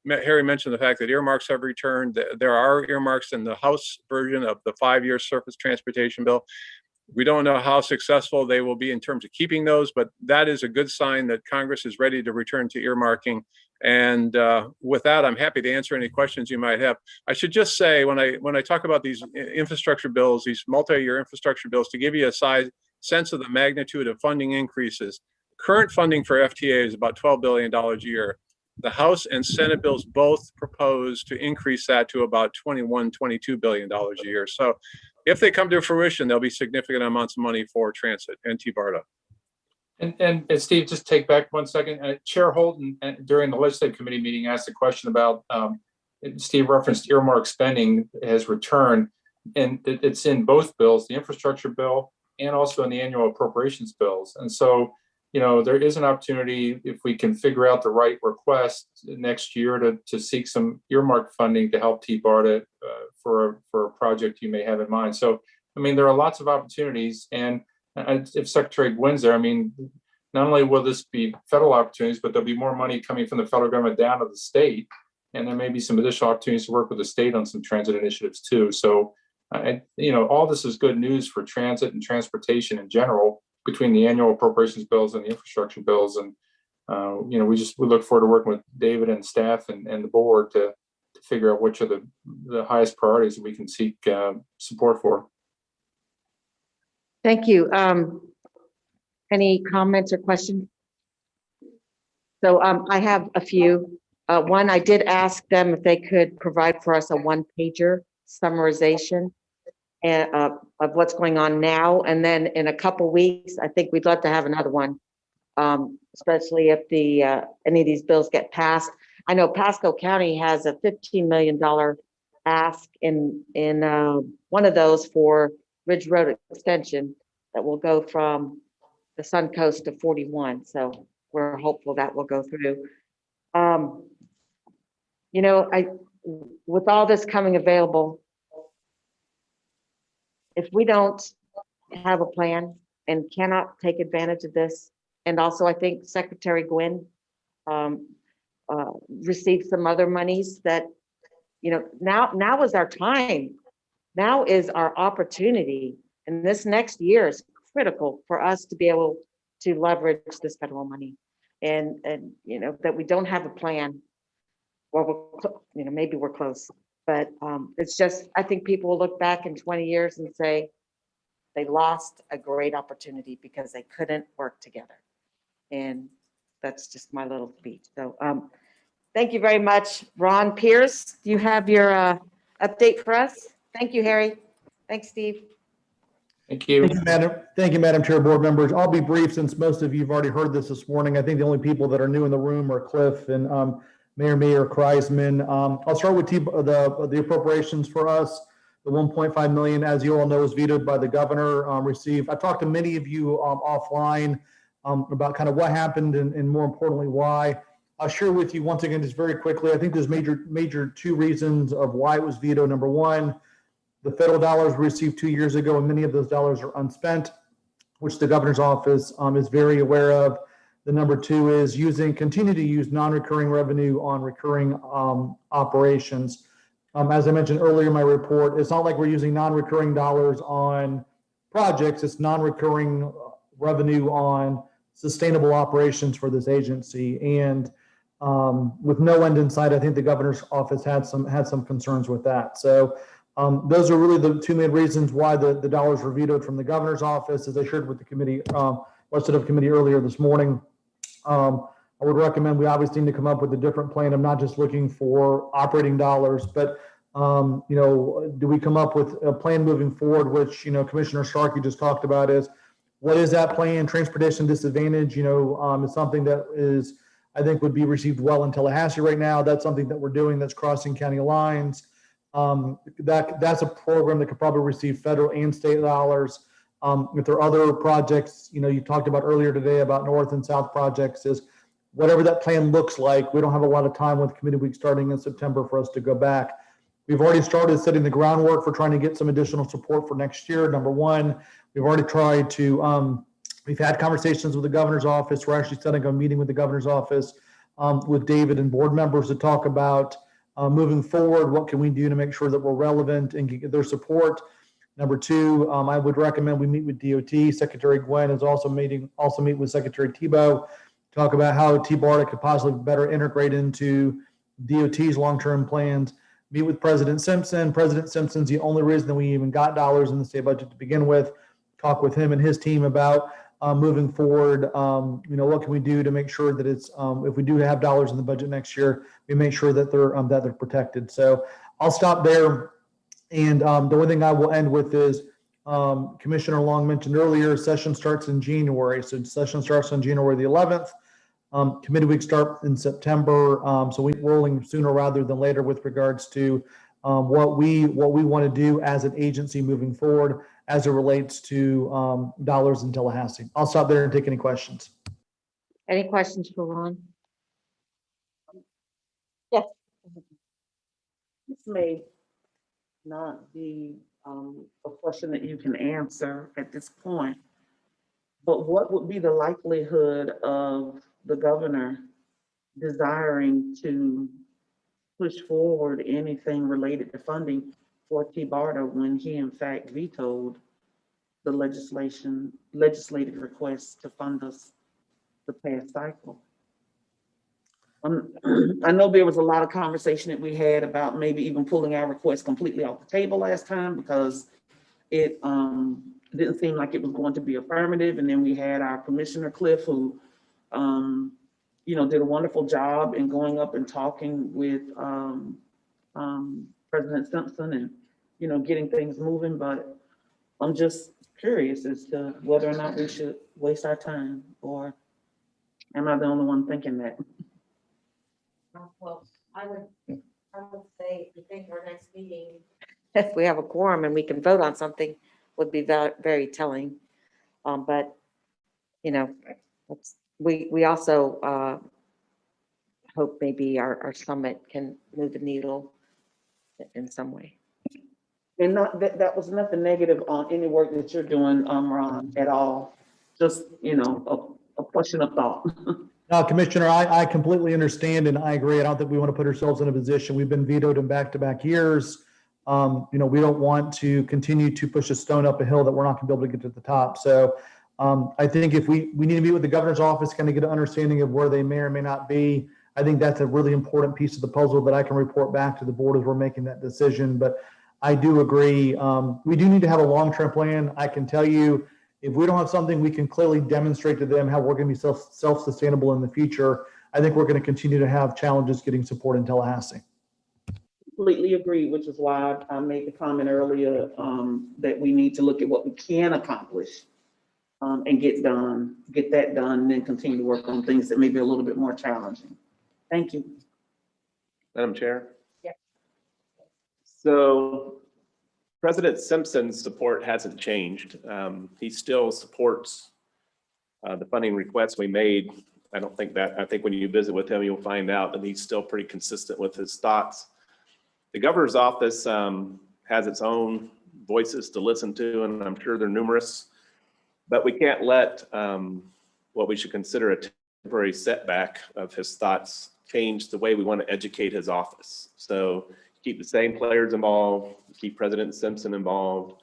Harry mentioned the fact that earmarks have returned. There are earmarks in the House version of the 5-year surface transportation bill. We don't know how successful they will be in terms of keeping those, but that is a good sign that Congress is ready to return to earmarking. And with that, I'm happy to answer any questions you might have. I should just say, when I talk about these infrastructure bills, these multi-year infrastructure bills, to give you a sense of the magnitude of funding increases, current funding for FTA is about $12 billion a year. The House and Senate bills both propose to increase that to about $22 billion a year. So if they come to fruition, there'll be significant amounts of money for transit and TBARTA. And Steve, just take back 1 second. Chair Holton, during the legislative committee meeting, asked a question about, Steve referenced earmark spending has returned, and it's in both bills, the infrastructure bill and also in the annual appropriations bills. And so, there is an opportunity, if we can figure out the right request next year, to seek some earmark funding to help TBARTA for a project you may have in mind. So, there are lots of opportunities, and if Secretary Gwynn's there, not only will this be federal opportunities, but there'll be more money coming from the federal government down to the state, and there may be some additional opportunities to work with the state on some transit initiatives too. So, all this is good news for transit and transportation in general, between the annual appropriations bills and the infrastructure bills. And, we look forward to working with David and staff and the board to figure out which are the highest priorities that we can seek support for. Thank you. Any comments or questions? So I have a few. One, I did ask them if they could provide for us a 1-pager summarization and, of what's going on now. And then in a couple weeks, I think we'd love to have another one, especially if any of these bills get passed. I know Pasco County has a $15 million ask in one of those for Ridge Road extension that will go from the Sun Coast to 41. So we're hopeful that will go through. You know, with all this coming available, if we don't have a plan and cannot take advantage of this, and also I think Secretary Gwynn received some other monies that, you know, now is our time. Now is our opportunity. And this next year is critical for us to be able to leverage this federal money. And you know, that we don't have a plan. Well, you know, maybe we're close, but it's just, I think people will look back in 20 years and say they lost a great opportunity because they couldn't work together. And that's just my little speech. So thank you very much. Ron Pierce, do you have your update for us? Thank you, Harry. Thanks, Steve. Thank you. Thank you, Madam Chair, board members. I'll be brief since most of you have already heard this morning. I think the only people that are new in the room are Cliff and Mayor Kreisman. I'll start with the appropriations for us. The 1.5 million, as you all know, was vetoed by the governor. I talked to many of you offline about kind of what happened and more importantly, why. I'll share with you once again, just very quickly. I think there's major two reasons of why it was vetoed. Number one, the federal dollars were received 2 years ago, and many of those dollars are unspent, which the governor's office is very aware of. The number two is continue to use non-recurring revenue on recurring operations. As I mentioned earlier in my report, it's not like we're using non-recurring dollars on projects. It's non-recurring revenue on sustainable operations for this agency. And with no end in sight, I think the governor's office had some concerns with that. So those are really the two main reasons why the dollars were vetoed from the governor's office, as I shared with the committee, legislative committee earlier this morning. I would recommend we obviously need to come up with a different plan. I'm not just looking for operating dollars, but you know, do we come up with a plan moving forward, which, you know, Commissioner Starkey just talked about is, what is that plan? Transportation disadvantage, you know, is something that is, I think would be received well in Tallahassee right now. That's something that we're doing that's crossing county lines. That's a program that could probably receive federal and state dollars. If there are other projects, you know, you talked about earlier today about north and south projects, is whatever that plan looks like. We don't have a lot of time with committee week starting in September for us to go back. We've already started setting the groundwork for trying to get some additional support for next year. Number one, we've already tried to, we've had conversations with the governor's office. We're actually setting a meeting with the governor's office with David and board members to talk about moving forward, what can we do to make sure that we're relevant and get their support. Number two, I would recommend we meet with DOT. Secretary Gwynn is also meet with Secretary Tebow, talk about how TBARTA could possibly better integrate into DOT's long-term plans. Meet with President Simpson. President Simpson's the only reason that we even got dollars in the state budget to begin with. Talk with him and his team about moving forward. You know, what can we do to make sure that it's, if we do have dollars in the budget next year, we make sure that they're protected. So I'll stop there. And the only thing I will end with is Commissioner Long mentioned earlier, session starts in January. So session starts on January the 11th. Committee week start in September. So we're rolling sooner rather than later with regards to what we want to do as an agency moving forward as it relates to dollars in Tallahassee. I'll stop there and take any questions. Any questions for Ron? Yes. This may not be a question that you can answer at this point, but what would be the likelihood of the governor desiring to push forward anything related to funding for TBARTA when he in fact vetoed the legislative request to fund us the past cycle? I know there was a lot of conversation that we had about maybe even pulling our request completely off the table last time because it didn't seem like it was going to be affirmative. And then we had our Commissioner Cliff, who, you know, did a wonderful job in going up and talking with President Simpson getting things moving, but I'm just curious as to whether or not we should waste our time, or am I the only one thinking that? Well, I would say, I think our next meeting, if we have a quorum and we can vote on something, would be very, very telling. But, we also, hope maybe our summit can move the needle in some way. And that was nothing negative on any work that you're doing, Ron, at all. Just, a question of thought. No, Commissioner, I completely understand and I agree. I don't think we want to put ourselves in a position. We've been vetoed in back-to-back years. We don't want to continue to push a stone up a hill that we're not going to be able to get to the top. So I think if we need to meet with the governor's office, kind of get an understanding of where they may or may not be. I think that's a really important piece of the puzzle that I can report back to the board as we're making that decision. But I do agree. We do need to have a long-term plan. I can tell you, if we don't have something we can clearly demonstrate to them how we're going to be self-sustainable in the future, I think we're going to continue to have challenges getting support in Tallahassee. Completely agree, which is why I made the comment earlier, that we need to look at what we can accomplish, and get that done, and then continue to work on things that may be a little bit more challenging. Thank you. Madam Chair? Yeah. So President Simpson's support hasn't changed. He still supports the funding requests we made. I think when you visit with him, you'll find out that he's still pretty consistent with his thoughts. The governor's office has its own voices to listen to, and I'm sure they're numerous, but we can't let what we should consider a temporary setback of his thoughts change the way we want to educate his office. So keep the same players involved, keep President Simpson involved.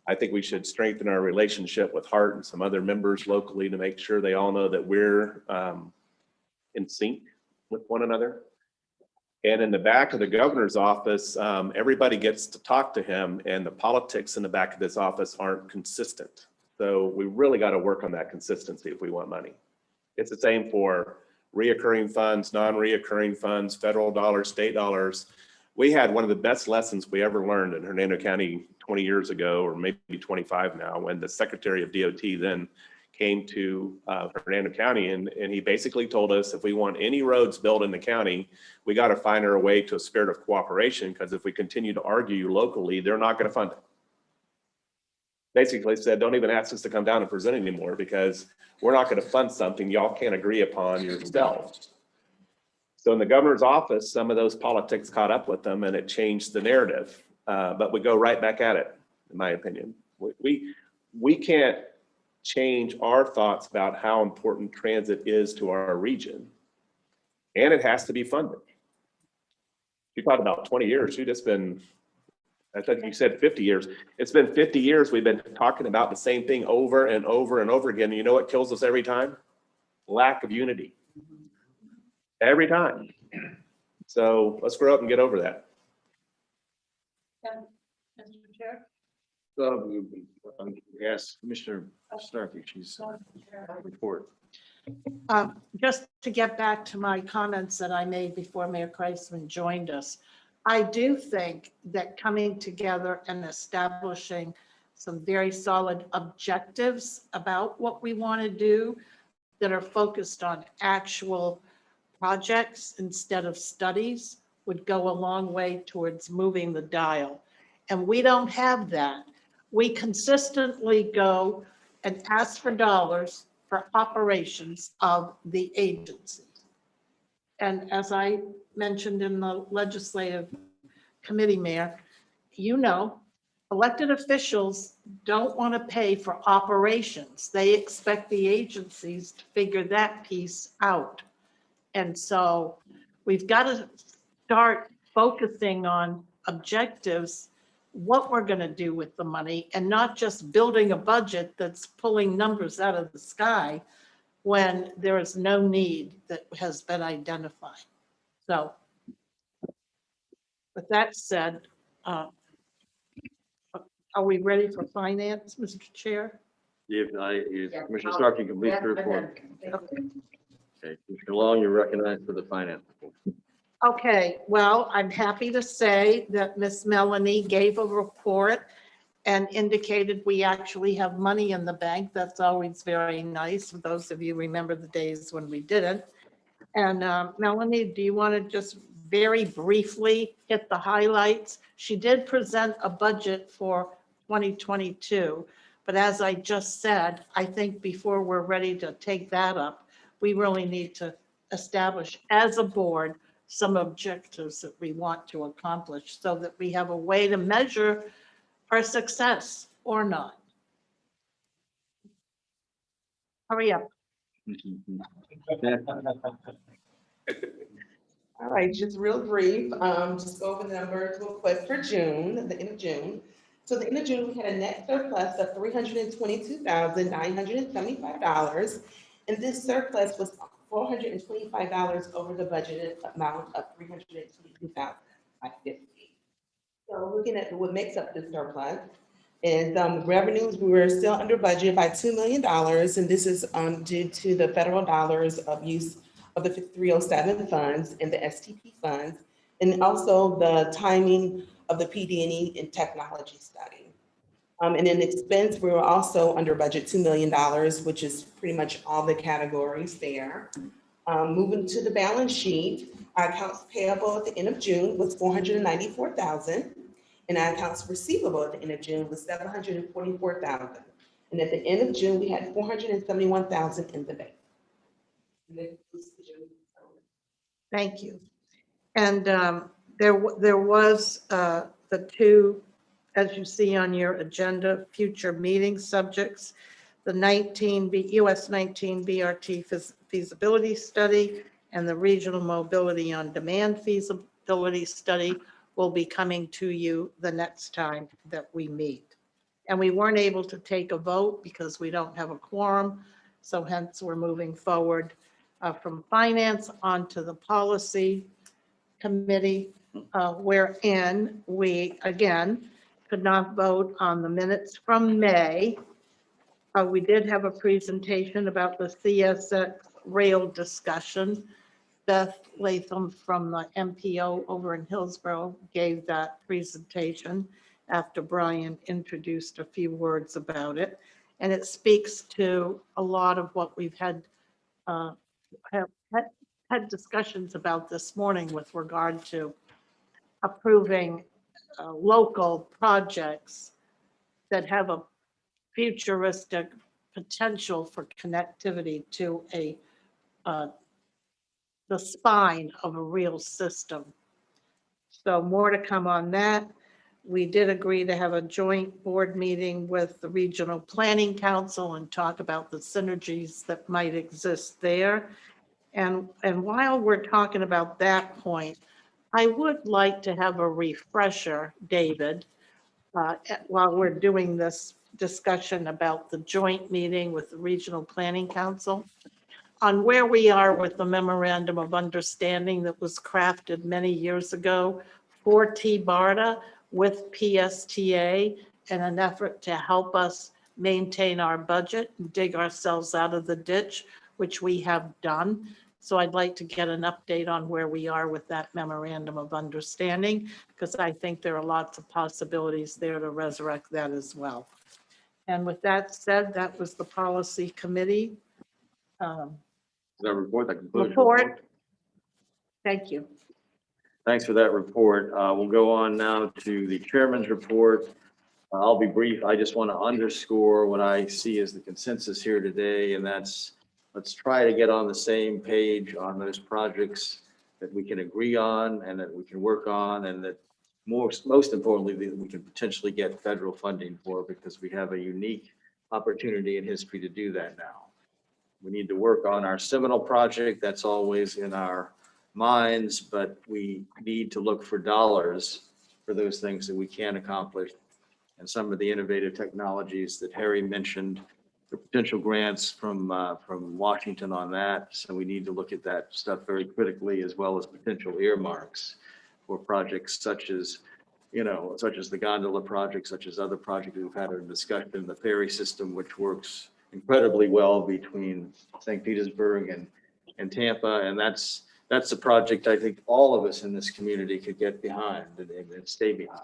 I think we should strengthen our relationship with Hart and some other members locally to make sure they all know that we're in sync with one another. And in the back of the governor's office, everybody gets to talk to him, and the politics in the back of this office aren't consistent. So we really got to work on that consistency if we want money. It's the same for reoccurring funds, non-reoccurring funds, federal dollars, state dollars. We had one of the best lessons we ever learned in Hernando County 20 years ago, or maybe 25 now, when the Secretary of DOT then came to Hernando County, and he basically told us if we want any roads built in the county, we got to find our way to a spirit of cooperation, because if we continue to argue locally, they're not going to fund it. Basically said, don't even ask us to come down and present anymore, because we're not going to fund something y'all can't agree upon yourselves. So in the governor's office, some of those politics caught up with them, and it changed the narrative. But we go right back at it, in my opinion. We can't change our thoughts about how important transit is to our region, and it has to be funded. You talked about 20 years. You've just been, I think you said 50 years. It's been 50 years we've been talking about the same thing over and over and over again. And you know what kills us every time? Lack of unity. Every time. So let's grow up and get over that. Mr. Chair? Yes, Commissioner Starkey, she's report. Just to get back to my comments that I made before Mayor Kreisman joined us, I do think that coming together and establishing some very solid objectives about what we want to do that are focused on actual projects instead of studies would go a long way towards moving the dial. And we don't have that. We consistently go and ask for dollars for operations of the agencies. And as I mentioned in the legislative committee, Mayor, elected officials don't want to pay for operations. They expect the agencies to figure that piece out. And so we've got to start focusing on objectives, what we're going to do with the money, and not just building a budget that's pulling numbers out of the sky when there is no need that has been identified. So with that said, are we ready for finance, Mr. Chair? If Commissioner Starkey completes her report. Okay, Commissioner Long, you're recognized for the finance report. Okay, well, I'm happy to say that Miss Melanie gave a report and indicated we actually have money in the bank. That's always very nice. Those of you remember the days when we didn't. And Melanie, do you want to just very briefly hit the highlights? She did present a budget for 2022, but as I just said, I think before we're ready to take that up, we really need to establish as a board some objectives that we want to accomplish so that we have a way to measure our success or not. Hurry up. All right, just real brief, just go over the numbers real quick for June, the end of June. So the end of June, we had a net surplus of $322,975. And this surplus was $425 over the budgeted amount of $322,550. So looking at what makes up this surplus is revenues, we were still under budget by $2 million. And this is due to the federal dollars of use of the 307 funds and the STP funds, and also the timing of the PD&E and technology study. And in expense, we were also under budget $2 million, which is pretty much all the categories there. Moving to the balance sheet, our accounts payable at the end of June was $494,000, and our accounts receivable at the end of June was $744,000. And at the end of June, we had $471,000 in the bank. Thank you. And there was the two, as you see on your agenda, future meeting subjects, the US 19 BRT feasibility study and the regional mobility on demand feasibility study will be coming to you the next time that we meet. And we weren't able to take a vote because we don't have a quorum. So hence we're moving forward from finance onto the policy committee, wherein we, again, could not vote on the minutes from May. We did have a presentation about the CSX rail discussion. Beth Latham from the MPO over in Hillsborough gave that presentation after Brian introduced a few words about it. And it speaks to a lot of what we've had discussions about this morning with regard to approving local projects that have a futuristic potential for connectivity to the spine of a real system. So more to come on that. We did agree to have a joint board meeting with the Regional Planning Council and talk about the synergies that might exist there. And while we're talking about that point, I would like to have a refresher, David, while we're doing this discussion about the joint meeting with the Regional Planning Council, on where we are with the memorandum of understanding that was crafted many years ago for TBARTA with PSTA in an effort to help us maintain our budget and dig ourselves out of the ditch, which we have done. So I'd like to get an update on where we are with that memorandum of understanding, because I think there are lots of possibilities there to resurrect that as well. And with that said, that was the policy committee. That report, that concludes. Report. Thank you. Thanks for that report. We'll go on now to the chairman's report. I'll be brief. I just want to underscore what I see as the consensus here today, and that's let's try to get on the same page on those projects that we can agree on and that we can work on, and that most importantly, that we can potentially get federal funding for, because we have a unique opportunity in history to do that now. We need to work on our seminal project. That's always in our minds, but we need to look for dollars for those things that we can accomplish. And some of the innovative technologies that Harry mentioned, the potential grants from Washington on that. So we need to look at that stuff very critically, as well as potential earmarks for projects such as, such as the gondola project, such as other projects we've had a discussion, the ferry system, which works incredibly well between St. Petersburg and Tampa. And that's that's a project I think all of us in this community could get behind and stay behind.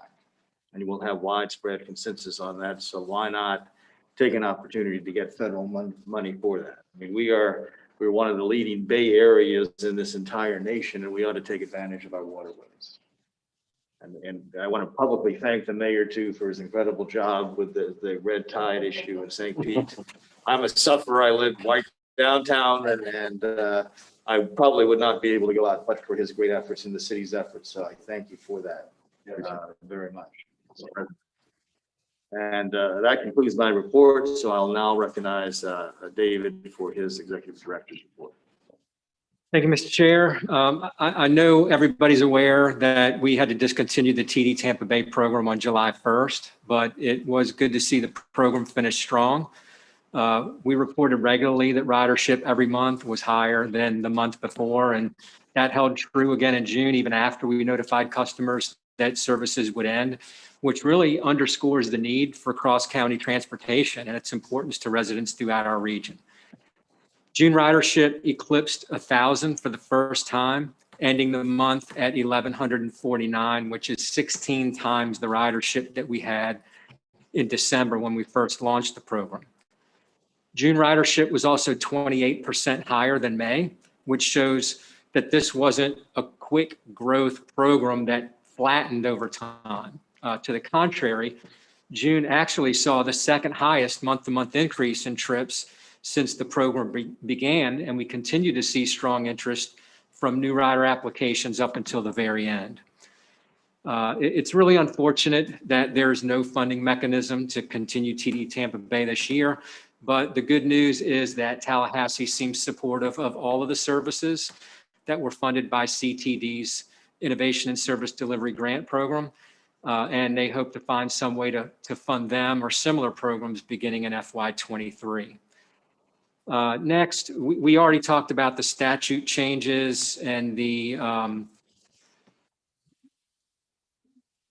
And we'll have widespread consensus on that. So why not take an opportunity to get federal money for that? I mean, we're one of the leading bay areas in this entire nation, and we ought to take advantage of our waterways. And I want to publicly thank the mayor too for his incredible job with the red tide issue in St. Pete. I'm a sufferer. I live right downtown, and I probably would not be able to go out but for his great efforts and the city's efforts. So I thank you for that very much. And that concludes my report. So I'll now recognize David for his executive director's report. Thank you, Mr. Chair. I know everybody's aware that we had to discontinue the TD Tampa Bay program on July 1st, but it was good to see the program finish strong. We reported regularly that ridership every month was higher than the month before, and that held true again in June, even after we notified customers that services would end, which really underscores the need for cross-county transportation and its importance to residents throughout our region. June ridership eclipsed 1,000 for the first time, ending the month at 1,149, which is 16 times the ridership that we had in December when we first launched the program. June ridership was also 28% higher than May, which shows that this wasn't a quick growth program that flattened over time. To the contrary, June actually saw the second highest month-to-month increase in trips since the program began, and we continue to see strong interest from new rider applications up until the very end. It's really unfortunate that there's no funding mechanism to continue TD Tampa Bay this year, but the good news is that Tallahassee seems supportive of all of the services that were funded by CTD's Innovation and Service Delivery Grant Program, and they hope to find some way to fund them or similar programs beginning in FY23. Next, we already talked about the statute changes and the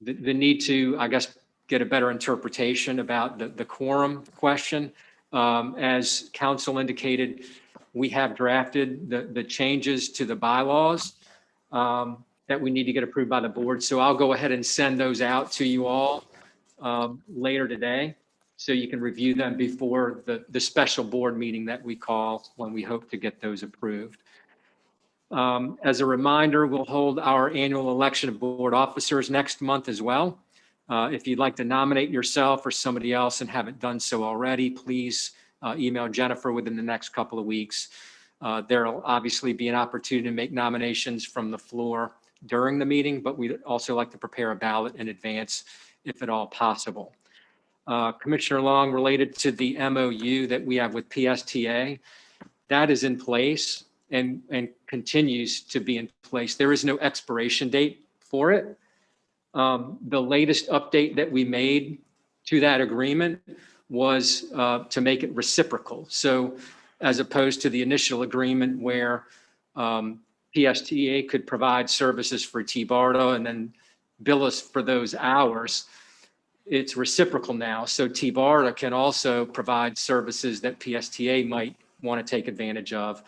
need to, I guess, get a better interpretation about the quorum question. As council indicated, we have drafted the changes to the bylaws that we need to get approved by the board. So I'll go ahead and send those out to you all later today, so you can review them before the special board meeting that we call when we hope to get those approved. As a reminder, we'll hold our annual election of board officers next month as well. If you'd like to nominate yourself or somebody else and haven't done so already, please email Jennifer within the next couple of weeks. There'll obviously be an opportunity to make nominations from the floor during the meeting, but we'd also like to prepare a ballot in advance if at all possible. Commissioner Long, related to the MOU that we have with PSTA, that is in place and continues to be in place. There is no expiration date for it. The latest update that we made to that agreement was to make it reciprocal. So as opposed to the initial agreement where PSTA could provide services for TBARTA and then bill us for those hours, it's reciprocal now. So TBARTA can also provide services that PSTA might want to take advantage of,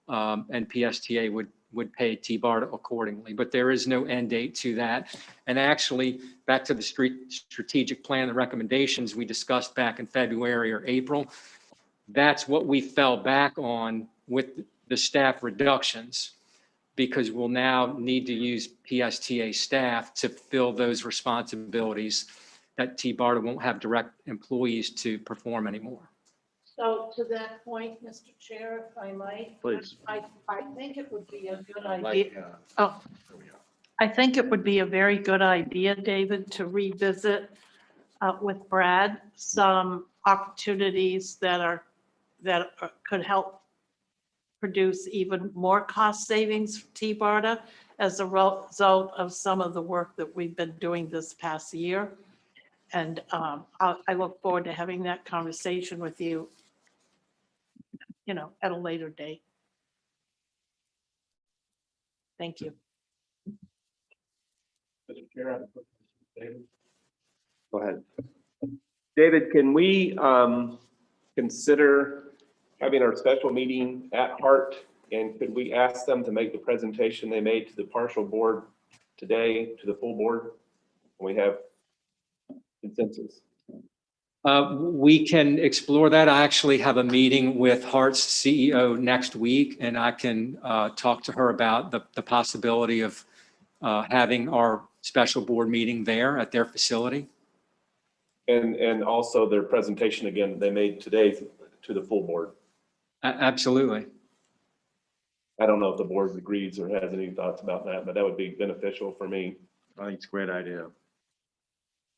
and PSTA would pay TBARTA accordingly. But there is no end date to that. And actually, back to the strategic plan, the recommendations we discussed back in February or April, that's what we fell back on with the staff reductions, because we'll now need to use PSTA staff to fill those responsibilities that TBARTA won't have direct employees to perform anymore. So to that point, Mr. Chair, if I might. Please. I think it would be a good idea. I think it would be a very good idea, David, to revisit with Brad some opportunities that could help produce even more cost savings for TBARTA as a result of some of the work that we've been doing this past year. And I look forward to having that conversation with you, at a later date. Thank you. Go ahead. David, can we consider having our special meeting at Hart And could we ask them to make the presentation they made to the partial board today, to the full board? We have consensus. We can explore that. I actually have a meeting with Hart's CEO next week, and I can talk to her about the possibility of having our special board meeting there at their facility. And also their presentation again, they made today to the full board. Absolutely. I don't know if the board agrees or has any thoughts about that, but that would be beneficial for me. I think it's a great idea.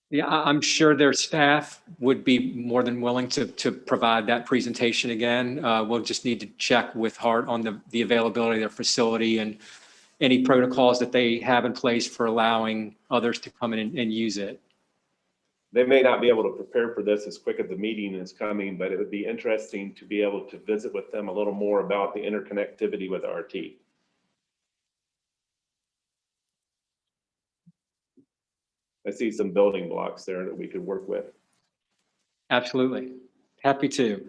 Yeah, I'm sure their staff would be more than willing to provide that presentation again. We'll just need to check with Hart on the availability of their facility and any protocols that they have in place for allowing others to come in and use it. They may not be able to prepare for this as quick as the meeting is coming, but it would be interesting to be able to visit with them a little more about the interconnectivity with RT. I see some building blocks there that we could work with. Absolutely. Happy to.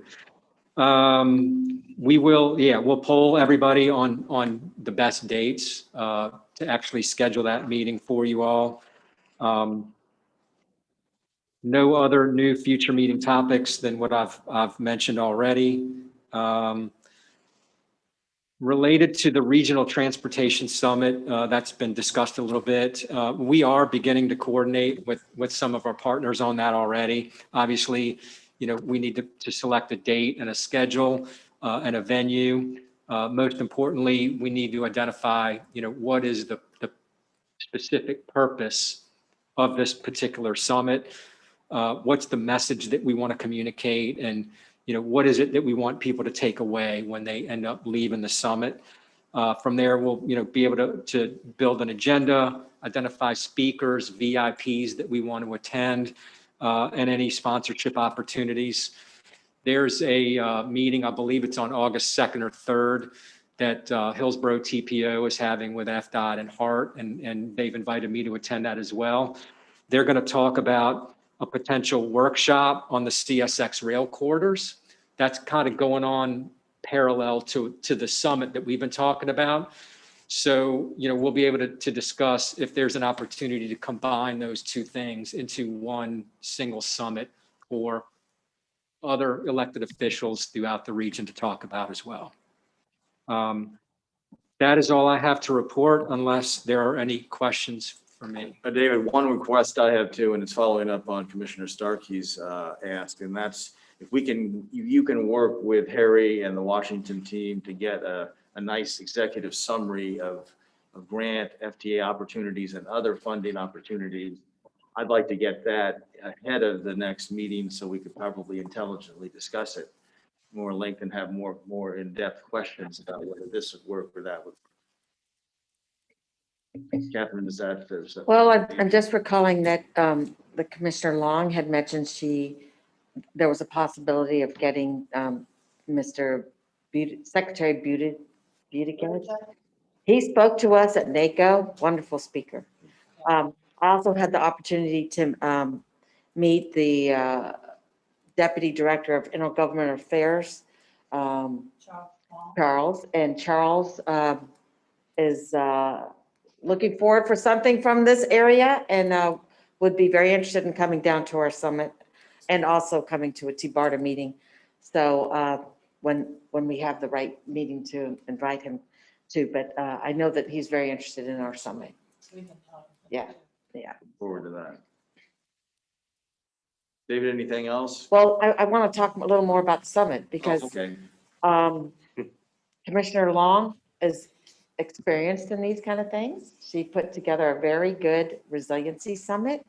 We'll poll everybody on the best dates to actually schedule that meeting for you all. No other new future meeting topics than what I've mentioned already. Related to the Regional Transportation Summit, that's been discussed a little bit. We are beginning to coordinate with some of our partners on that already. Obviously, we need to select a date and a schedule and a venue. Most importantly, we need to identify, what is the specific purpose of this particular summit. What's the message that we want to communicate, and what is it that we want people to take away when they end up leaving the summit? From there, we'll be able to build an agenda, identify speakers, VIPs that we want to attend, and any sponsorship opportunities. There's a meeting, I believe it's on August 2nd or 3rd, that Hillsborough TPO is having with FDOT and Hart, and they've invited me to attend that as well. They're going to talk about a potential workshop on the CSX rail corridors. That's kind of going on parallel to the summit that we've been talking about. So, we'll be able to discuss if there's an opportunity to combine those two things into one single summit for other elected officials throughout the region to talk about as well. That is all I have to report, unless there are any questions for me. David, one request I have too, and it's following up on Commissioner Starkey's ask, and that's if you can work with Harry and the Washington team to get a nice executive summary of grant, FTA opportunities and other funding opportunities. I'd like to get that ahead of the next meeting so we could probably intelligently discuss it more length and have more in-depth questions about whether this would work or that would. Catherine, does that? Well, I'm just recalling that the Commissioner Long had mentioned there was a possibility of getting Secretary Buttigieg. He spoke to us at NACO, wonderful speaker. I also had the opportunity to meet the Deputy Director of Intergovernmental Affairs, Charles, and Charles is looking forward for something from this area and would be very interested in coming down to our summit and also coming to a TBARTA meeting. So when we have the right meeting to invite him to, but I know that he's very interested in our summit. Yeah. Look forward to that. David, anything else? Well, I want to talk a little more about the summit because Commissioner Long is experienced in these kind of things. She put together a very good resiliency summit.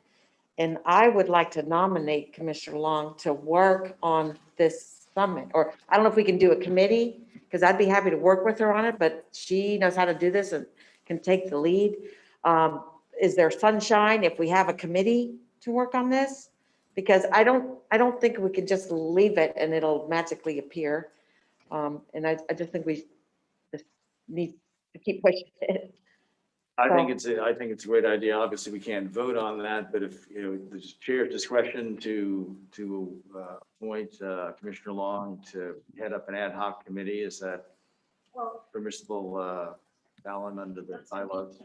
And I would like to nominate Commissioner Long to work on this summit, or I don't know if we can do a committee, because I'd be happy to work with her on it, but she knows how to do this and can take the lead. Is there sunshine if we have a committee to work on this? Because I don't think we can just leave it and it'll magically appear. And I just think we just need to keep pushing it. I think it's a great idea. Obviously, we can't vote on that, but if the chair's discretion to appoint Commissioner Long to head up an ad hoc committee, is that permissible balance under the bylaws.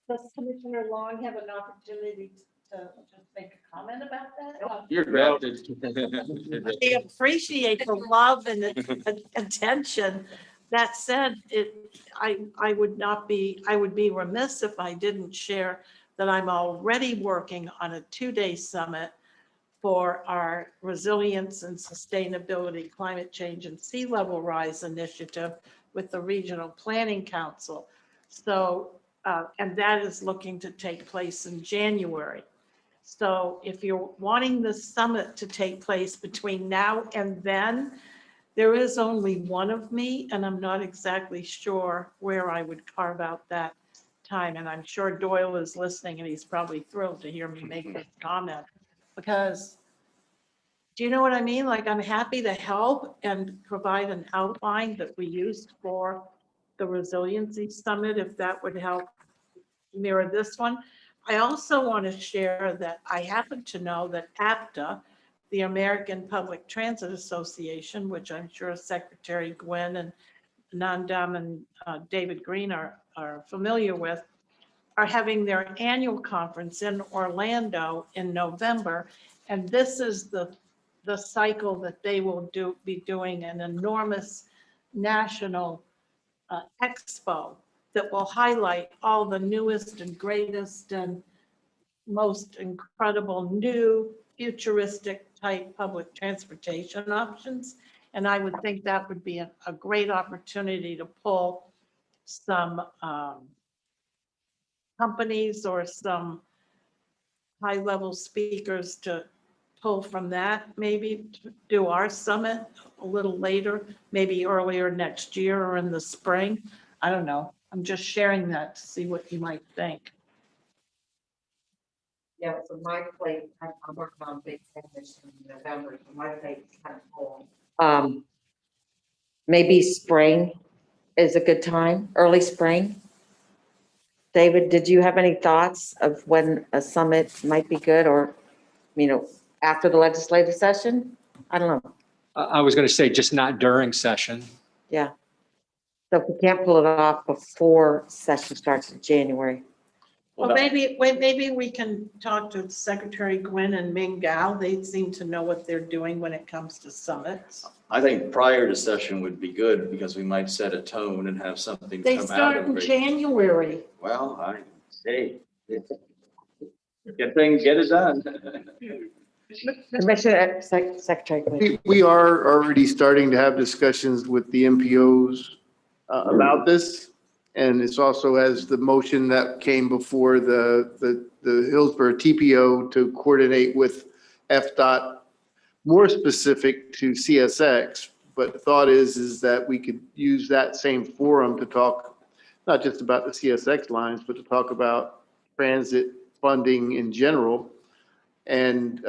Does Commissioner Long have an opportunity to just make a comment about that? You're grounded. I appreciate the love and the attention. That said, I would be remiss if I didn't share that I'm already working on a 2-day summit for our Resilience and Sustainability, Climate Change and Sea Level Rise Initiative with the Regional Planning Council. So, and that is looking to take place in January. So if you're wanting the summit to take place between now and then, there is only one of me, and I'm not exactly sure where I would carve out that time. And I'm sure Doyle is listening, and he's probably thrilled to hear me make this comment. Because, do you know what I mean? Like, I'm happy to help and provide an outline that we used for the Resiliency Summit, if that would help mirror this one. I also want to share that I happen to know that APTA, the American Public Transit Association, which I'm sure Secretary Gwynn and Nandam and David Green are familiar with, are having their annual conference in Orlando in November. And this is the cycle that they will be doing an enormous national expo that will highlight all the newest and greatest and most incredible new futuristic type public transportation options. And I would think that would be a great opportunity to pull some companies or some high-level speakers to pull from that, maybe to do our summit a little later, maybe earlier next year or in the spring. I don't know. I'm just sharing that to see what you might think. Yeah, so my plate, I'm working on big things in November, so my plate's kind of full. Maybe spring is a good time, early spring. David, did you have any thoughts of when a summit might be good, or, after the legislative session? I don't know. I was going to say just not during session. Yeah. So if we can't pull it off before session starts in January. Well, maybe we can talk to Secretary Gwynn and Ming Gao. They seem to know what they're doing when it comes to summits. I think prior to session would be good because we might set a tone and have something They come out start of in it. January. Well, get it done. Commissioner, Secretary Gwynn. We are already starting to have discussions with the MPOs about this. And it's also as the motion that came before the Hillsborough TPO to coordinate with FDOT, more specific to CSX. But the thought is that we could use that same forum to talk not just about the CSX lines, but to talk about transit funding in general. And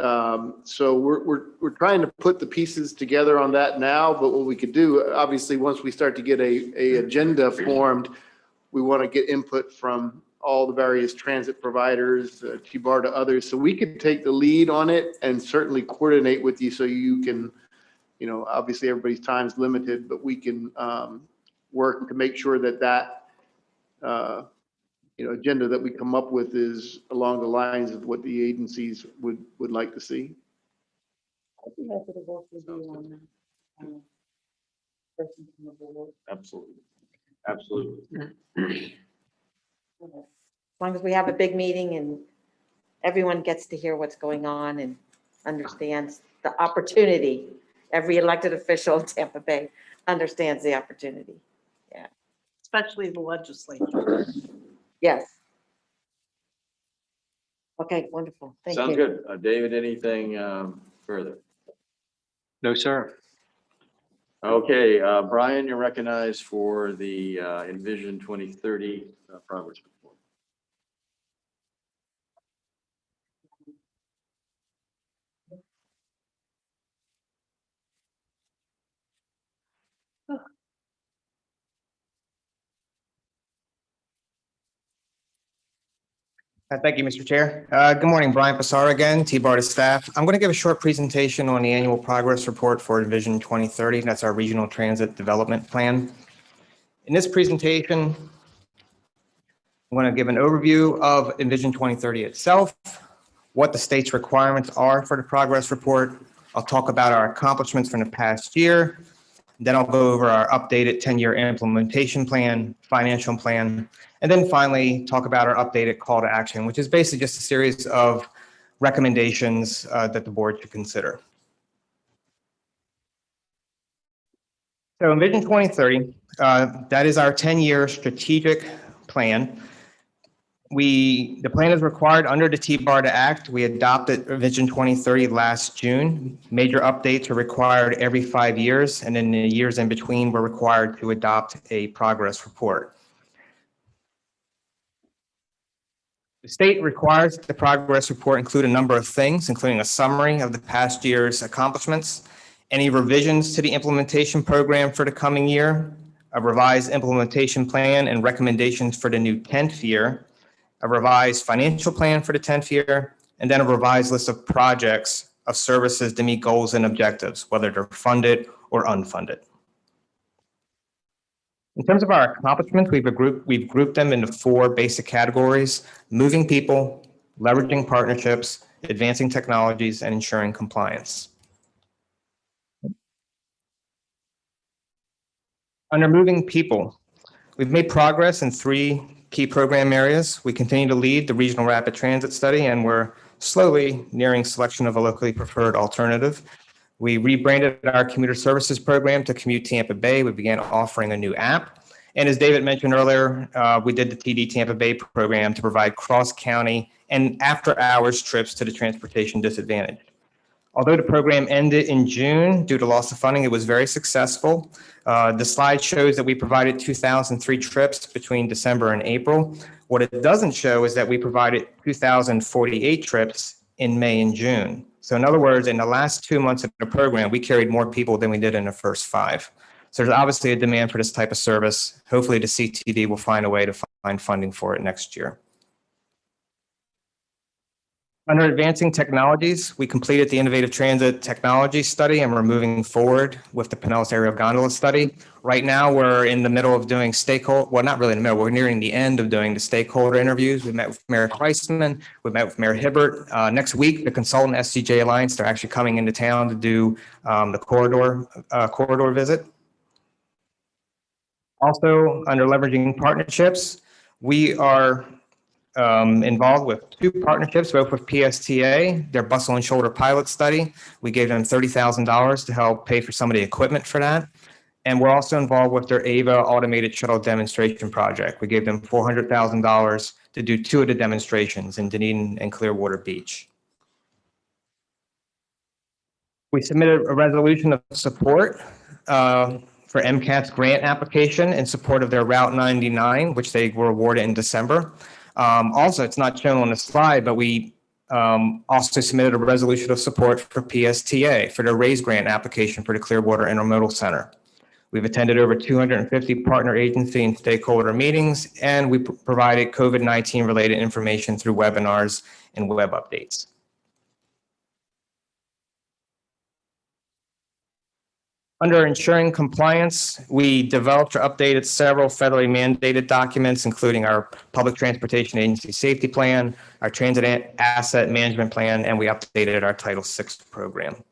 so we're trying to put the pieces together on that now. But what we could do, obviously, once we start to get a agenda formed, we want to get input from all the various transit providers, TBARTA, others. So we could take the lead on it and certainly coordinate with you so you can, obviously everybody's time's limited, but we can work to make sure that agenda that we come up with is along the lines of what the agencies would like to see. I'd be happy to work with you on that. Absolutely. Absolutely. As long as we have a big meeting and everyone gets to hear what's going on and understands the opportunity. Every elected official in Tampa Bay understands the opportunity. Yeah. Especially the legislature. Yes. Okay, wonderful. Thank you. Sounds good. David, anything further? No, sir. Okay, Brian, you're recognized for the Envision 2030 progress report. Thank you, Mr. Chair. Good morning, Brian Passara again, TBARTA staff. I'm going to give a short presentation on the annual progress report for Envision 2030. That's our regional transit development plan. In this presentation, I'm going to give an overview of Envision 2030 itself, what the state's requirements are for the progress report. I'll talk about our accomplishments from the past year. Then I'll go over our updated 10-year implementation plan, financial plan, and then finally talk about our updated call to action, which is basically just a series of recommendations that the board should consider. So Envision 2030, that is our 10-year strategic plan. The plan is required under the TBARTA Act. We adopted Vision 2030 last June. Major updates are required every 5 years, and in the years in between, we're required to adopt a progress report. The state requires the progress report include a number of things, including a summary of the past year's accomplishments, any revisions to the implementation program for the coming year, a revised implementation plan and recommendations for the new 10th year, a revised financial plan for the 10th year, and then a revised list of projects of services to meet goals and objectives, whether they're funded or unfunded. In terms of our accomplishments, we've grouped them into 4 basic categories: moving people, leveraging partnerships, advancing technologies, and ensuring compliance. Under moving people, we've made progress in 3 key program areas. We continue to lead the Regional Rapid Transit Study, and we're slowly nearing selection of a locally preferred alternative. We rebranded our commuter services program to Commute Tampa Bay. We began offering a new app. And as David mentioned earlier, we did the TD Tampa Bay program to provide cross-county and after-hours trips to the transportation disadvantaged. Although the program ended in June due to loss of funding, it was very successful. The slide shows that we provided 2,003 trips between December and April. What it doesn't show is that we provided 2,048 trips in May and June. So in other words, in the last 2 months of the program, we carried more people than we did in the first 5. So there's obviously a demand for this type of service. Hopefully the CTD will find a way to find funding for it next year. Under advancing technologies, we completed the Innovative Transit Technology Study, and we're moving forward with the Pinellas Aerial Gondola Study. Right now, we're in the middle of doing well, not really in the middle, we're nearing the end of doing the stakeholder interviews. We met with Mayor Kreisman, we met with Mayor Hibbert. Next week, the consultant SCJ Alliance, they're actually coming into town to do the corridor visit. Also, under leveraging partnerships, we are involved with 2 partnerships, both with PSTA, their Bustle and Shoulder pilot study. We gave them $30,000 to help pay for some of the equipment for that. And we're also involved with their AVA automated shuttle demonstration project. We gave them $400,000 to do 2 of the demonstrations in Dunedin and Clearwater Beach. We submitted a resolution of support for MCAT's grant application in support of their Route 99, which they were awarded in December. Also, it's not shown on the slide, but we also submitted a resolution of support for PSTA for their RAISE grant application for the Clearwater Intermodal Center. We've attended over 250 partner agency and stakeholder meetings, and we provided COVID-19 related information through webinars and web updates. Under ensuring compliance, we developed or updated several federally mandated documents, including our Public Transportation Agency Safety Plan, our Transit Asset Management Plan, and we updated our Title VI program.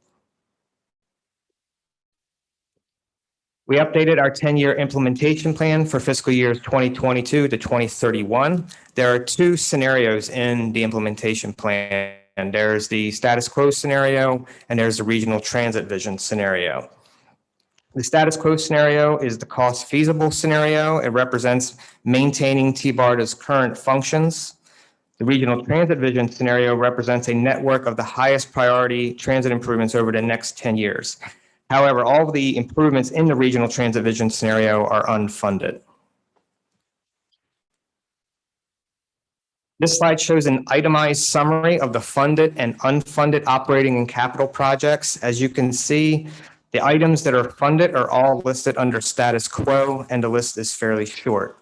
We updated our 10-year implementation plan for fiscal years 2022 to 2031. There are 2 scenarios in the implementation plan, and there's the status quo scenario, and there's the regional transit vision scenario. The status quo scenario is the cost feasible scenario. It represents maintaining TBARTA's current functions. The regional transit vision scenario represents a network of the highest priority transit improvements over the next 10 years. However, all of the improvements in the regional transit vision scenario are unfunded. This slide shows an itemized summary of the funded and unfunded operating and capital projects. As you can see, the items that are funded are all listed under status quo, and the list is fairly short.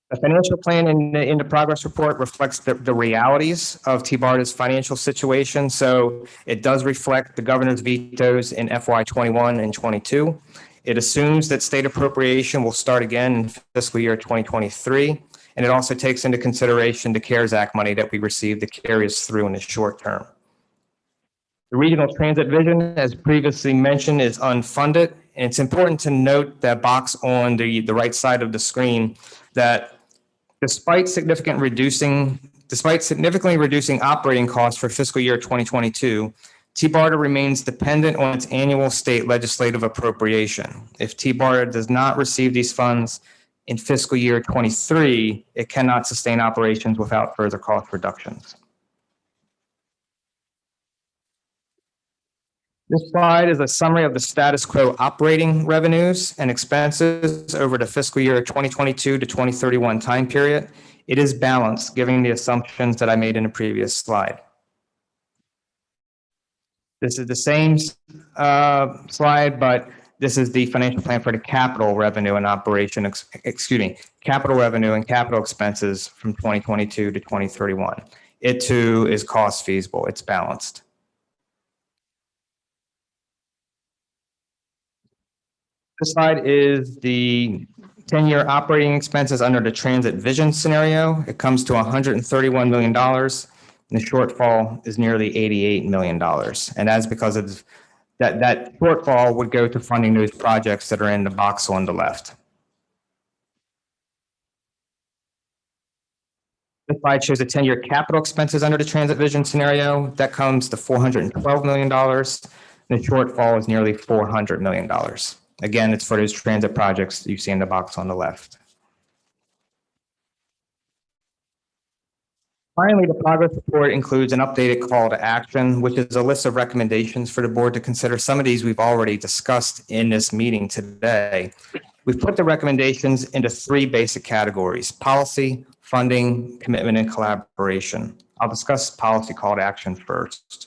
The financial plan in the progress report reflects the realities of TBARTA's financial situation. So it does reflect the governor's vetoes in FY '21 and '22. It assumes that state appropriation will start again in fiscal year 2023. And it also takes into consideration the CARES Act money that we received to carry us through in the short term. The regional transit vision, as previously mentioned, is unfunded. And it's important to note that box on the right side of the screen that despite significantly reducing operating costs for fiscal year 2022, TBARTA remains dependent on its annual state legislative appropriation. If TBARTA does not receive these funds in fiscal year 23, it cannot sustain operations without further cost reductions. This slide is a summary of the status quo operating revenues and expenses over the fiscal year 2022 to 2031 time period. It is balanced, given the assumptions that I made in the previous slide. This is the same slide, but this is the financial plan for the capital revenue and capital revenue and capital expenses from 2022 to 2031. It too is cost feasible. It's balanced. This slide is the 10-year operating expenses under the transit vision scenario. It comes to $131 million. And the shortfall is nearly $88 million. And that's because of that shortfall would go to funding those projects that are in the box on the left. This slide shows the 10-year capital expenses under the transit vision scenario. That comes to $412 million. And the shortfall is nearly $400 million. Again, it's for those transit projects you see in the box on the left. Finally, the progress report includes an updated call to action, which is a list of recommendations for the board to consider. Some of these we've already discussed in this meeting today. We've put the recommendations into three basic categories: policy, funding, commitment, and collaboration. I'll discuss policy call to action first.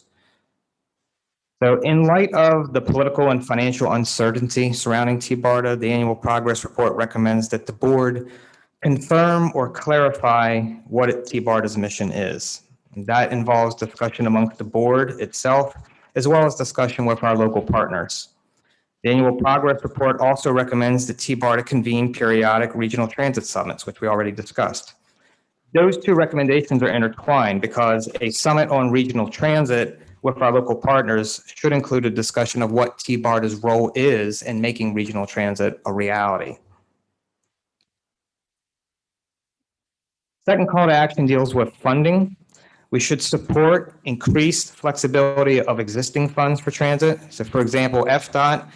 So in light of the political and financial uncertainty surrounding TBARTA, the annual progress report recommends that the board confirm or clarify what TBARTA's mission is. That involves discussion amongst the board itself, as well as discussion with our local partners. The annual progress report also recommends that TBARTA convene periodic regional transit summits, which we already discussed. Those two recommendations are intertwined because a summit on regional transit with our local partners should include a discussion of what TBARTA's role is in making regional transit a reality. Second call to action deals with funding. We should support increased flexibility of existing funds for transit. So for example, FDOT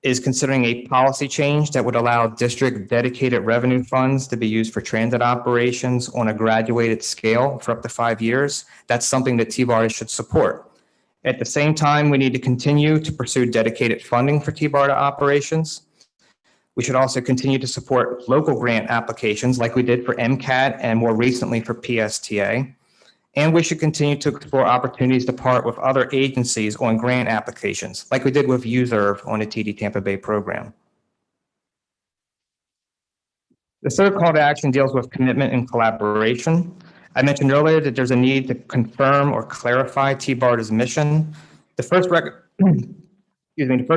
is considering a policy change that would allow district dedicated revenue funds to be used for transit operations on a graduated scale for up to 5 years. That's something that TBARTA should support. At the same time, we need to continue to pursue dedicated funding for TBARTA operations. We should also continue to support local grant applications like we did for MCAT and more recently for PSTA. And we should continue to explore opportunities to partner with other agencies on grant applications like we did with USERV on the TD Tampa Bay program. The third call to action deals with commitment and collaboration. I mentioned earlier that there's a need to confirm or clarify TBARTA's mission. The first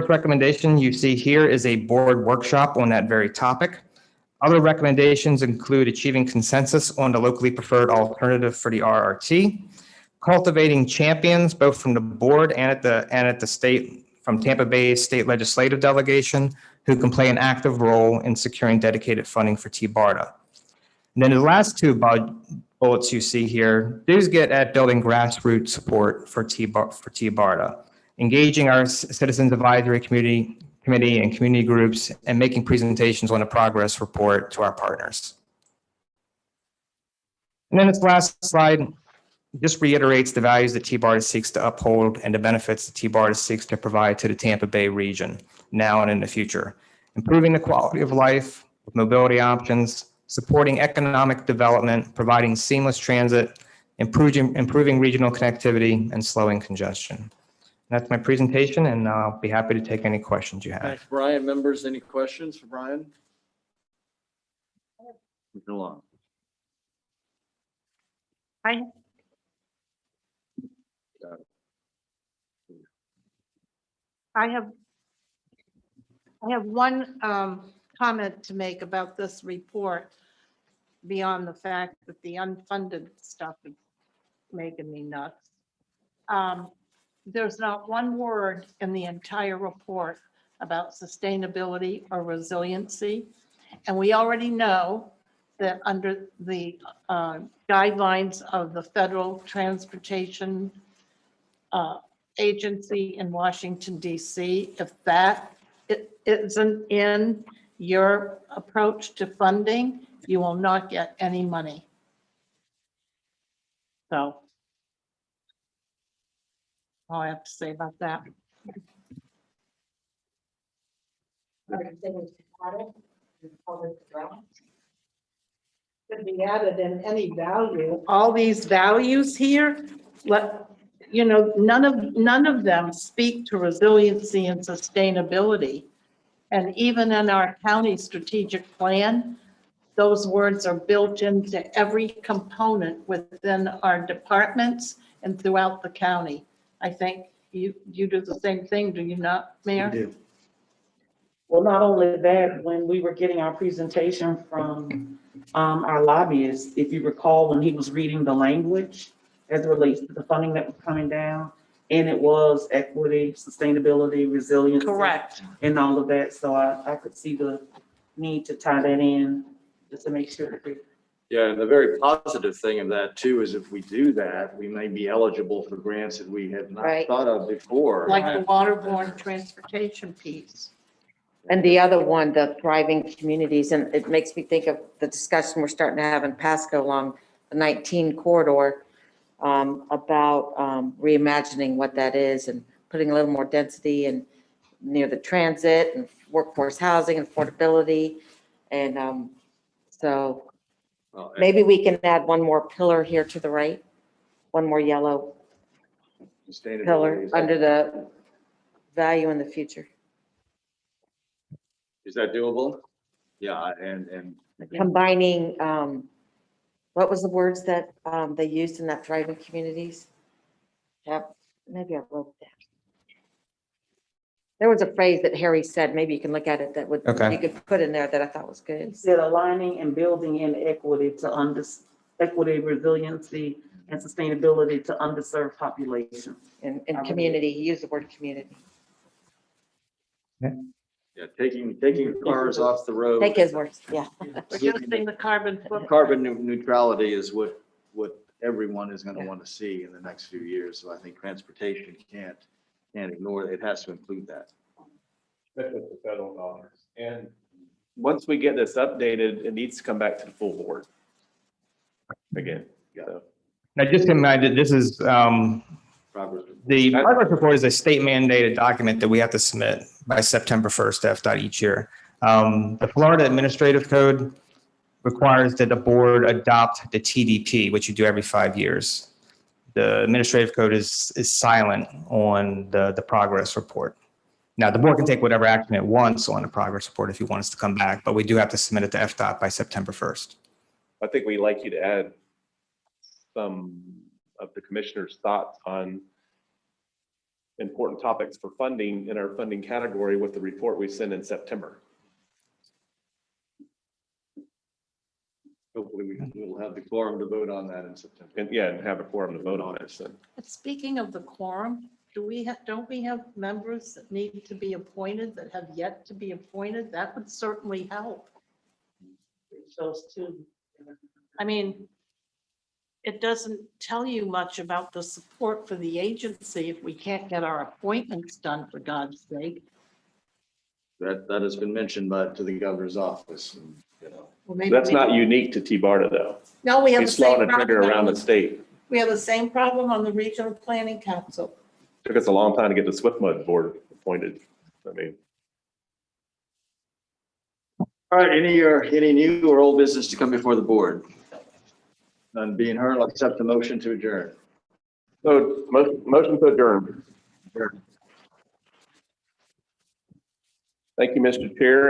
recommendation you see here is a board workshop on that very topic. Other recommendations include achieving consensus on the locally preferred alternative for the RRT, cultivating champions both from the board and at the state, from Tampa Bay state legislative delegation, who can play an active role in securing dedicated funding for TBARTA. And then the last two bullets you see here, these get at building grassroots support for TBARTA, engaging our citizens advisory committee and community groups, and making presentations on the progress report to our partners. And then this last slide just reiterates the values that TBARTA seeks to uphold and the benefits that TBARTA seeks to provide to the Tampa Bay region now and in the future. Improving the quality of life with mobility options, supporting economic development, providing seamless transit, improving regional connectivity, and slowing congestion. That's my presentation, and I'll be happy to take any questions you have. Thanks, Brian. Members, any questions for Brian? Mr. Long. I have one comment to make about this report beyond the fact that the unfunded stuff is making me nuts. There's not one word in the entire report about sustainability or resiliency. And we already know that under the guidelines of the Federal Transportation Agency in Washington, DC, if that isn't in your approach to funding, you will not get any money. So all I have to say about that. Could be added in any value. All these values here, none of them speak to resiliency and sustainability. And even in our county strategic plan, those words are built into every component within our departments and throughout the county. I think you do the same thing, do you not, Mayor? We do. Well, not only that, when we were getting our presentation from our lobbyist, if you recall, when he was reading the language as it relates to the funding that was coming down, and it was equity, sustainability, resilience. Correct. And all of that. So I could see the need to tie that in just to make sure that we. Yeah, and the very positive thing of that too is if we do that, we may be eligible for grants that we had not Right. thought of before. Like the Waterborne Transportation piece. And the other one, the thriving communities, and it makes me think of the discussion we're starting to have in Pasco along the 19 corridor about reimagining what that is and putting a little more density and near the transit and workforce housing and affordability. And so maybe we can add one more pillar here to the right, one more yellow pillar under the value in the future. Is that doable? Yeah, and Combining, what was the words that they used in that thriving communities? Yep, maybe I wrote that. There was a phrase that Harry said, maybe you can look at it, that would, you could put in there that I thought was good. He said aligning and building in equity to equity, resiliency, and sustainability to underserved populations. And community, use the word community. yeah, taking cars off the road. Take his words, yeah. Reducing the carbon footprint. Carbon neutrality is what everyone is going to want to see in the next few years. So I think transportation can't ignore it. It has to include that. Especially with the federal dollars. And once we get this updated, it needs to come back to the full board. Again, so. Now, just a reminder, this is, the progress report is a state mandated document that we have to submit by September 1st to FDOT each year. The Florida Administrative Code requires that the board adopt the TDP, which you do every 5 years. The Administrative Code is silent on the progress report. Now, the board can take whatever action it wants on the progress report if you want us to come back, but we do have to submit it to FDOT by September 1st. I think we'd like you to add some of the commissioner's thoughts on important topics for funding in our funding category with the report we send in September. Hopefully we'll have the quorum to vote on that in September. And yeah, and have a quorum to vote on it. So. Speaking of the quorum, don't we have members that need to be appointed that have yet to be appointed? That would certainly help. Those two. I mean, it doesn't tell you much about the support for the agency if we can't get our appointments done, for God's sake. That has been mentioned to the governor's office. And, you know. Well, that's not unique to TBARTA though. No, we have it's the same slowing a trigger problem. around the state. We have the same problem on the Regional Planning Council. Took us a long time to get the SwiftMud board appointed. I mean. All right, any new or old business to come before the board? None being heard, I'll accept the motion to adjourn. So motion to adjourn. Thank you, Mr. Chair.